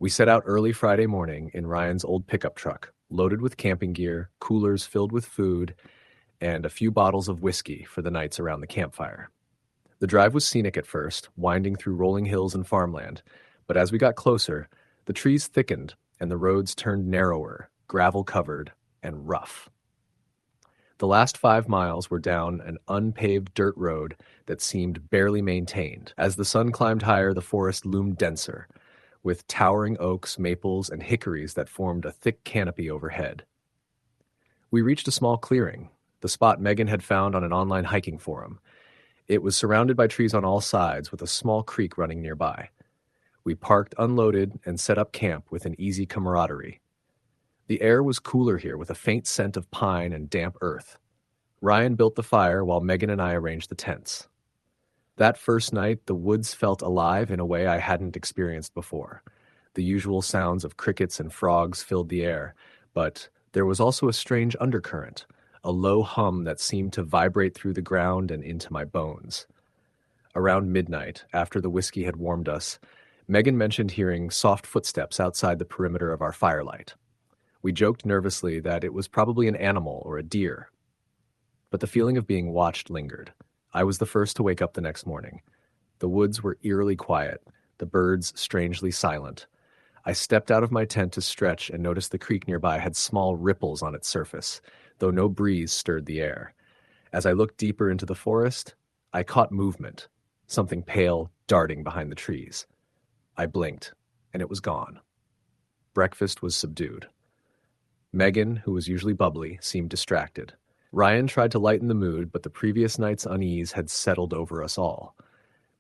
[SPEAKER 1] We set out early Friday morning in Ryan's old pickup truck, loaded with camping gear, coolers filled with food, and a few bottles of whiskey for the nights around the campfire. The drive was scenic at first, winding through rolling hills and farmland, but as we got closer, the trees thickened and the roads turned narrower, gravel-covered, and rough. The last 5 miles were down an unpaved dirt road that seemed barely maintained. As the sun climbed higher, the forest loomed denser, with towering oaks, maples, and hickories that formed a thick canopy overhead. We reached a small clearing, the spot Megan had found on an online hiking forum. It was surrounded by trees on all sides, with a small creek running nearby. We parked unloaded and set up camp with an easy camaraderie. The air was cooler here, with a faint scent of pine and damp earth. Ryan built the fire while Megan and I arranged the tents. That first night, the woods felt alive in a way I hadn't experienced before. The usual sounds of crickets and frogs filled the air, but there was also a strange undercurrent, a low hum that seemed to vibrate through the ground and into my bones. Around midnight, after the whiskey had warmed us, Megan mentioned hearing soft footsteps outside the perimeter of our firelight. We joked nervously that it was probably an animal or a deer. But the feeling of being watched lingered. I was the first to wake up the next morning. The woods were eerily quiet, the birds strangely silent. I stepped out of my tent to stretch and noticed the creek nearby had small ripples on its surface, though no breeze stirred the air. As I looked deeper into the forest, I caught movement, something pale darting behind the trees. I blinked, and it was gone. Breakfast was subdued. Megan, who was usually bubbly, seemed distracted. Ryan tried to lighten the mood, but the previous night's unease had settled over us all.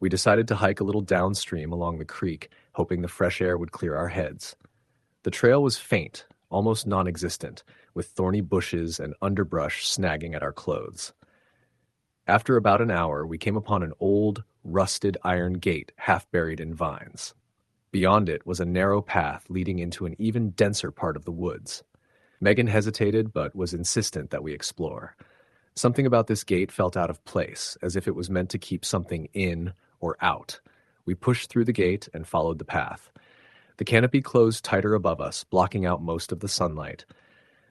[SPEAKER 1] We decided to hike a little downstream along the creek, hoping the fresh air would clear our heads. The trail was faint, almost non-existent, with thorny bushes and underbrush snagging at our clothes. After about an hour, we came upon an old, rusted iron gate half buried in vines. Beyond it was a narrow path leading into an even denser part of the woods. Megan hesitated, but was insistent that we explore. Something about this gate felt out of place, as if it was meant to keep something in or out. We pushed through the gate and followed the path. The canopy closed tighter above us, blocking out most of the sunlight.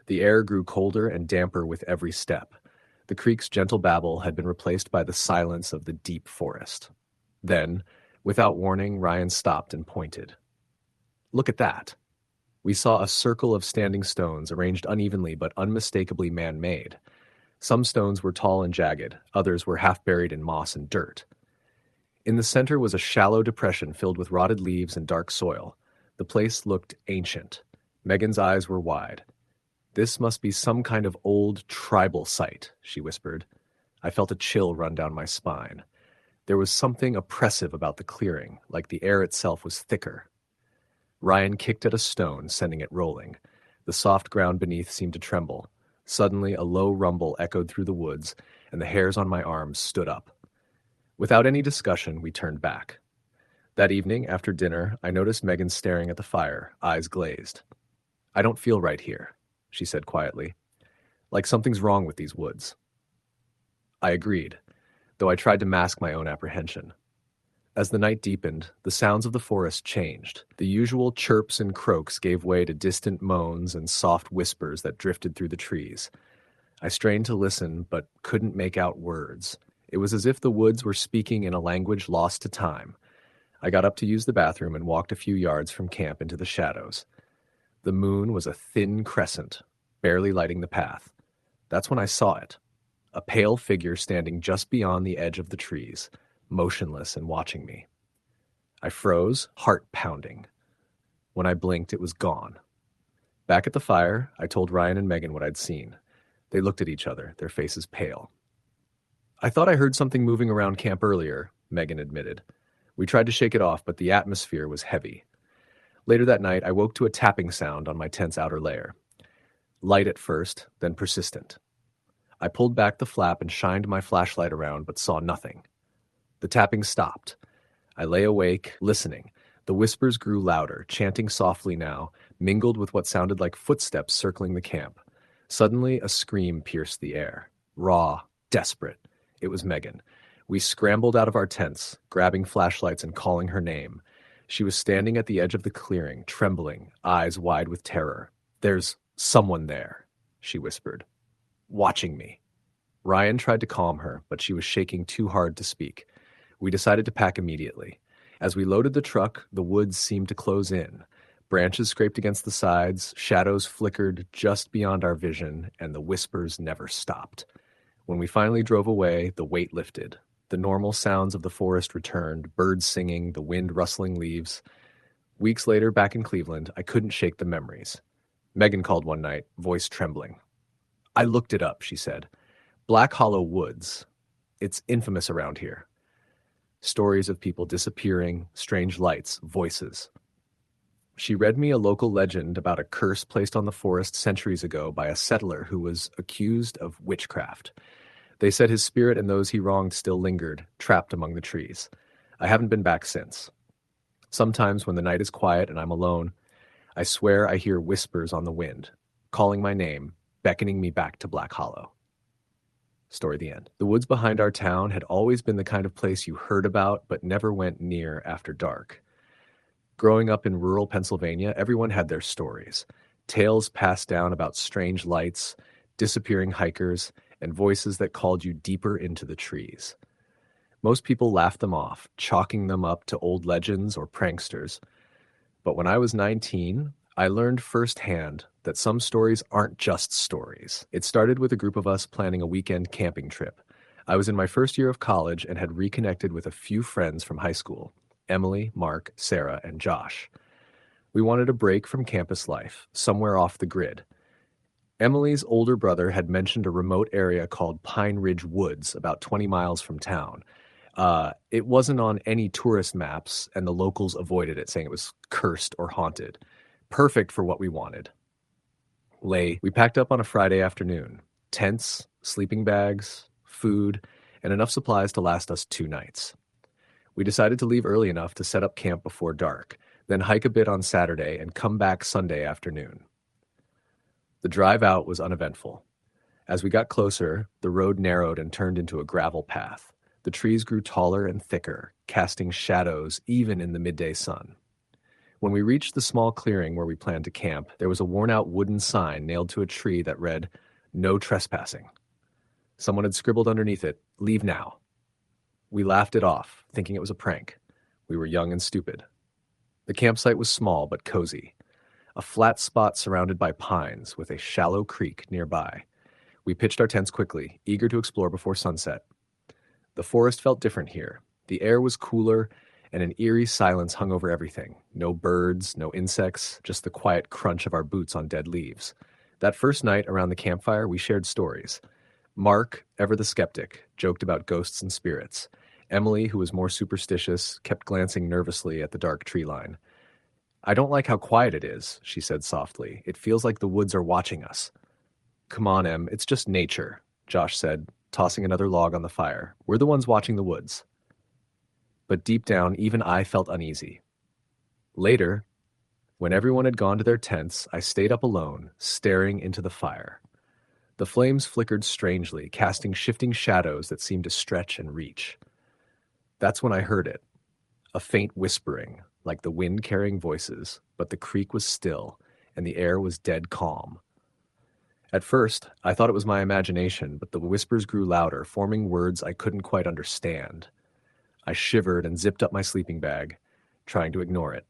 [SPEAKER 1] The air grew colder and damper with every step. The creek's gentle babble had been replaced by the silence of the deep forest. Then, without warning, Ryan stopped and pointed. "Look at that." We saw a circle of standing stones arranged unevenly but unmistakably man-made. Some stones were tall and jagged, others were half buried in moss and dirt. In the center was a shallow depression filled with rotted leaves and dark soil. The place looked ancient. Megan's eyes were wide. "This must be some kind of old tribal site," she whispered. I felt a chill run down my spine. There was something oppressive about the clearing, like the air itself was thicker. Ryan kicked at a stone, sending it rolling. The soft ground beneath seemed to tremble. Suddenly, a low rumble echoed through the woods, and the hairs on my arms stood up. Without any discussion, we turned back. That evening, after dinner, I noticed Megan staring at the fire, eyes glazed. "I don't feel right here," she said quietly. "Like something's wrong with these woods." I agreed, though I tried to mask my own apprehension. As the night deepened, the sounds of the forest changed. The usual chirps and croaks gave way to distant moans and soft whispers that drifted through the trees. I strained to listen, but couldn't make out words. It was as if the woods were speaking in a language lost to time. I got up to use the bathroom and walked a few yards from camp into the shadows. The moon was a thin crescent, barely lighting the path. That's when I saw it. A pale figure standing just beyond the edge of the trees, motionless and watching me. I froze, heart pounding. When I blinked, it was gone. Back at the fire, I told Ryan and Megan what I'd seen. They looked at each other, their faces pale. "I thought I heard something moving around camp earlier," Megan admitted. "We tried to shake it off, but the atmosphere was heavy." Later that night, I woke to a tapping sound on my tent's outer layer. Light at first, then persistent. I pulled back the flap and shined my flashlight around, but saw nothing. The tapping stopped. I lay awake, listening. The whispers grew louder, chanting softly now, mingled with what sounded like footsteps circling the camp. Suddenly, a scream pierced the air. Raw, desperate. It was Megan. We scrambled out of our tents, grabbing flashlights and calling her name. She was standing at the edge of the clearing, trembling, eyes wide with terror. "There's someone there," she whispered. "Watching me." Ryan tried to calm her, but she was shaking too hard to speak. We decided to pack immediately. As we loaded the truck, the woods seemed to close in. Branches scraped against the sides, shadows flickered just beyond our vision, and the whispers never stopped. When we finally drove away, the weight lifted. The normal sounds of the forest returned, birds singing, the wind rustling leaves. Weeks later, back in Cleveland, I couldn't shake the memories. Megan called one night, voice trembling. "I looked it up," she said. "Black Hollow Woods. It's infamous around here." Stories of people disappearing, strange lights, voices. She read me a local legend about a curse placed on the forest centuries ago by a settler who was accused of witchcraft. They said his spirit and those he wronged still lingered, trapped among the trees. I haven't been back since. Sometimes when the night is quiet and I'm alone, I swear I hear whispers on the wind, calling my name, beckoning me back to Black Hollow. Story the end. The woods behind our town had always been the kind of place you heard about but never went near after dark. Growing up in rural Pennsylvania, everyone had their stories. Tales passed down about strange lights, disappearing hikers, and voices that called you deeper into the trees. Most people laughed them off, chalking them up to old legends or pranksters. But when I was 19, I learned firsthand that some stories aren't just stories. It started with a group of us planning a weekend camping trip. I was in my first year of college and had reconnected with a few friends from high school: Emily, Mark, Sarah, and Josh. We wanted a break from campus life, somewhere off the grid. Emily's older brother had mentioned a remote area called Pine Ridge Woods, about 20 miles from town. It wasn't on any tourist maps, and the locals avoided it, saying it was cursed or haunted. Perfect for what we wanted. We packed up on a Friday afternoon. Tents, sleeping bags, food, and enough supplies to last us 2 nights. We decided to leave early enough to set up camp before dark, then hike a bit on Saturday and come back Sunday afternoon. The drive out was uneventful. As we got closer, the road narrowed and turned into a gravel path. The trees grew taller and thicker, casting shadows even in the midday sun. When we reached the small clearing where we planned to camp, there was a worn-out wooden sign nailed to a tree that read, "No trespassing." Someone had scribbled underneath it, "Leave now." We laughed it off, thinking it was a prank. We were young and stupid. The campsite was small but cozy, a flat spot surrounded by pines with a shallow creek nearby. We pitched our tents quickly, eager to explore before sunset. The forest felt different here. The air was cooler, and an eerie silence hung over everything. No birds, no insects, just the quiet crunch of our boots on dead leaves. That first night around the campfire, we shared stories. Mark, ever the skeptic, joked about ghosts and spirits. Emily, who was more superstitious, kept glancing nervously at the dark tree line. "I don't like how quiet it is," she said softly. "It feels like the woods are watching us." "Come on, Em, it's just nature," Josh said, tossing another log on the fire. "We're the ones watching the woods." But deep down, even I felt uneasy. Later, when everyone had gone to their tents, I stayed up alone, staring into the fire. The flames flickered strangely, casting shifting shadows that seemed to stretch and reach. That's when I heard it, a faint whispering, like the wind carrying voices, but the creek was still, and the air was dead calm. At first, I thought it was my imagination, but the whispers grew louder, forming words I couldn't quite understand. I shivered and zipped up my sleeping bag, trying to ignore it.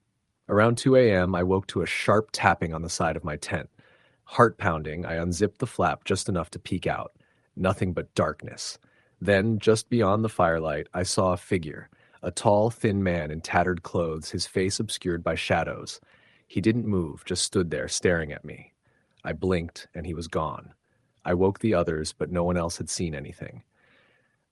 [SPEAKER 1] Around 2 a.m., I woke to a sharp tapping on the side of my tent. Heart pounding, I unzipped the flap just enough to peek out. Nothing but darkness. Then, just beyond the firelight, I saw a figure, a tall, thin man in tattered clothes, his face obscured by shadows. He didn't move, just stood there, staring at me. I blinked, and he was gone. I woke the others, but no one else had seen anything.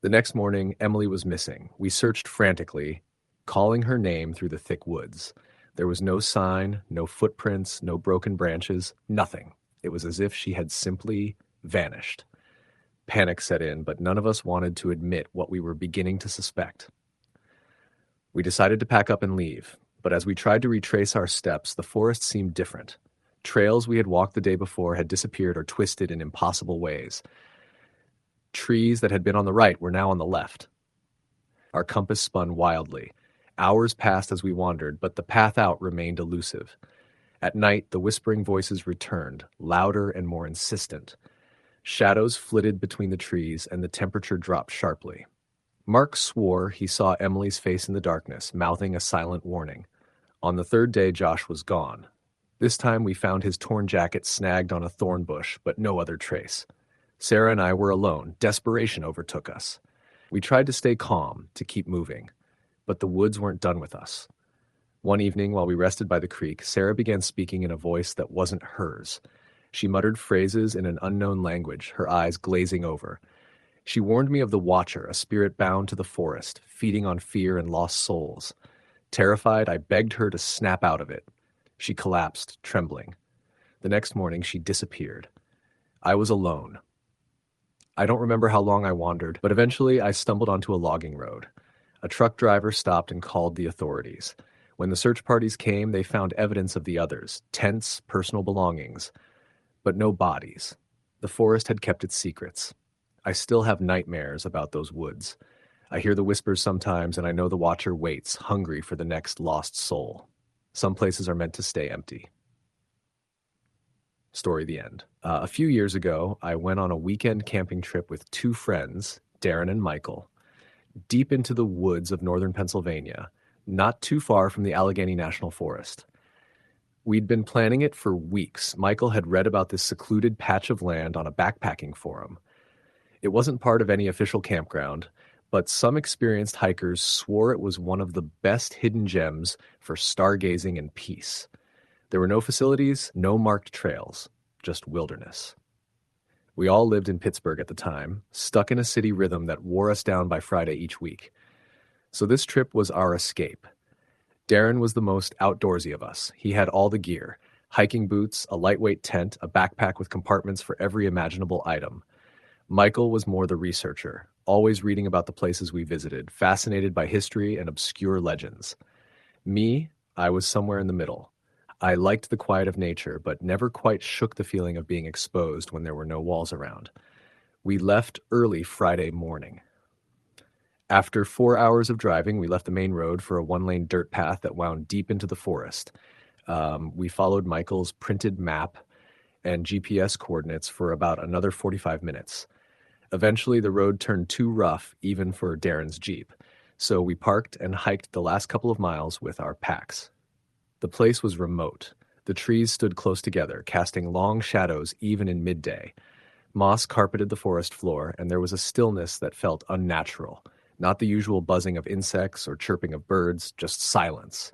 [SPEAKER 1] The next morning, Emily was missing. We searched frantically, calling her name through the thick woods. There was no sign, no footprints, no broken branches, nothing. It was as if she had simply vanished. Panic set in, but none of us wanted to admit what we were beginning to suspect. We decided to pack up and leave, but as we tried to retrace our steps, the forest seemed different. Trails we had walked the day before had disappeared or twisted in impossible ways. Trees that had been on the right were now on the left. Our compass spun wildly. Hours passed as we wandered, but the path out remained elusive. At night, the whispering voices returned, louder and more insistent. Shadows flitted between the trees, and the temperature dropped sharply. Mark swore he saw Emily's face in the darkness, mouthing a silent warning. On the third day, Josh was gone. This time we found his torn jacket snagged on a thorn bush, but no other trace. Sarah and I were alone. Desperation overtook us. We tried to stay calm, to keep moving, but the woods weren't done with us. One evening, while we rested by the creek, Sarah began speaking in a voice that wasn't hers. She muttered phrases in an unknown language, her eyes glazing over. She warned me of the Watcher, a spirit bound to the forest, feeding on fear and lost souls. Terrified, I begged her to snap out of it. She collapsed, trembling. The next morning, she disappeared. I was alone. I don't remember how long I wandered, but eventually I stumbled onto a logging road. A truck driver stopped and called the authorities. When the search parties came, they found evidence of the others, tents, personal belongings, but no bodies. The forest had kept its secrets. I still have nightmares about those woods. I hear the whispers sometimes, and I know the Watcher waits, hungry for the next lost soul. Some places are meant to stay empty. Story the end. A few years ago, I went on a weekend camping trip with 2 friends, Darren and Michael, deep into the woods of northern Pennsylvania, not too far from the Allegheny National Forest. We'd been planning it for weeks. Michael had read about this secluded patch of land on a backpacking forum. It wasn't part of any official campground, but some experienced hikers swore it was one of the best hidden gems for stargazing and peace. There were no facilities, no marked trails, just wilderness. We all lived in Pittsburgh at the time, stuck in a city rhythm that wore us down by Friday each week. So this trip was our escape. Darren was the most outdoorsy of us. He had all the gear: hiking boots, a lightweight tent, a backpack with compartments for every imaginable item. Michael was more the researcher, always reading about the places we visited, fascinated by history and obscure legends. Me, I was somewhere in the middle. I liked the quiet of nature, but never quite shook the feeling of being exposed when there were no walls around. We left early Friday morning. After 4 hours of driving, we left the main road for a one-lane dirt path that wound deep into the forest. We followed Michael's printed map and GPS coordinates for about another 45 minutes. Eventually, the road turned too rough even for Darren's Jeep, so we parked and hiked the last couple of miles with our packs. The place was remote. The trees stood close together, casting long shadows even in midday. Moss carpeted the forest floor, and there was a stillness that felt unnatural. Not the usual buzzing of insects or chirping of birds, just silence.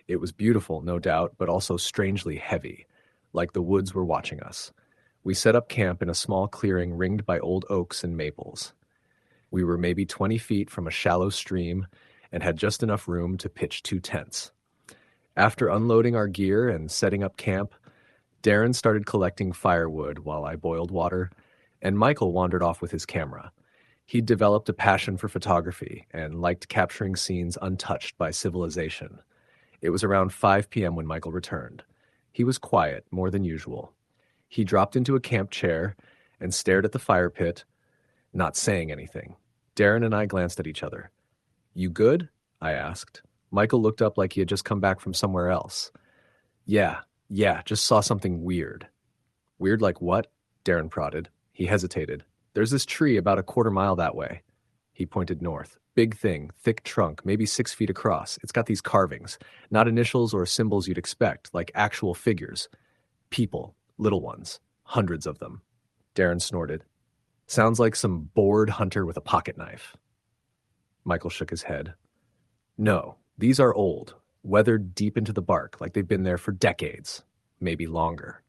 [SPEAKER 1] It was beautiful, no doubt, but also strangely heavy, like the woods were watching us. We set up camp in a small clearing ringed by old oaks and maples. We were maybe 20 feet from a shallow stream and had just enough room to pitch 2 tents. After unloading our gear and setting up camp, Darren started collecting firewood while I boiled water, and Michael wandered off with his camera. He'd developed a passion for photography and liked capturing scenes untouched by civilization. It was around 5 p.m. when Michael returned. He was quiet, more than usual. He dropped into a camp chair and stared at the fire pit, not saying anything. Darren and I glanced at each other. "You good?" I asked. Michael looked up like he had just come back from somewhere else. Yeah, just saw something weird." "Weird like what?" Darren prodded. He hesitated. "There's this tree about a quarter mile that way." He pointed north. "Big thing, thick trunk, maybe 6 feet across. It's got these carvings. Not initials or symbols you'd expect, like actual figures. People, little ones. Hundreds of them." Darren snorted. "Sounds like some bored hunter with a pocket knife." Michael shook his head. "No, these are old, weathered deep into the bark, like they've been there for decades, maybe longer."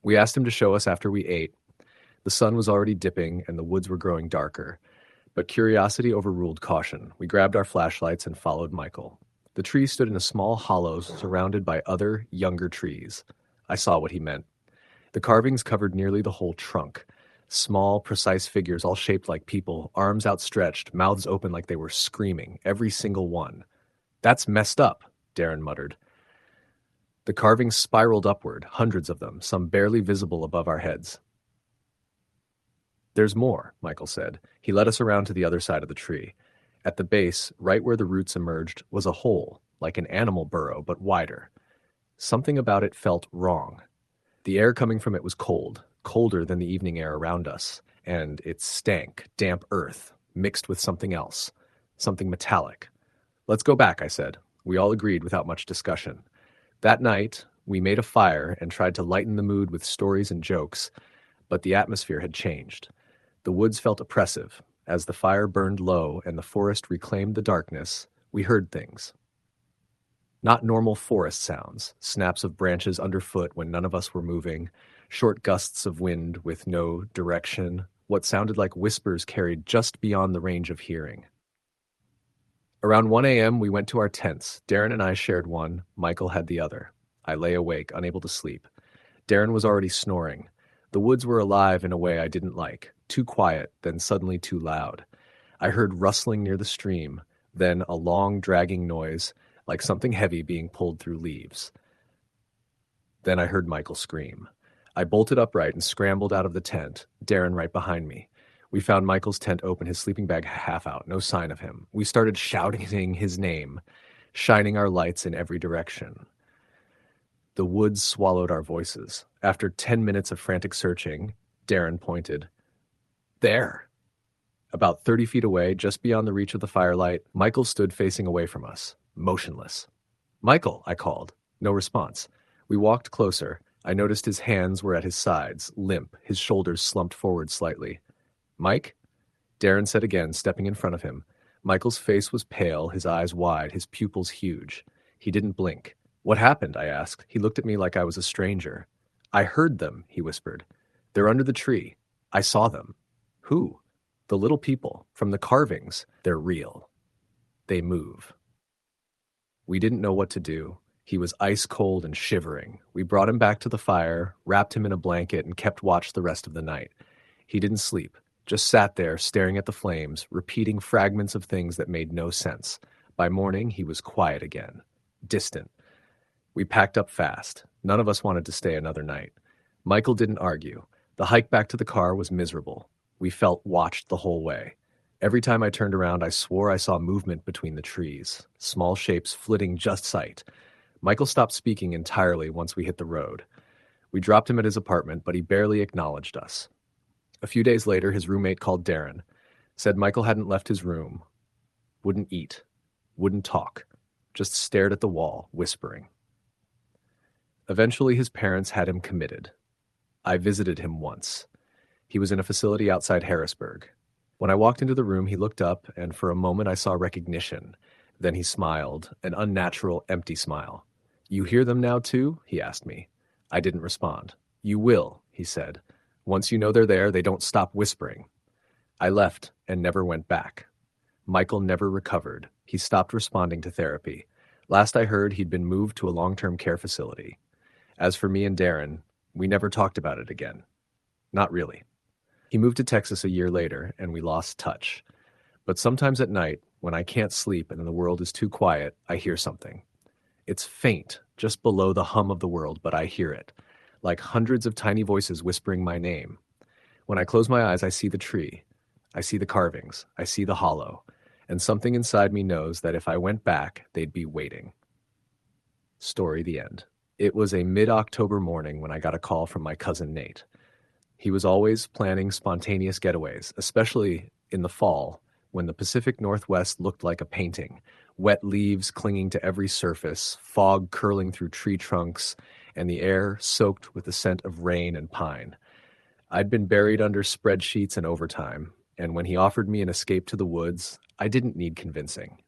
[SPEAKER 1] We asked him to show us after we ate. The sun was already dipping and the woods were growing darker, but curiosity overruled caution. We grabbed our flashlights and followed Michael. The tree stood in a small hollow surrounded by other, younger trees. I saw what he meant. The carvings covered nearly the whole trunk. Small, precise figures all shaped like people, arms outstretched, mouths open like they were screaming, every single one. "That's messed up," Darren muttered. The carvings spiraled upward, hundreds of them, some barely visible above our heads. "There's more," Michael said. He led us around to the other side of the tree. At the base, right where the roots emerged, was a hole, like an animal burrow, but wider. Something about it felt wrong. The air coming from it was cold, colder than the evening air around us, and it stank, damp earth, mixed with something else, something metallic. "Let's go back," I said. We all agreed without much discussion. That night, we made a fire and tried to lighten the mood with stories and jokes, but the atmosphere had changed. The woods felt oppressive. As the fire burned low and the forest reclaimed the darkness, we heard things. Not normal forest sounds, snaps of branches underfoot when none of us were moving, short gusts of wind with no direction, what sounded like whispers carried just beyond the range of hearing. Around 1 a.m., we went to our tents. Darren and I shared one, Michael had the other. I lay awake, unable to sleep. Darren was already snoring. The woods were alive in a way I didn't like, too quiet, then suddenly too loud. I heard rustling near the stream, then a long, dragging noise, like something heavy being pulled through leaves. Then I heard Michael scream. I bolted upright and scrambled out of the tent, Darren right behind me. We found Michael's tent open, his sleeping bag half out, no sign of him. We started shouting his name, shining our lights in every direction. The woods swallowed our voices. After 10 minutes of frantic searching, Darren pointed. "There!" About 30 feet away, just beyond the reach of the firelight, Michael stood facing away from us, motionless. "Michael," I called. No response. We walked closer. I noticed his hands were at his sides, limp, his shoulders slumped forward slightly. "Mike?" Darren said again, stepping in front of him. Michael's face was pale, his eyes wide, his pupils huge. He didn't blink. "What happened?" I asked. He looked at me like I was a stranger. "I heard them," he whispered. "They're under the tree. I saw them." "Who?" "The little people. From the carvings. They're real." They move. We didn't know what to do. He was ice cold and shivering. We brought him back to the fire, wrapped him in a blanket, and kept watch the rest of the night. He didn't sleep, just sat there staring at the flames, repeating fragments of things that made no sense. By morning, he was quiet again, distant. We packed up fast. None of us wanted to stay another night. Michael didn't argue. The hike back to the car was miserable. We felt watched the whole way. Every time I turned around, I swore I saw movement between the trees, small shapes flitting just sight. Michael stopped speaking entirely once we hit the road. We dropped him at his apartment, but he barely acknowledged us. A few days later, his roommate called Darren, said Michael hadn't left his room, wouldn't eat, wouldn't talk, just stared at the wall, whispering. Eventually, his parents had him committed. I visited him once. He was in a facility outside Harrisburg. When I walked into the room, he looked up, and for a moment I saw recognition. Then he smiled, an unnatural, empty smile. "You hear them now, too?" he asked me. I didn't respond. "You will," he said. "Once you know they're there, they don't stop whispering." I left and never went back. Michael never recovered. He stopped responding to therapy. Last I heard, he'd been moved to a long-term care facility. As for me and Darren, we never talked about it again. Not really. He moved to Texas a year later, and we lost touch. But sometimes at night, when I can't sleep and the world is too quiet, I hear something. It's faint, just below the hum of the world, but I hear it, like hundreds of tiny voices whispering my name. When I close my eyes, I see the tree. I see the carvings. I see the hollow. And something inside me knows that if I went back, they'd be waiting. Story the end. It was a mid-October morning when I got a call from my cousin Nate. He was always planning spontaneous getaways, especially in the fall, when the Pacific Northwest looked like a painting. Wet leaves clinging to every surface, fog curling through tree trunks, and the air soaked with the scent of rain and pine. I'd been buried under spreadsheets and overtime, and when he offered me an escape to the woods, I didn't need convincing.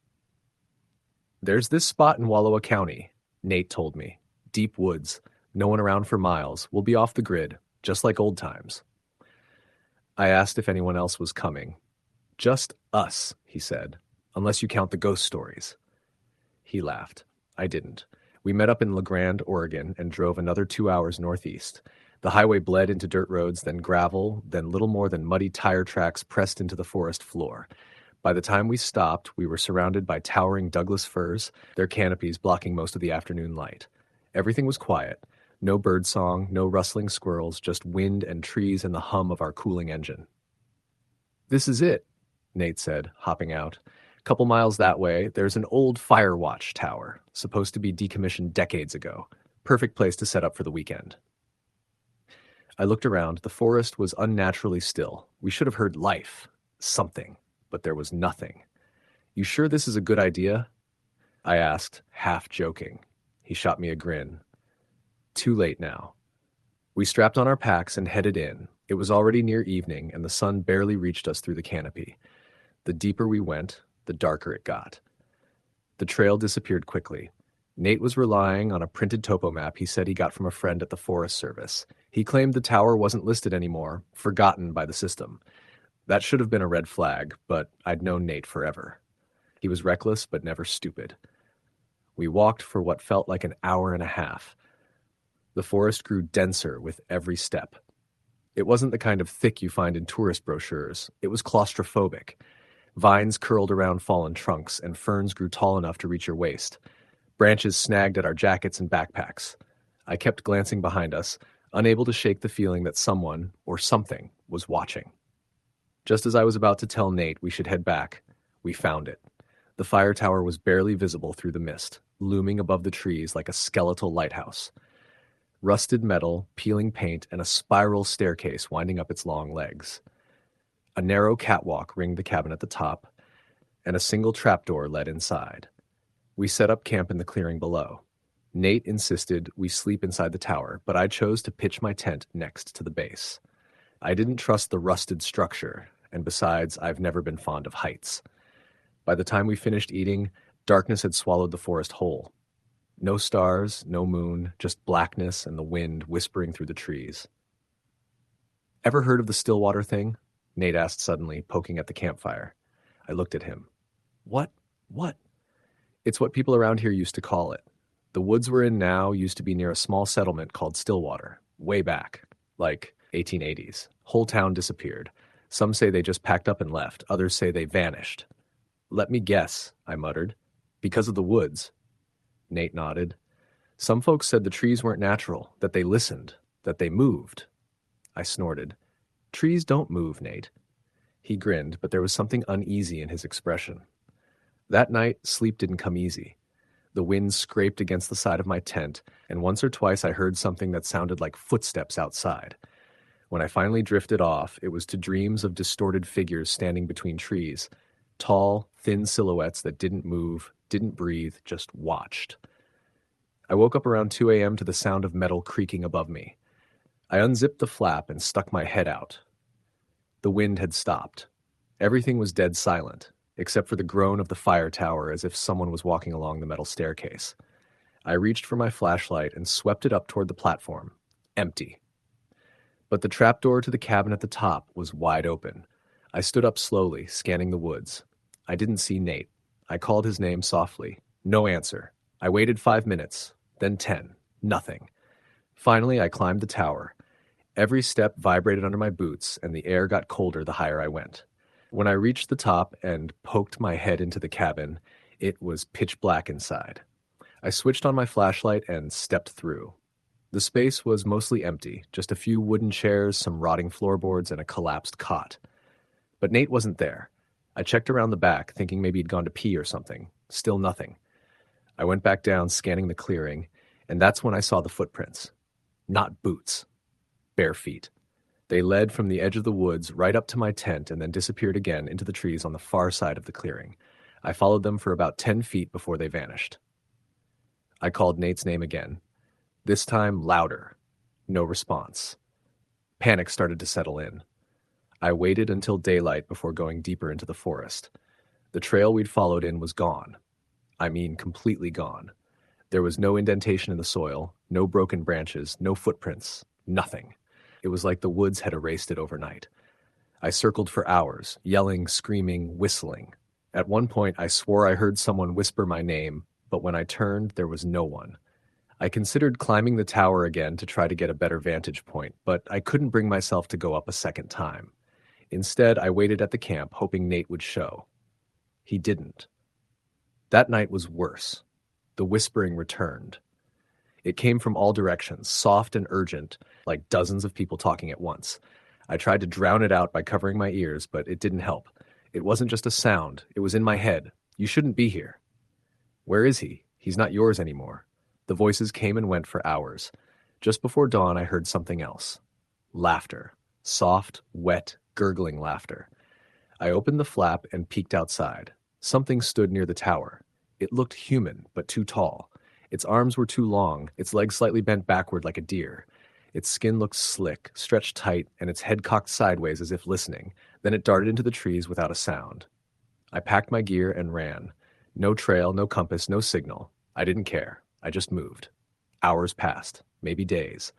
[SPEAKER 1] "There's this spot in Wallowa County," Nate told me. "Deep woods, no one around for miles. We'll be off the grid, just like old times." I asked if anyone else was coming. "Just us," he said, "unless you count the ghost stories." He laughed. I didn't. We met up in La Grande, Oregon, and drove another 2 hours northeast. The highway bled into dirt roads, then gravel, then little more than muddy tire tracks pressed into the forest floor. By the time we stopped, we were surrounded by towering Douglas firs, their canopies blocking most of the afternoon light. Everything was quiet. No birdsong, no rustling squirrels, just wind and trees and the hum of our cooling engine. "This is it," Nate said, hopping out. "Couple miles that way, there's an old fire watch tower, supposed to be decommissioned decades ago. Perfect place to set up for the weekend." I looked around. The forest was unnaturally still. We should have heard life, something, but there was nothing. "You sure this is a good idea?" I asked, half joking. He shot me a grin. Too late now. We strapped on our packs and headed in. It was already near evening, and the sun barely reached us through the canopy. The deeper we went, the darker it got. The trail disappeared quickly. Nate was relying on a printed topo map he said he got from a friend at the Forest Service. He claimed the tower wasn't listed anymore, forgotten by the system. That should have been a red flag, but I'd known Nate forever. He was reckless, but never stupid. We walked for what felt like an hour and a half. The forest grew denser with every step. It wasn't the kind of thick you find in tourist brochures. It was claustrophobic. Vines curled around fallen trunks, and ferns grew tall enough to reach your waist. Branches snagged at our jackets and backpacks. I kept glancing behind us, unable to shake the feeling that someone, or something, was watching. Just as I was about to tell Nate we should head back, we found it. The fire tower was barely visible through the mist, looming above the trees like a skeletal lighthouse. Rusted metal, peeling paint, and a spiral staircase winding up its long legs. A narrow catwalk ringed the cabin at the top, and a single trapdoor led inside. We set up camp in the clearing below. Nate insisted we sleep inside the tower, but I chose to pitch my tent next to the base. I didn't trust the rusted structure, and besides, I've never been fond of heights. By the time we finished eating, darkness had swallowed the forest whole. No stars, no moon, just blackness and the wind whispering through the trees. "Ever heard of the Stillwater thing?" Nate asked suddenly, poking at the campfire. I looked at him. "What?" What? It's what people around here used to call it. The woods we're in now used to be near a small settlement called Stillwater, way back, like 1880s. Whole town disappeared. Some say they just packed up and left, others say they vanished. Let me guess, I muttered. Because of the woods. Nate nodded. Some folks said the trees weren't natural, that they listened, that they moved. I snorted. Trees don't move, Nate. He grinned, but there was something uneasy in his expression. That night, sleep didn't come easy. The wind scraped against the side of my tent, and once or twice I heard something that sounded like footsteps outside. When I finally drifted off, it was to dreams of distorted figures standing between trees, tall, thin silhouettes that didn't move, didn't breathe, just watched. I woke up around 2 a.m. to the sound of metal creaking above me. I unzipped the flap and stuck my head out. The wind had stopped. Everything was dead silent, except for the groan of the fire tower as if someone was walking along the metal staircase. I reached for my flashlight and swept it up toward the platform. Empty. But the trapdoor to the cabin at the top was wide open. I stood up slowly, scanning the woods. I didn't see Nate. I called his name softly. No answer. I waited 5 minutes, then 10. Nothing. Finally, I climbed the tower. Every step vibrated under my boots, and the air got colder the higher I went. When I reached the top and poked my head into the cabin, it was pitch black inside. I switched on my flashlight and stepped through. The space was mostly empty, just a few wooden chairs, some rotting floorboards, and a collapsed cot. But Nate wasn't there. I checked around the back, thinking maybe he'd gone to pee or something. Still nothing. I went back down, scanning the clearing, and that's when I saw the footprints. Not boots. Bare feet. They led from the edge of the woods right up to my tent and then disappeared again into the trees on the far side of the clearing. I followed them for about 10 feet before they vanished. I called Nate's name again. This time louder. No response. Panic started to settle in. I waited until daylight before going deeper into the forest. The trail we'd followed in was gone. I mean, completely gone. There was no indentation in the soil, no broken branches, no footprints, nothing. It was like the woods had erased it overnight. I circled for hours, yelling, screaming, whistling. At one point, I swore I heard someone whisper my name, but when I turned, there was no one. I considered climbing the tower again to try to get a better vantage point, but I couldn't bring myself to go up a second time. Instead, I waited at the camp, hoping Nate would show. He didn't. That night was worse. The whispering returned. It came from all directions, soft and urgent, like dozens of people talking at once. I tried to drown it out by covering my ears, but it didn't help. It wasn't just a sound. It was in my head. You shouldn't be here. Where is he? He's not yours anymore. The voices came and went for hours. Just before dawn, I heard something else. Laughter. Soft, wet, gurgling laughter. I opened the flap and peeked outside. Something stood near the tower. It looked human, but too tall. Its arms were too long, its legs slightly bent backward like a deer. Its skin looked slick, stretched tight, and its head cocked sideways as if listening. Then it darted into the trees without a sound. I packed my gear and ran. No trail, no compass, no signal. I didn't care. I just moved. Hours passed, maybe days.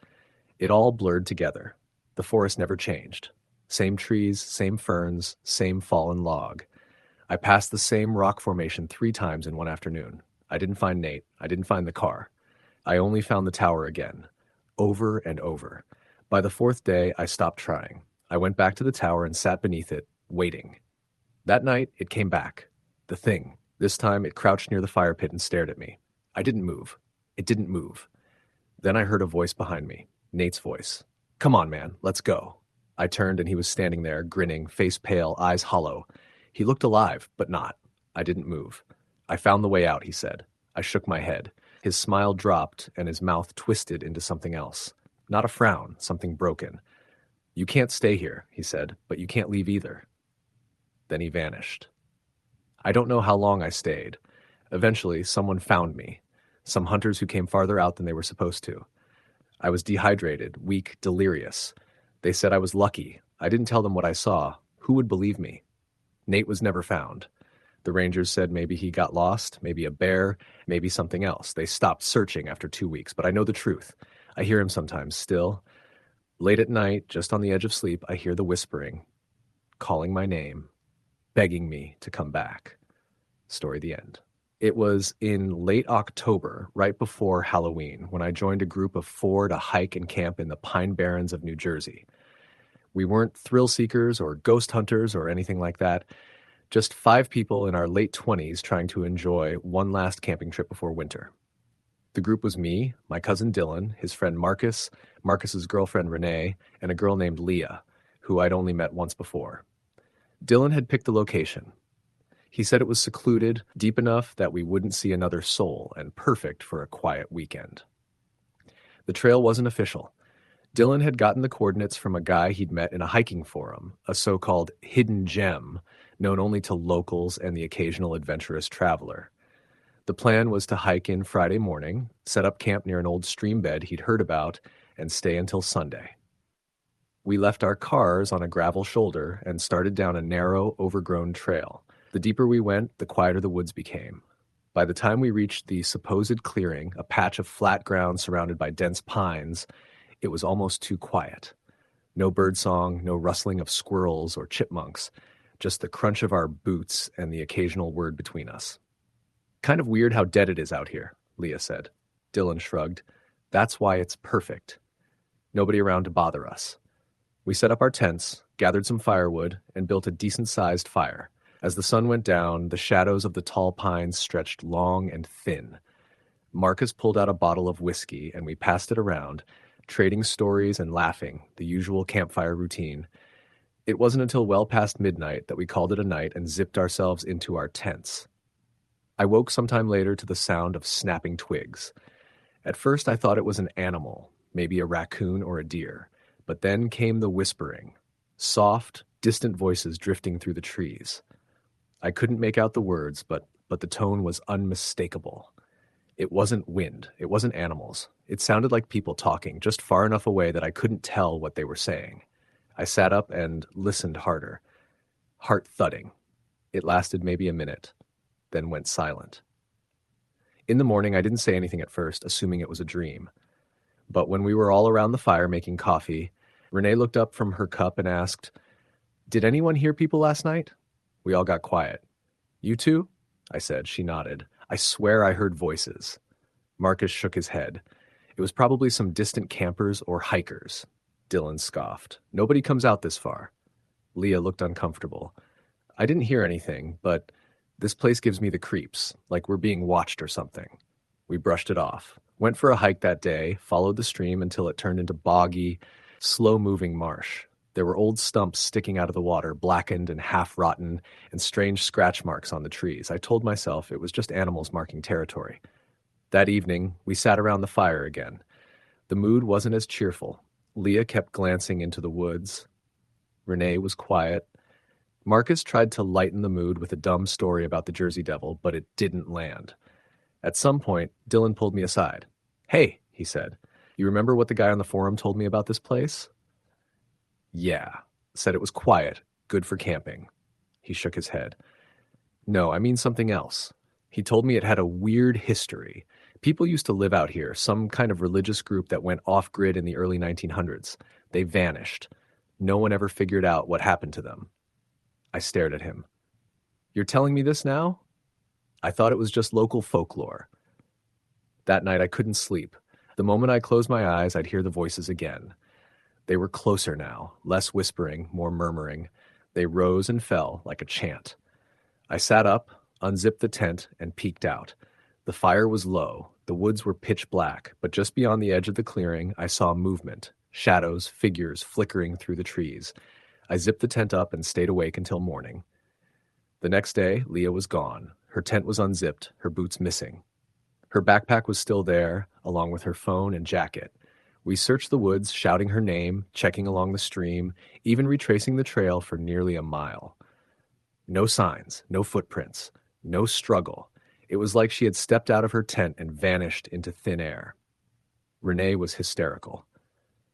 [SPEAKER 1] It all blurred together. The forest never changed. Same trees, same ferns, same fallen log. I passed the same rock formation 3 times in one afternoon. I didn't find Nate. I didn't find the car. I only found the tower again. Over and over. By the 4th day, I stopped trying. I went back to the tower and sat beneath it, waiting. That night, it came back. The thing. This time, it crouched near the fire pit and stared at me. I didn't move. It didn't move. Then I heard a voice behind me. Nate's voice. Come on, man. Let's go. I turned and he was standing there, grinning, face pale, eyes hollow. He looked alive, but not. I didn't move. I found the way out, he said. I shook my head. His smile dropped and his mouth twisted into something else. Not a frown, something broken. You can't stay here, he said, but you can't leave either. Then he vanished. I don't know how long I stayed. Eventually, someone found me. Some hunters who came farther out than they were supposed to. I was dehydrated, weak, delirious. They said I was lucky. I didn't tell them what I saw. Who would believe me? Nate was never found. The rangers said maybe he got lost, maybe a bear, maybe something else. They stopped searching after 2 weeks, but I know the truth. I hear him sometimes still. Late at night, just on the edge of sleep, I hear the whispering, calling my name, begging me to come back. Story the end. It was in late October, right before Halloween, when I joined a group of 4 to hike and camp in the Pine Barrens of New Jersey. We weren't thrill seekers or ghost hunters or anything like that, just 5 people in our late 20s trying to enjoy one last camping trip before winter. The group was me, my cousin Dylan, his friend Marcus, Marcus's girlfriend Renee, and a girl named Leah, who I'd only met once before. Dylan had picked the location. He said it was secluded, deep enough that we wouldn't see another soul, and perfect for a quiet weekend. The trail wasn't official. Dylan had gotten the coordinates from a guy he'd met in a hiking forum, a so-called hidden gem, known only to locals and the occasional adventurous traveler. The plan was to hike in Friday morning, set up camp near an old stream bed he'd heard about, and stay until Sunday. We left our cars on a gravel shoulder and started down a narrow, overgrown trail. The deeper we went, the quieter the woods became. By the time we reached the supposed clearing, a patch of flat ground surrounded by dense pines, it was almost too quiet. No birdsong, no rustling of squirrels or chipmunks, just the crunch of our boots and the occasional word between us. Kind of weird how dead it is out here, Leah said. Dylan shrugged. That's why it's perfect. Nobody around to bother us. We set up our tents, gathered some firewood, and built a decent-sized fire. As the sun went down, the shadows of the tall pines stretched long and thin. Marcus pulled out a bottle of whiskey, and we passed it around, trading stories and laughing, the usual campfire routine. It wasn't until well past midnight that we called it a night and zipped ourselves into our tents. I woke sometime later to the sound of snapping twigs. At first I thought it was an animal, maybe a raccoon or a deer, but then came the whispering, soft, distant voices drifting through the trees. I couldn't make out the words, but the tone was unmistakable. It wasn't wind, it wasn't animals. It sounded like people talking, just far enough away that I couldn't tell what they were saying. I sat up and listened harder. Heart thudding. It lasted maybe a minute, then went silent. In the morning, I didn't say anything at first, assuming it was a dream. But when we were all around the fire making coffee, Renee looked up from her cup and asked, "Did anyone hear people last night?" We all got quiet. "You too?" I said. She nodded. "I swear I heard voices." Marcus shook his head. "It was probably some distant campers or hikers." Dylan scoffed. "Nobody comes out this far." Leah looked uncomfortable. "I didn't hear anything, but this place gives me the creeps, like we're being watched or something." We brushed it off. Went for a hike that day, followed the stream until it turned into boggy, slow-moving marsh. There were old stumps sticking out of the water, blackened and half-rotten, and strange scratch marks on the trees. I told myself it was just animals marking territory. That evening, we sat around the fire again. The mood wasn't as cheerful. Leah kept glancing into the woods. Renee was quiet. Marcus tried to lighten the mood with a dumb story about the Jersey Devil, but it didn't land. At some point, Dylan pulled me aside. "Hey," he said, "you remember what the guy on the forum told me about this place?" "Yeah," said it was quiet, good for camping. He shook his head. "No, I mean something else. He told me it had a weird history. People used to live out here, some kind of religious group that went off-grid in the early 1900s. They vanished. No one ever figured out what happened to them." I stared at him. "You're telling me this now?" I thought it was just local folklore. That night I couldn't sleep. The moment I closed my eyes, I'd hear the voices again. They were closer now, less whispering, more murmuring. They rose and fell like a chant. I sat up, unzipped the tent, and peeked out. The fire was low, the woods were pitch black, but just beyond the edge of the clearing, I saw movement, shadows, figures flickering through the trees. I zipped the tent up and stayed awake until morning. The next day, Leah was gone. Her tent was unzipped, her boots missing. Her backpack was still there, along with her phone and jacket. We searched the woods, shouting her name, checking along the stream, even retracing the trail for nearly a mile. No signs, no footprints, no struggle. It was like she had stepped out of her tent and vanished into thin air. Renee was hysterical.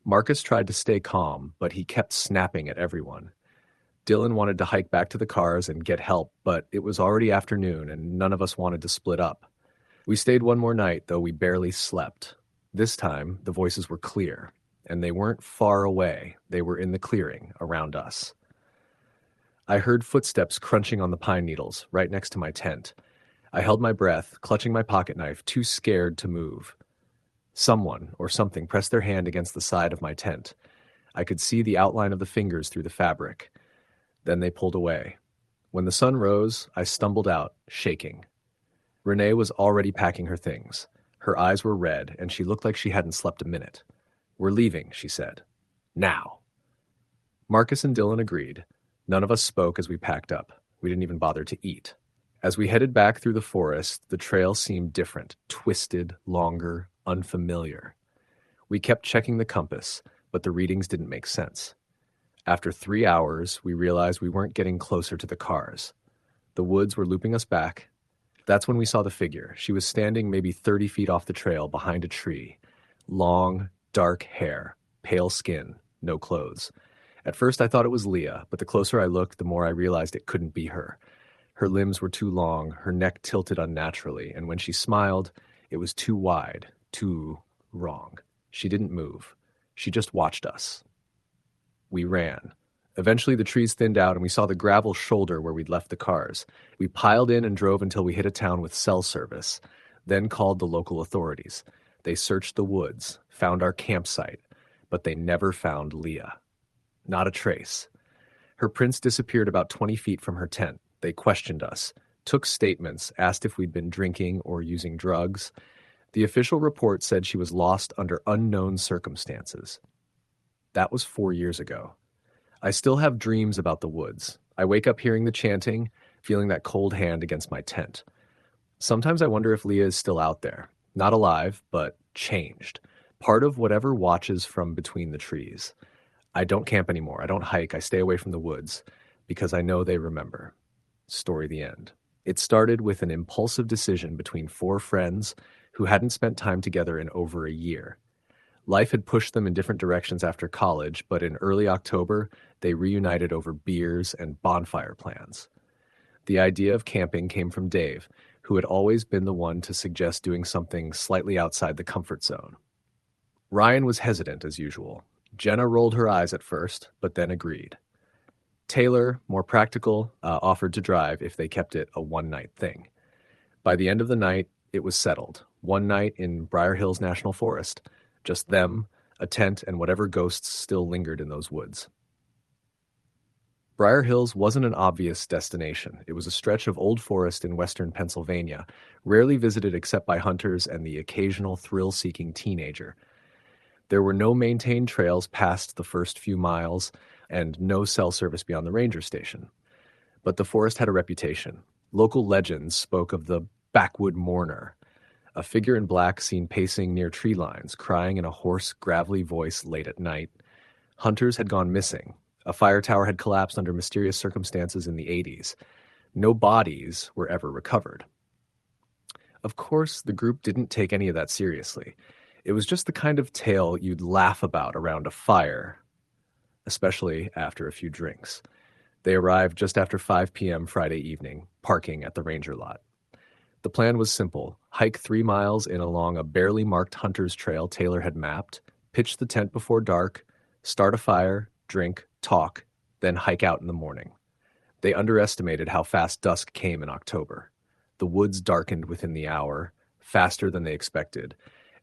[SPEAKER 1] Marcus tried to stay calm, but he kept snapping at everyone. Dylan wanted to hike back to the cars and get help, but it was already afternoon and none of us wanted to split up. We stayed one more night, though we barely slept. This time, the voices were clear, and they weren't far away. They were in the clearing around us. I heard footsteps crunching on the pine needles right next to my tent. I held my breath, clutching my pocket knife, too scared to move. Someone or something pressed their hand against the side of my tent. I could see the outline of the fingers through the fabric. Then they pulled away. When the sun rose, I stumbled out, shaking. Renee was already packing her things. Her eyes were red, and she looked like she hadn't slept a minute. "We're leaving," she said. "Now." Marcus and Dylan agreed. None of us spoke as we packed up. We didn't even bother to eat. As we headed back through the forest, the trail seemed different, twisted, longer, unfamiliar. We kept checking the compass, but the readings didn't make sense. After 3 hours, we realized we weren't getting closer to the cars. The woods were looping us back. That's when we saw the figure. She was standing maybe 30 feet off the trail behind a tree. Long, dark hair, pale skin, no clothes. At first I thought it was Leah, but the closer I looked, the more I realized it couldn't be her. Her limbs were too long, her neck tilted unnaturally, and when she smiled, it was too wide, too wrong. She didn't move. She just watched us. We ran. Eventually the trees thinned out and we saw the gravel shoulder where we'd left the cars. We piled in and drove until we hit a town with cell service, then called the local authorities. They searched the woods, found our campsite, but they never found Leah. Not a trace. Her prints disappeared about 20 feet from her tent. They questioned us, took statements, asked if we'd been drinking or using drugs. The official report said she was lost under unknown circumstances. That was 4 years ago. I still have dreams about the woods. I wake up hearing the chanting, feeling that cold hand against my tent. Sometimes I wonder if Leah is still out there. Not alive, but changed. Part of whatever watches from between the trees. I don't camp anymore. I don't hike. I stay away from the woods because I know they remember. Story the end. It started with an impulsive decision between 4 friends who hadn't spent time together in over a year. Life had pushed them in different directions after college, but in early October, they reunited over beers and bonfire plans. The idea of camping came from Dave, who had always been the one to suggest doing something slightly outside the comfort zone. Ryan was hesitant as usual. Jenna rolled her eyes at first, but then agreed. Taylor, more practical, offered to drive if they kept it a one-night thing. By the end of the night, it was settled. One night in Briar Hills National Forest. Just them, a tent, and whatever ghosts still lingered in those woods. Briar Hills wasn't an obvious destination. It was a stretch of old forest in western Pennsylvania, rarely visited except by hunters and the occasional thrill-seeking teenager. There were no maintained trails past the first few miles, and no cell service beyond the ranger station. But the forest had a reputation. Local legends spoke of the backwood mourner, a figure in black seen pacing near tree lines, crying in a hoarse, gravelly voice late at night. Hunters had gone missing. A fire tower had collapsed under mysterious circumstances in the 80s. No bodies were ever recovered. Of course, the group didn't take any of that seriously. It was just the kind of tale you'd laugh about around a fire, especially after a few drinks. They arrived just after 5 p.m. Friday evening, parking at the ranger lot. The plan was simple. Hike 3 miles in along a barely marked hunter's trail Taylor had mapped, pitch the tent before dark, start a fire, drink, talk, then hike out in the morning. They underestimated how fast dusk came in October. The woods darkened within the hour, faster than they expected,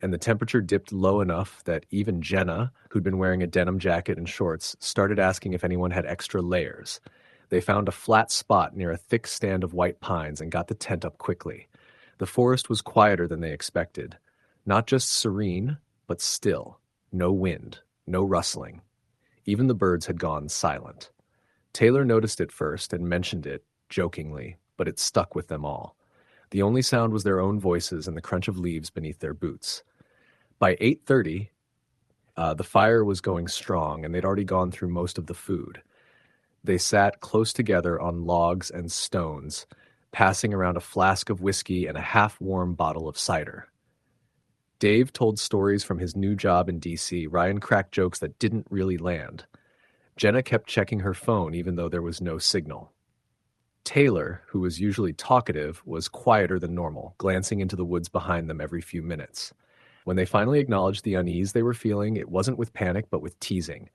[SPEAKER 1] and the temperature dipped low enough that even Jenna, who'd been wearing a denim jacket and shorts, started asking if anyone had extra layers. They found a flat spot near a thick stand of white pines and got the tent up quickly. The forest was quieter than they expected. Not just serene, but still. No wind, no rustling. Even the birds had gone silent. Taylor noticed it first and mentioned it, jokingly, but it stuck with them all. The only sound was their own voices and the crunch of leaves beneath their boots. By 8:30, the fire was going strong, and they'd already gone through most of the food. They sat close together on logs and stones, passing around a flask of whiskey and a half-warm bottle of cider. Dave told stories from his new job in D.C. Ryan cracked jokes that didn't really land. Jenna kept checking her phone even though there was no signal. Taylor, who was usually talkative, was quieter than normal, glancing into the woods behind them every few minutes. When they finally acknowledged the unease they were feeling, it wasn't with panic but with teasing.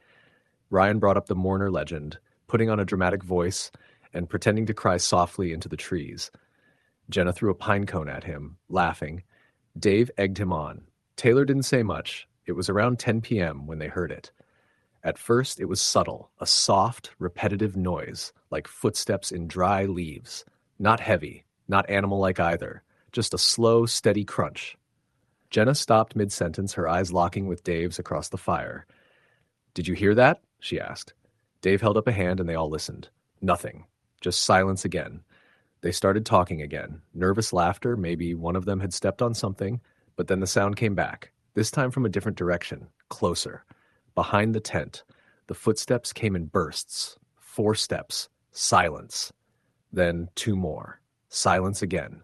[SPEAKER 1] Ryan brought up the mourner legend, putting on a dramatic voice and pretending to cry softly into the trees. Jenna threw a pine cone at him, laughing. Dave egged him on. Taylor didn't say much. It was around 10 p.m. when they heard it. At first, it was subtle, a soft, repetitive noise, like footsteps in dry leaves. Not heavy, not animal-like either, just a slow, steady crunch. Jenna stopped mid-sentence, her eyes locking with Dave's across the fire. "Did you hear that?" she asked. Dave held up a hand and they all listened. Nothing. Just silence again. They started talking again. Nervous laughter, maybe one of them had stepped on something, but then the sound came back, this time from a different direction, closer. Behind the tent, the footsteps came in bursts. 4 steps. Silence. Then 2 more. Silence again.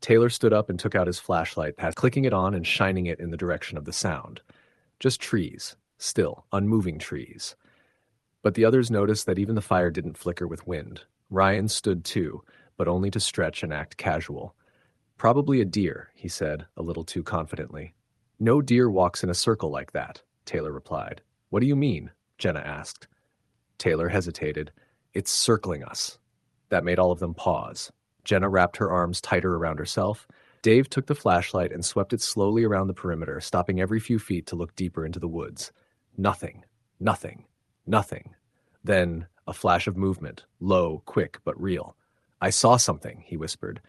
[SPEAKER 1] Taylor stood up and took out his flashlight, clicking it on and shining it in the direction of the sound. Just trees. Still, unmoving trees. But the others noticed that even the fire didn't flicker with wind. Ryan stood too, but only to stretch and act casual. "Probably a deer," he said, a little too confidently. "No deer walks in a circle like that," Taylor replied. "What do you mean?" Jenna asked. Taylor hesitated. "It's circling us." That made all of them pause. Jenna wrapped her arms tighter around herself. Dave took the flashlight and swept it slowly around the perimeter, stopping every few feet to look deeper into the woods. Nothing. Nothing. Nothing. Then a flash of movement, low, quick, but real. "I saw something," he whispered.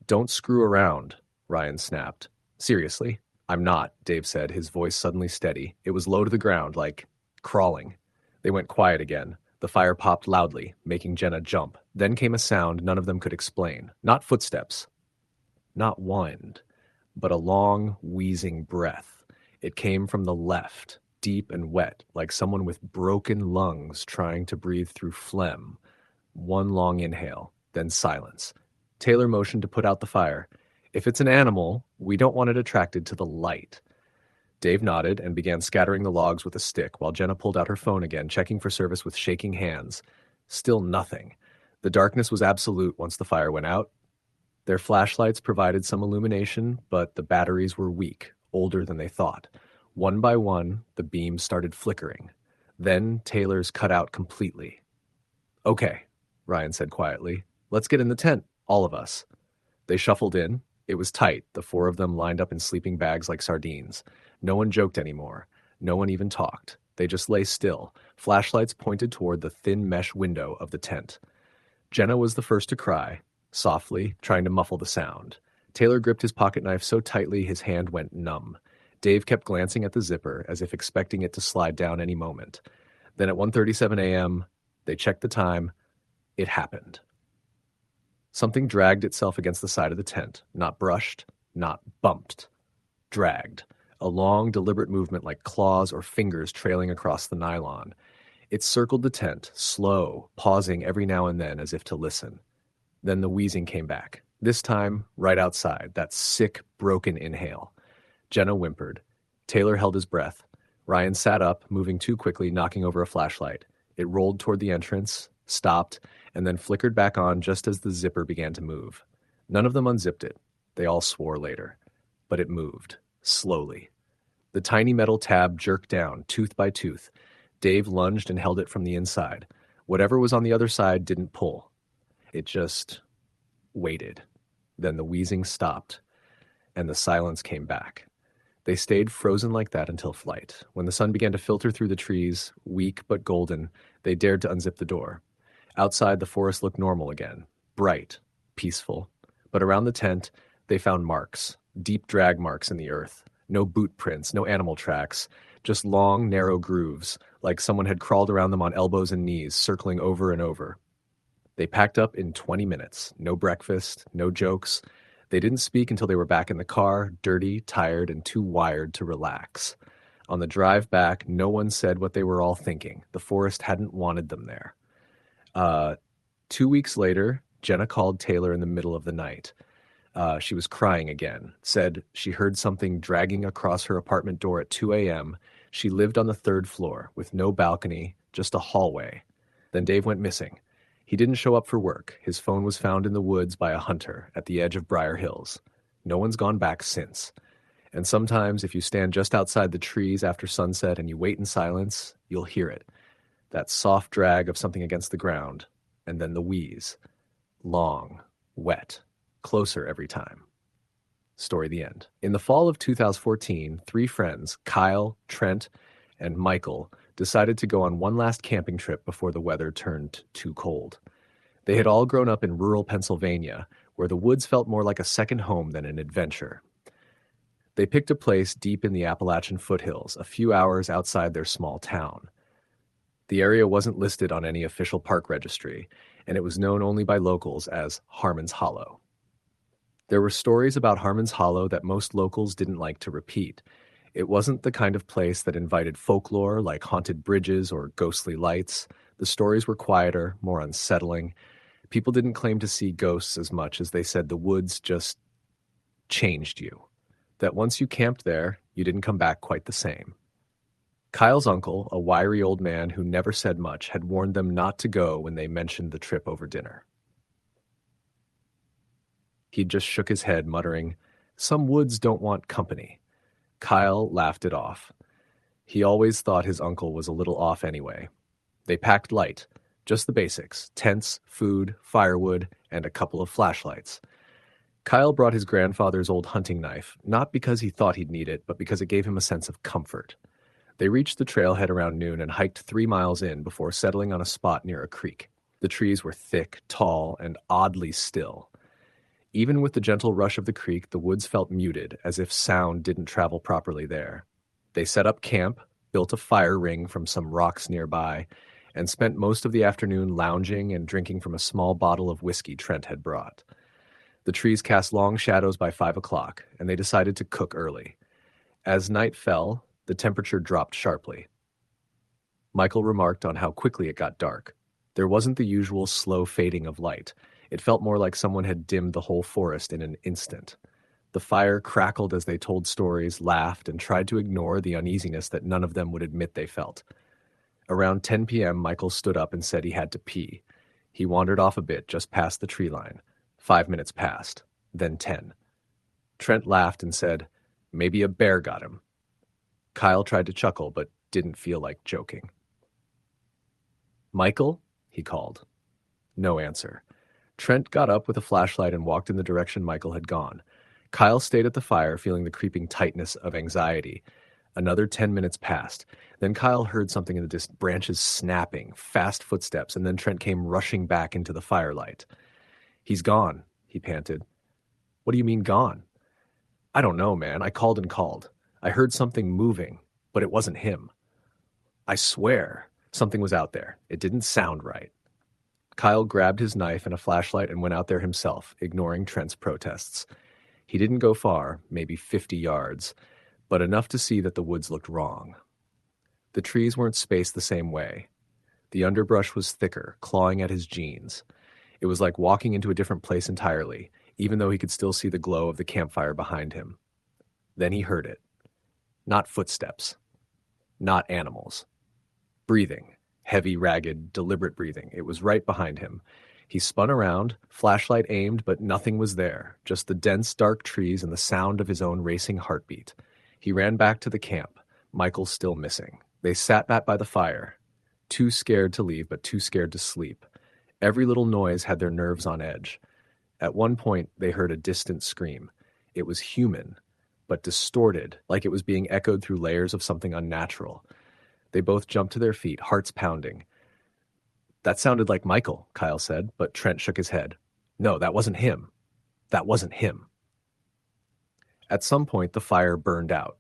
[SPEAKER 1] "Don't screw around," Ryan snapped. "Seriously?" "I'm not," Dave said, his voice suddenly steady. It was low to the ground, like crawling. They went quiet again. The fire popped loudly, making Jenna jump. Then came a sound none of them could explain. Not footsteps. Not wind, but a long, wheezing breath. It came from the left, deep and wet, like someone with broken lungs trying to breathe through phlegm. One long inhale, then silence. Taylor motioned to put out the fire. "If it's an animal, we don't want it attracted to the light." Dave nodded and began scattering the logs with a stick, while Jenna pulled out her phone again, checking for service with shaking hands. Still nothing. The darkness was absolute once the fire went out. Their flashlights provided some illumination, but the batteries were weak, older than they thought. One by one, the beams started flickering. Then Taylor's cut out completely. "Okay," Ryan said quietly. "Let's get in the tent, all of us." They shuffled in. It was tight, the 4 of them lined up in sleeping bags like sardines. No one joked anymore. No one even talked. They just lay still, flashlights pointed toward the thin mesh window of the tent. Jenna was the first to cry, softly, trying to muffle the sound. Taylor gripped his pocket knife so tightly his hand went numb. Dave kept glancing at the zipper, as if expecting it to slide down any moment. Then at 1:37 a.m., they checked the time. It happened. Something dragged itself against the side of the tent, not brushed, not bumped. Dragged. A long, deliberate movement like claws or fingers trailing across the nylon. It circled the tent, slow, pausing every now and then as if to listen. Then the wheezing came back. This time, right outside, that sick, broken inhale. Jenna whimpered. Taylor held his breath. Ryan sat up, moving too quickly, knocking over a flashlight. It rolled toward the entrance, stopped, and then flickered back on just as the zipper began to move. None of them unzipped it. They all swore later. But it moved, slowly. The tiny metal tab jerked down, tooth by tooth. Dave lunged and held it from the inside. Whatever was on the other side didn't pull. It just waited. Then the wheezing stopped, and the silence came back. They stayed frozen like that until flight. When the sun began to filter through the trees, weak but golden, they dared to unzip the door. Outside, the forest looked normal again, bright, peaceful. But around the tent, they found marks, deep drag marks in the earth. No boot prints, no animal tracks, just long, narrow grooves, like someone had crawled around them on elbows and knees, circling over and over. They packed up in 20 minutes. No breakfast, no jokes. They didn't speak until they were back in the car, dirty, tired, and too wired to relax. On the drive back, no one said what they were all thinking. The forest hadn't wanted them there. 2 weeks later, Jenna called Taylor in the middle of the night. She was crying again, said she heard something dragging across her apartment door at 2 a.m. She lived on the 3rd floor, with no balcony, just a hallway. Then Dave went missing. He didn't show up for work. His phone was found in the woods by a hunter at the edge of Briar Hills. No one's gone back since. And sometimes, if you stand just outside the trees after sunset and you wait in silence, you'll hear it. That soft drag of something against the ground, and then the wheeze. Long, wet, closer every time. Story the end. In the fall of 2014, three friends, Kyle, Trent, and Michael, decided to go on one last camping trip before the weather turned too cold. They had all grown up in rural Pennsylvania, where the woods felt more like a second home than an adventure. They picked a place deep in the Appalachian foothills, a few hours outside their small town. The area wasn't listed on any official park registry, and it was known only by locals as Harmon's Hollow. There were stories about Harmon's Hollow that most locals didn't like to repeat. It wasn't the kind of place that invited folklore like haunted bridges or ghostly lights. The stories were quieter, more unsettling. People didn't claim to see ghosts as much as they said the woods just changed you. That once you camped there, you didn't come back quite the same. Kyle's uncle, a wiry old man who never said much, had warned them not to go when they mentioned the trip over dinner. He just shook his head, muttering, "Some woods don't want company." Kyle laughed it off. He always thought his uncle was a little off anyway. They packed light, just the basics: tents, food, firewood, and a couple of flashlights. Kyle brought his grandfather's old hunting knife, not because he thought he'd need it, but because it gave him a sense of comfort. They reached the trailhead around noon and hiked 3 miles in before settling on a spot near a creek. The trees were thick, tall, and oddly still. Even with the gentle rush of the creek, the woods felt muted, as if sound didn't travel properly there. They set up camp, built a fire ring from some rocks nearby, and spent most of the afternoon lounging and drinking from a small bottle of whiskey Trent had brought. The trees cast long shadows by 5 o'clock, and they decided to cook early. As night fell, the temperature dropped sharply. Michael remarked on how quickly it got dark. There wasn't the usual slow fading of light. It felt more like someone had dimmed the whole forest in an instant. The fire crackled as they told stories, laughed, and tried to ignore the uneasiness that none of them would admit they felt. Around 10 p.m., Michael stood up and said he had to pee. He wandered off a bit, just past the tree line. 5 minutes passed, then 10. Trent laughed and said, "Maybe a bear got him." Kyle tried to chuckle, but didn't feel like joking. "Michael?" he called. No answer. Trent got up with a flashlight and walked in the direction Michael had gone. Kyle stayed at the fire, feeling the creeping tightness of anxiety. Another 10 minutes passed. Then Kyle heard something in the distance, branches snapping, fast footsteps, and then Trent came rushing back into the firelight. "He's gone," he panted. "What do you mean gone?" "I don't know, man. I called and called. I heard something moving, but it wasn't him. I swear something was out there. It didn't sound right." Kyle grabbed his knife and a flashlight and went out there himself, ignoring Trent's protests. He didn't go far, maybe 50 yards, but enough to see that the woods looked wrong. The trees weren't spaced the same way. The underbrush was thicker, clawing at his jeans. It was like walking into a different place entirely, even though he could still see the glow of the campfire behind him. Then he heard it. Not footsteps. Not animals. Breathing. Heavy, ragged, deliberate breathing. It was right behind him. He spun around, flashlight aimed, but nothing was there, just the dense, dark trees and the sound of his own racing heartbeat. He ran back to the camp, Michael still missing. They sat back by the fire, too scared to leave, but too scared to sleep. Every little noise had their nerves on edge. At one point, they heard a distant scream. It was human, but distorted, like it was being echoed through layers of something unnatural. They both jumped to their feet, hearts pounding. "That sounded like Michael," Kyle said, but Trent shook his head. "No, that wasn't him. That wasn't him." At some point, the fire burned out.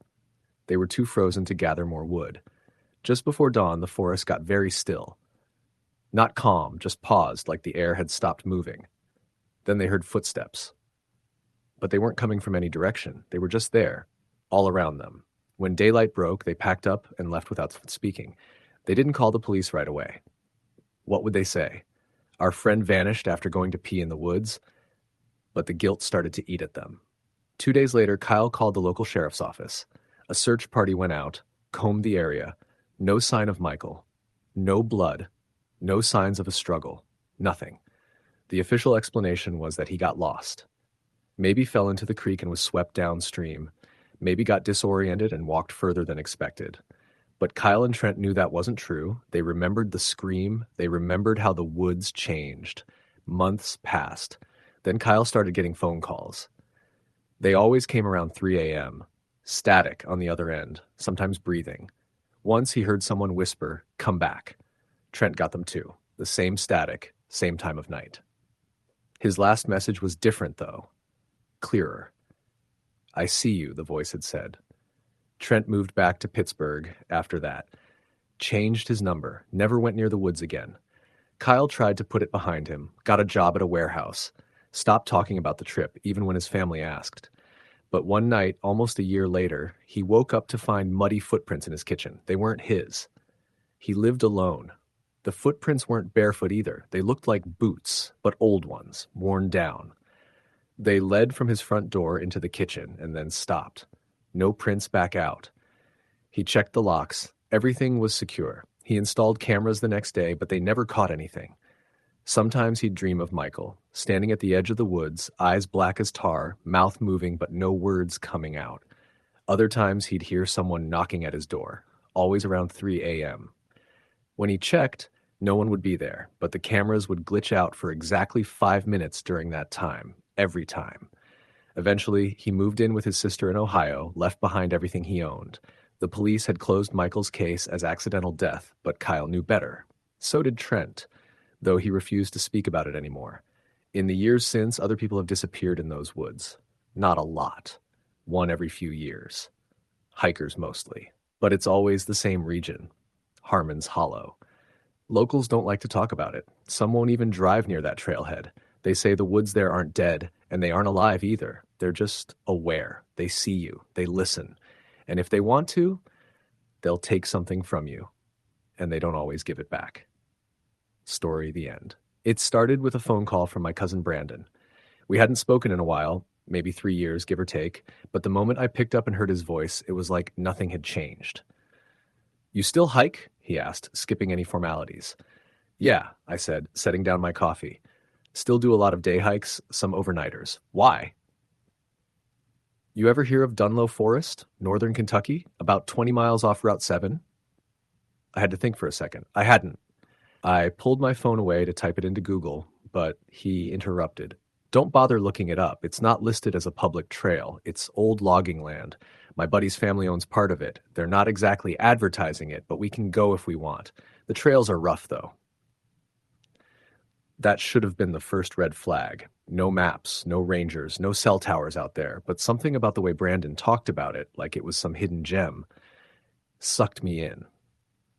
[SPEAKER 1] They were too frozen to gather more wood. Just before dawn, the forest got very still. Not calm, just paused, like the air had stopped moving. Then they heard footsteps. But they weren't coming from any direction. They were just there, all around them. When daylight broke, they packed up and left without speaking. They didn't call the police right away. What would they say? Our friend vanished after going to pee in the woods, but the guilt started to eat at them. 2 days later, Kyle called the local sheriff's office. A search party went out, combed the area. No sign of Michael. No blood. No signs of a struggle. Nothing. The official explanation was that he got lost. Maybe fell into the creek and was swept downstream. Maybe got disoriented and walked further than expected. But Kyle and Trent knew that wasn't true. They remembered the scream. They remembered how the woods changed. Months passed. Then Kyle started getting phone calls. They always came around 3 a.m., static on the other end, sometimes breathing. Once he heard someone whisper, "Come back." Trent got them too. The same static, same time of night. His last message was different, though. Clearer. "I see you," the voice had said. Trent moved back to Pittsburgh after that. Changed his number, never went near the woods again. Kyle tried to put it behind him, got a job at a warehouse, stopped talking about the trip, even when his family asked. But one night, almost a year later, he woke up to find muddy footprints in his kitchen. They weren't his. He lived alone. The footprints weren't barefoot either. They looked like boots, but old ones, worn down. They led from his front door into the kitchen and then stopped. No prints back out. He checked the locks. Everything was secure. He installed cameras the next day, but they never caught anything. Sometimes he'd dream of Michael, standing at the edge of the woods, eyes black as tar, mouth moving but no words coming out. Other times he'd hear someone knocking at his door, always around 3 a.m. When he checked, no one would be there, but the cameras would glitch out for exactly 5 minutes during that time, every time. Eventually, he moved in with his sister in Ohio, left behind everything he owned. The police had closed Michael's case as accidental death, but Kyle knew better. So did Trent, though he refused to speak about it anymore. In the years since, other people have disappeared in those woods. Not a lot. One every few years. Hikers mostly. But it's always the same region. Harmon's Hollow. Locals don't like to talk about it. Some won't even drive near that trailhead. They say the woods there aren't dead, and they aren't alive either. They're just aware. They see you. They listen. And if they want to, they'll take something from you. And they don't always give it back. Story, the end. It started with a phone call from my cousin Brandon. We hadn't spoken in a while, maybe 3 years, give or take, but the moment I picked up and heard his voice, it was like nothing had changed. "You still hike?" he asked, skipping any formalities. "Yeah," I said, setting down my coffee. "Still do a lot of day hikes, some overnighters. Why?" "You ever hear of Dunlow Forest, northern Kentucky, about 20 miles off Route 7? I had to think for a second. I hadn't. I pulled my phone away to type it into Google, but he interrupted. "Don't bother looking it up. It's not listed as a public trail. It's old logging land. My buddy's family owns part of it. They're not exactly advertising it, but we can go if we want. The trails are rough, though." That should have been the first red flag. No maps, no rangers, no cell towers out there, but something about the way Brandon talked about it, like it was some hidden gem, sucked me in.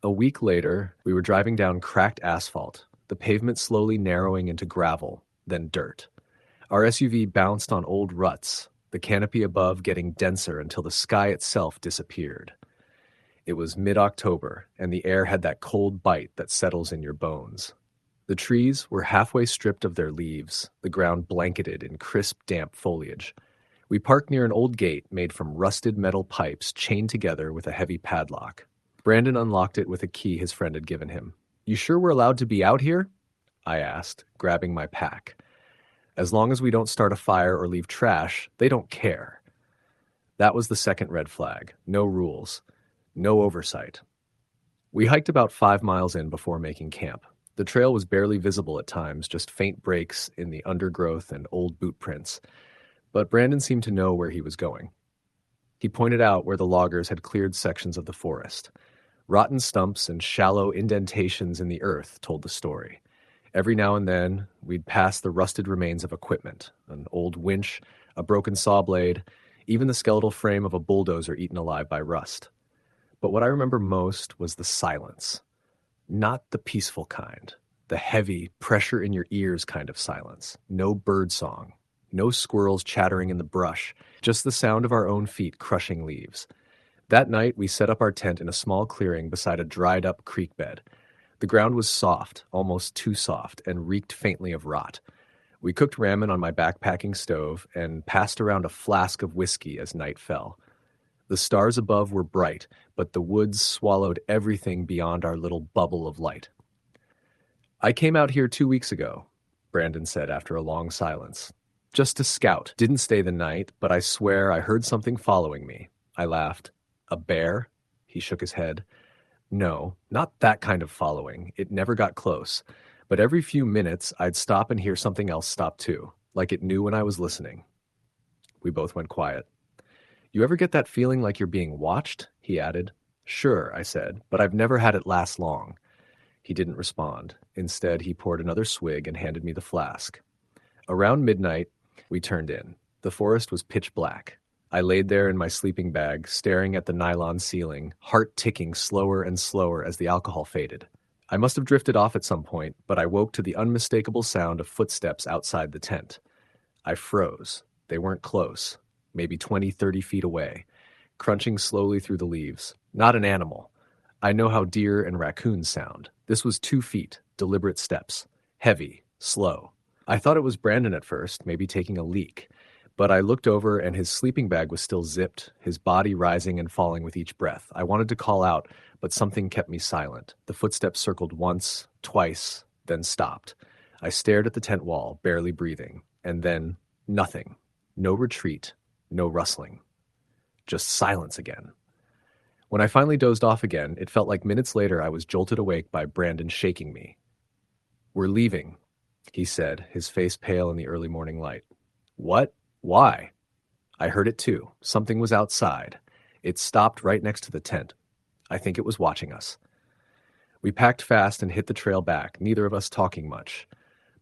[SPEAKER 1] A week later, we were driving down cracked asphalt, the pavement slowly narrowing into gravel, then dirt. Our SUV bounced on old ruts, the canopy above getting denser until the sky itself disappeared. It was mid-October, and the air had that cold bite that settles in your bones. The trees were halfway stripped of their leaves, the ground blanketed in crisp, damp foliage. We parked near an old gate made from rusted metal pipes chained together with a heavy padlock. Brandon unlocked it with a key his friend had given him. "You sure we're allowed to be out here?" I asked, grabbing my pack. "As long as we don't start a fire or leave trash, they don't care." That was the second red flag. No rules. No oversight. We hiked about 5 miles in before making camp. The trail was barely visible at times, just faint breaks in the undergrowth and old boot prints. But Brandon seemed to know where he was going. He pointed out where the loggers had cleared sections of the forest. Rotten stumps and shallow indentations in the earth told the story. Every now and then, we'd pass the rusted remains of equipment, an old winch, a broken saw blade, even the skeletal frame of a bulldozer eaten alive by rust. But what I remember most was the silence. Not the peaceful kind, the heavy, pressure in your ears kind of silence. No bird song, no squirrels chattering in the brush, just the sound of our own feet crushing leaves. That night, we set up our tent in a small clearing beside a dried-up creek bed. The ground was soft, almost too soft, and reeked faintly of rot. We cooked ramen on my backpacking stove and passed around a flask of whiskey as night fell. The stars above were bright, but the woods swallowed everything beyond our little bubble of light. "I came out here 2 weeks ago," Brandon said after a long silence. "Just to scout. Didn't stay the night, but I swear I heard something following me." I laughed. "A bear?" He shook his head. "No, not that kind of following. It never got close. But every few minutes, I'd stop and hear something else stop too. like it knew when I was listening. We both went quiet. You ever get that feeling like you're being watched? He added. Sure, I said, but I've never had it last long. He didn't respond. Instead, he poured another swig and handed me the flask. Around midnight, we turned in. The forest was pitch black. I laid there in my sleeping bag, staring at the nylon ceiling, heart ticking slower and slower as the alcohol faded. I must have drifted off at some point, but I woke to the unmistakable sound of footsteps outside the tent. I froze. They weren't close, maybe 20, 30 feet away, crunching slowly through the leaves. Not an animal. I know how deer and raccoons sound. This was 2 feet, deliberate steps. Heavy, slow. I thought it was Brandon at first, maybe taking a leak. But I looked over and his sleeping bag was still zipped, his body rising and falling with each breath. I wanted to call out, but something kept me silent. The footsteps circled once, twice, then stopped. I stared at the tent wall, barely breathing. And then, nothing. No retreat, no rustling. Just silence again. When I finally dozed off again, it felt like minutes later I was jolted awake by Brandon shaking me. We're leaving, he said, his face pale in the early morning light. What? Why? I heard it too. Something was outside. It stopped right next to the tent. I think it was watching us. We packed fast and hit the trail back, neither of us talking much.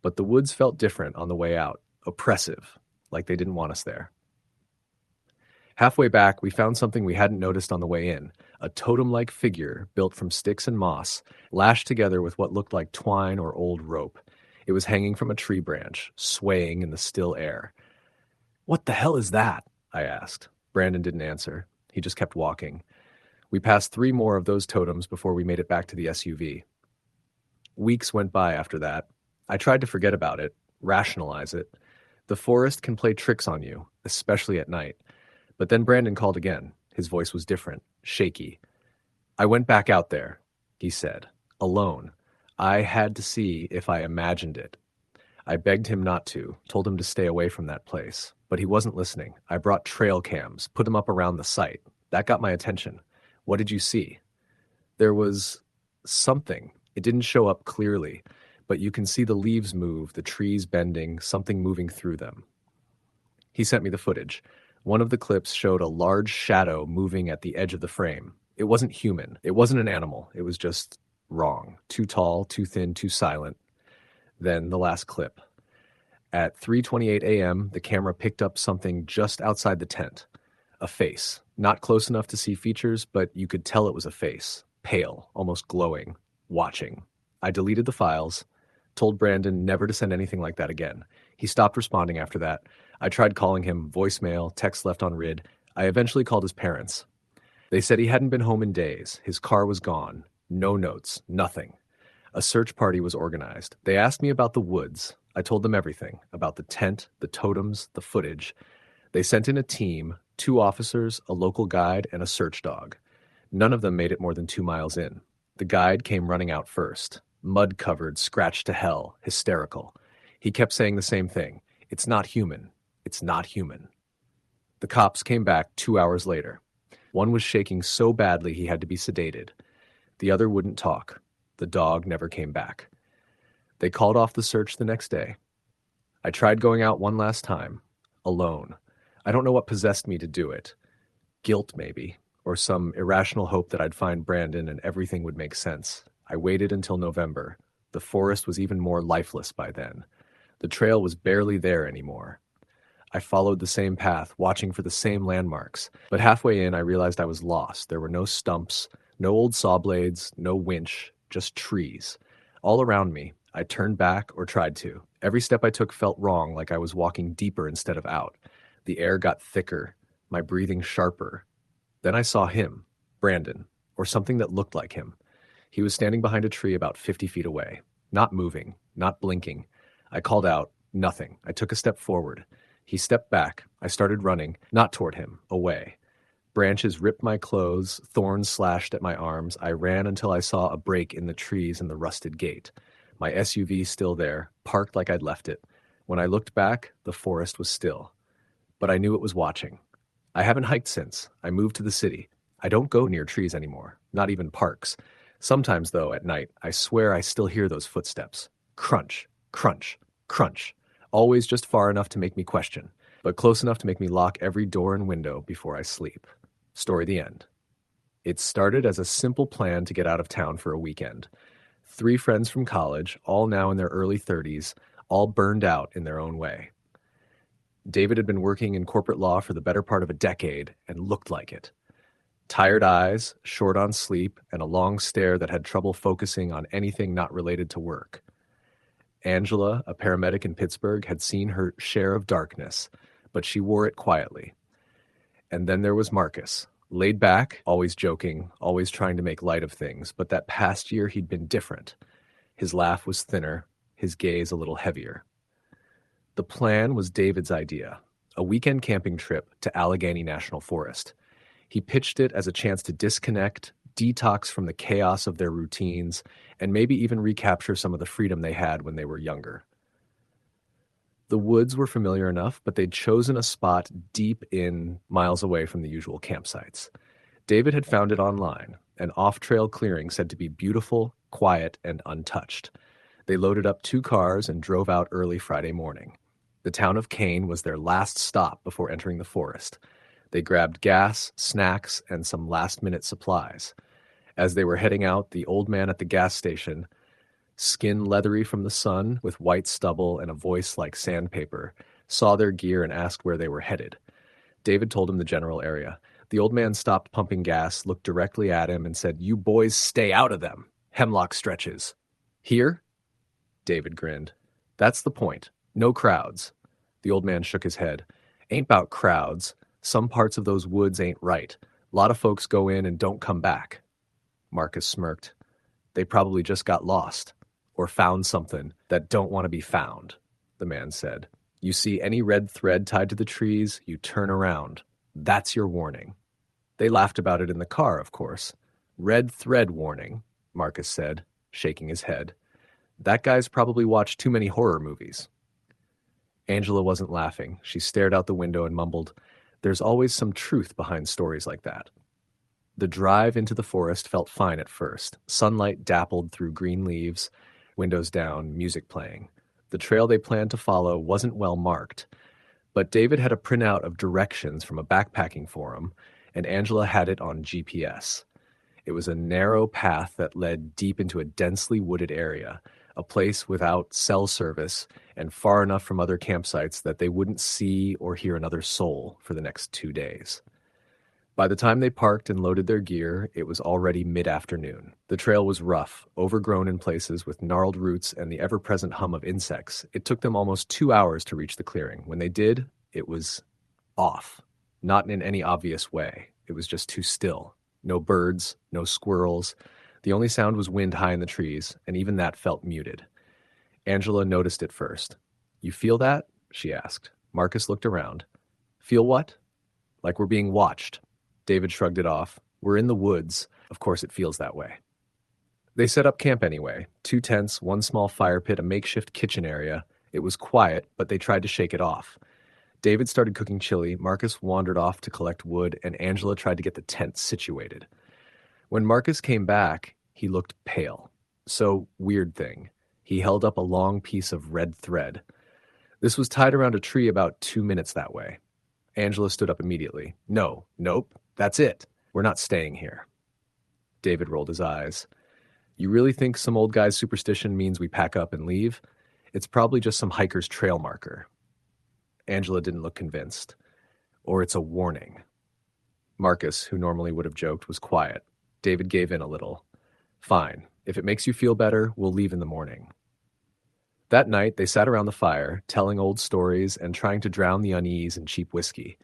[SPEAKER 1] But the woods felt different on the way out, oppressive, like they didn't want us there. Halfway back, we found something we hadn't noticed on the way in, a totem-like figure built from sticks and moss, lashed together with what looked like twine or old rope. It was hanging from a tree branch, swaying in the still air. What the hell is that? I asked. Brandon didn't answer. He just kept walking. We passed 3 more of those totems before we made it back to the SUV. Weeks went by after that. I tried to forget about it, rationalize it. The forest can play tricks on you, especially at night. But then Brandon called again. His voice was different, shaky. I went back out there, he said, alone. I had to see if I imagined it. I begged him not to, told him to stay away from that place. But he wasn't listening. I brought trail cams, put them up around the site. That got my attention. What did you see? There was something. It didn't show up clearly, but you can see the leaves move, the trees bending, something moving through them. He sent me the footage. One of the clips showed a large shadow moving at the edge of the frame. It wasn't human. It wasn't an animal. It was just wrong. Too tall, too thin, too silent. Then the last clip. At 3:28 a.m., the camera picked up something just outside the tent. A face. Not close enough to see features, but you could tell it was a face. Pale, almost glowing. Watching. I deleted the files, told Brandon never to send anything like that again. He stopped responding after that. I tried calling him, voicemail, text left on rid. I eventually called his parents. They said he hadn't been home in days. His car was gone. No notes. Nothing. A search party was organized. They asked me about the woods. I told them everything, about the tent, the totems, the footage. They sent in a team, 2 officers, a local guide, and a search dog. None of them made it more than 2 miles in. The guide came running out first, mud-covered, scratched to hell, hysterical. He kept saying the same thing. It's not human. It's not human. The cops came back 2 hours later. One was shaking so badly he had to be sedated. The other wouldn't talk. The dog never came back. They called off the search the next day. I tried going out one last time, alone. I don't know what possessed me to do it. Guilt, maybe, or some irrational hope that I'd find Brandon and everything would make sense. I waited until November. The forest was even more lifeless by then. The trail was barely there anymore. I followed the same path, watching for the same landmarks. But halfway in, I realized I was lost. There were no stumps, no old saw blades, no winch, just trees. All around me, I turned back or tried to. Every step I took felt wrong, like I was walking deeper instead of out. The air got thicker, my breathing sharper. Then I saw him, Brandon, or something that looked like him. He was standing behind a tree about 50 feet away, not moving, not blinking. I called out, nothing. I took a step forward. He stepped back. I started running, not toward him, away. Branches ripped my clothes, thorns slashed at my arms. I ran until I saw a break in the trees and the rusted gate. My SUV still there, parked like I'd left it. When I looked back, the forest was still. But I knew it was watching. I haven't hiked since. I moved to the city. I don't go near trees anymore, not even parks. Sometimes, though, at night, I swear I still hear those footsteps. Crunch, crunch, crunch. Always just far enough to make me question, but close enough to make me lock every door and window before I sleep. Story the end. It started as a simple plan to get out of town for a weekend. 3 friends from college, all now in their early 30s, all burned out in their own way. David had been working in corporate law for the better part of a decade and looked like it. Tired eyes, short on sleep, and a long stare that had trouble focusing on anything not related to work. Angela, a paramedic in Pittsburgh, had seen her share of darkness, but she wore it quietly. And then there was Marcus, laid back, always joking, always trying to make light of things, but that past year he'd been different. His laugh was thinner, his gaze a little heavier. The plan was David's idea, a weekend camping trip to Allegheny National Forest. He pitched it as a chance to disconnect, detox from the chaos of their routines, and maybe even recapture some of the freedom they had when they were younger. The woods were familiar enough, but they'd chosen a spot deep in, miles away from the usual campsites. David had found it online, an off-trail clearing said to be beautiful, quiet, and untouched. They loaded up 2 cars and drove out early Friday morning. The town of Kane was their last stop before entering the forest. They grabbed gas, snacks, and some last-minute supplies. As they were heading out, the old man at the gas station, skin leathery from the sun with white stubble and a voice like sandpaper, saw their gear and asked where they were headed. David told him the general area. The old man stopped pumping gas, looked directly at him, and said, "You boys stay out of them. Hemlock stretches." "Here?" David grinned. "That's the point. No crowds." The old man shook his head. "Ain't 'bout crowds. Some parts of those woods ain't right. A lot of folks go in and don't come back." Marcus smirked. "They probably just got lost. Or found something that don't want to be found," the man said. "You see any red thread tied to the trees, you turn around. That's your warning." They laughed about it in the car, of course. "Red thread warning," Marcus said, shaking his head. "That guy's probably watched too many horror movies." Angela wasn't laughing. She stared out the window and mumbled, "There's always some truth behind stories like that." The drive into the forest felt fine at first. Sunlight dappled through green leaves, windows down, music playing. The trail they planned to follow wasn't well marked, but David had a printout of directions from a backpacking forum, and Angela had it on GPS. It was a narrow path that led deep into a densely wooded area, a place without cell service and far enough from other campsites that they wouldn't see or hear another soul for the next 2 days. By the time they parked and loaded their gear, it was already mid-afternoon. The trail was rough, overgrown in places with gnarled roots and the ever-present hum of insects. It took them almost 2 hours to reach the clearing. When they did, it was off. Not in any obvious way. It was just too still. No birds, no squirrels. The only sound was wind high in the trees, and even that felt muted. Angela noticed it first. "You feel that?" she asked. Marcus looked around. "Feel what?" "Like we're being watched." David shrugged it off. "We're in the woods. Of course it feels that way." They set up camp anyway. 2 tents, 1 small fire pit, a makeshift kitchen area. It was quiet, but they tried to shake it off. David started cooking chili, Marcus wandered off to collect wood, and Angela tried to get the tent situated. When Marcus came back, he looked pale. So, weird thing. He held up a long piece of red thread. This was tied around a tree about 2 minutes that way. Angela stood up immediately. Nope, that's it. We're not staying here." David rolled his eyes. "You really think some old guy's superstition means we pack up and leave? It's probably just some hiker's trail marker." Angela didn't look convinced. "Or it's a warning." Marcus, who normally would have joked, was quiet. David gave in a little. "Fine. If it makes you feel better, we'll leave in the morning." That night, they sat around the fire, telling old stories and trying to drown the unease in cheap whiskey.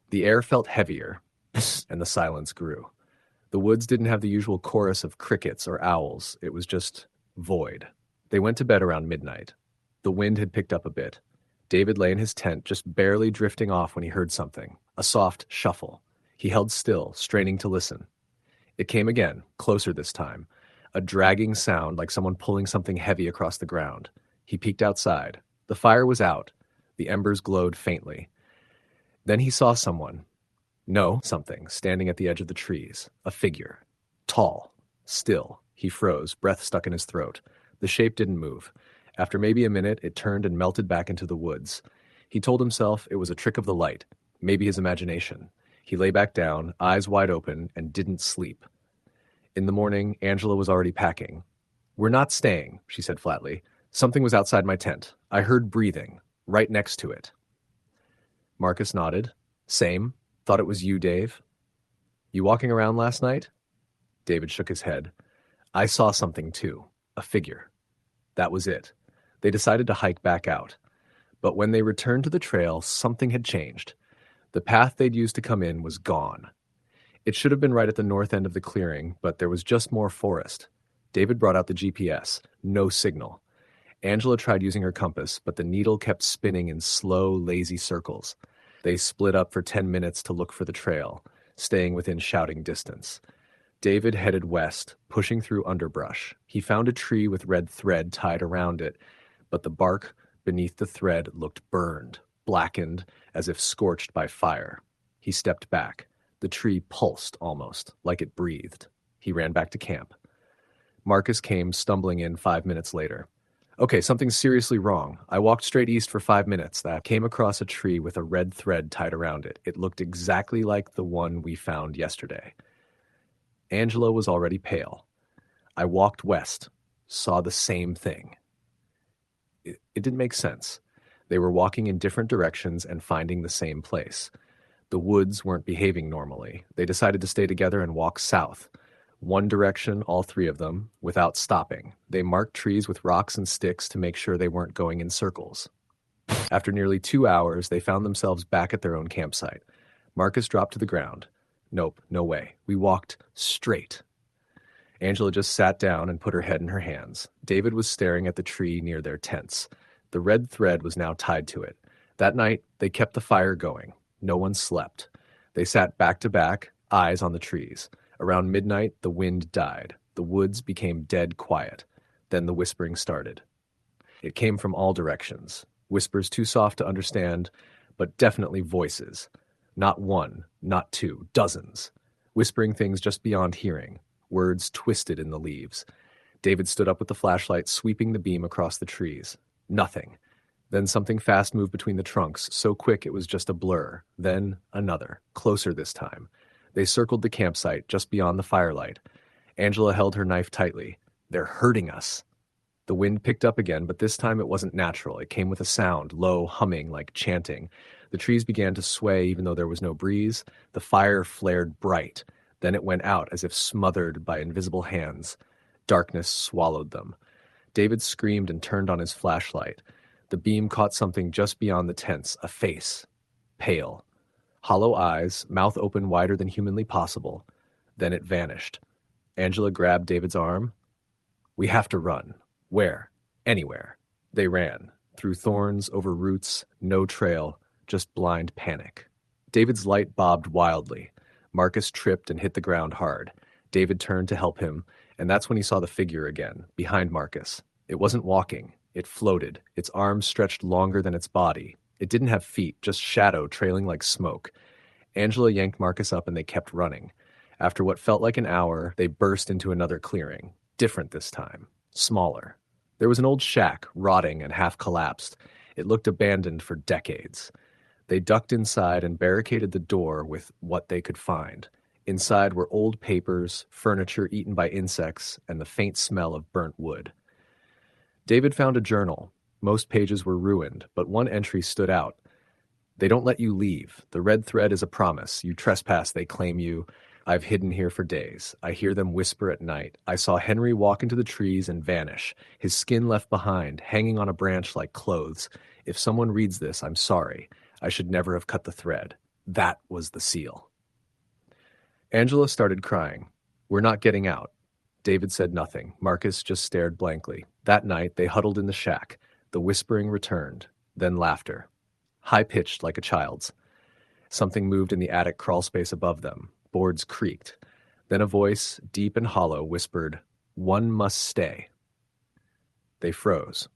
[SPEAKER 1] The air felt heavier, and the silence grew. The woods didn't have the usual chorus of crickets or owls. It was just void. They went to bed around midnight. The wind had picked up a bit. David lay in his tent, just barely drifting off when he heard something, a soft shuffle. He held still, straining to listen. It came again, closer this time, a dragging sound like someone pulling something heavy across the ground. He peeked outside. The fire was out. The embers glowed faintly. Then he saw something, standing at the edge of the trees. A figure. Tall. Still. He froze, breath stuck in his throat. The shape didn't move. After maybe a minute, it turned and melted back into the woods. He told himself it was a trick of the light, maybe his imagination. He lay back down, eyes wide open, and didn't sleep. In the morning, Angela was already packing. "We're not staying," she said flatly. "Something was outside my tent. I heard breathing, right next to it." Marcus nodded. "Same. Thought it was you, Dave." "You walking around last night?" David shook his head. "I saw something too. A figure." That was it. They decided to hike back out. But when they returned to the trail, something had changed. The path they'd used to come in was gone. It should have been right at the north end of the clearing, but there was just more forest. David brought out the GPS. No signal. Angela tried using her compass, but the needle kept spinning in slow, lazy circles. They split up for 10 minutes to look for the trail, staying within shouting distance. David headed west, pushing through underbrush. He found a tree with red thread tied around it, but the bark beneath the thread looked burned, blackened, as if scorched by fire. He stepped back. The tree pulsed almost, like it breathed. He ran back to camp. Marcus came stumbling in 5 minutes later. "Okay, something's seriously wrong. I walked straight east for 5 minutes. I came across a tree with a red thread tied around it. It looked exactly like the one we found yesterday." Angela was already pale. "I walked west, saw the same thing." It didn't make sense. They were walking in different directions and finding the same place. The woods weren't behaving normally. They decided to stay together and walk south. One direction, all three of them, without stopping. They marked trees with rocks and sticks to make sure they weren't going in circles. After nearly 2 hours, they found themselves back at their own campsite. Marcus dropped to the ground. "Nope, no way. We walked straight." Angela just sat down and put her head in her hands. David was staring at the tree near their tents. The red thread was now tied to it. That night, they kept the fire going. No one slept. They sat back to back, eyes on the trees. Around midnight, the wind died. The woods became dead quiet. Then the whispering started. It came from all directions. Whispers too soft to understand, but definitely voices. Not one, not two, dozens. Whispering things just beyond hearing. Words twisted in the leaves. David stood up with the flashlight, sweeping the beam across the trees. Nothing. Then something fast moved between the trunks, so quick it was just a blur. Then another, closer this time. They circled the campsite, just beyond the firelight. Angela held her knife tightly. "They're hurting us." The wind picked up again, but this time it wasn't natural. It came with a sound, low, humming, like chanting. The trees began to sway even though there was no breeze. The fire flared bright. Then it went out as if smothered by invisible hands. Darkness swallowed them. David screamed and turned on his flashlight. The beam caught something just beyond the tents, a face. Pale. Hollow eyes, mouth open wider than humanly possible. Then it vanished. Angela grabbed David's arm. "We have to run." "Where?" "Anywhere." They ran. Through thorns, over roots, no trail, just blind panic. David's light bobbed wildly. Marcus tripped and hit the ground hard. David turned to help him, and that's when he saw the figure again, behind Marcus. It wasn't walking. It floated. Its arms stretched longer than its body. It didn't have feet, just shadow trailing like smoke. Angela yanked Marcus up and they kept running. After what felt like an hour, they burst into another clearing. Different this time. Smaller. There was an old shack, rotting and half collapsed. It looked abandoned for decades. They ducked inside and barricaded the door with what they could find. Inside were old papers, furniture eaten by insects, and the faint smell of burnt wood. David found a journal. Most pages were ruined, but one entry stood out. "They don't let you leave. The red thread is a promise. You trespass, they claim you. I've hidden here for days. I hear them whisper at night. I saw Henry walk into the trees and vanish, his skin left behind, hanging on a branch like clothes. If someone reads this, I'm sorry. I should never have cut the thread. That was the seal." Angela started crying. "We're not getting out." David said nothing. Marcus just stared blankly. That night, they huddled in the shack. The whispering returned, then laughter. High-pitched like a child's. Something moved in the attic crawlspace above them. Boards creaked. Then a voice, deep and hollow, whispered, "One must stay." They froze.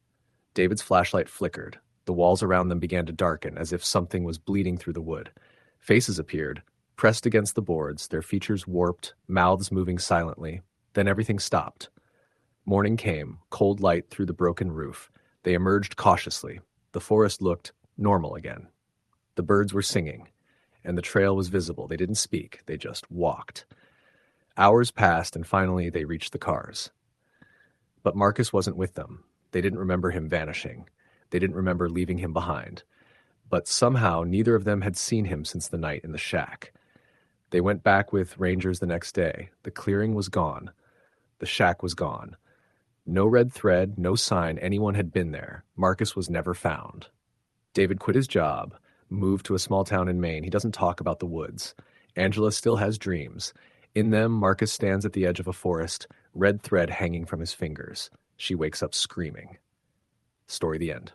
[SPEAKER 1] David's flashlight flickered. The walls around them began to darken, as if something was bleeding through the wood. Faces appeared, pressed against the boards, their features warped, mouths moving silently. Then everything stopped. Morning came, cold light through the broken roof. They emerged cautiously. The forest looked normal again. The birds were singing, and the trail was visible. They didn't speak, they just walked. Hours passed, and finally they reached the cars. But Marcus wasn't with them. They didn't remember him vanishing. They didn't remember leaving him behind. But somehow neither of them had seen him since the night in the shack. They went back with rangers the next day. The clearing was gone. The shack was gone. No red thread, no sign anyone had been there. Marcus was never found. David quit his job, moved to a small town in Maine. He doesn't talk about the woods. Angela still has dreams. In them, Marcus stands at the edge of a forest, red thread hanging from his fingers. She wakes up screaming. Story the end.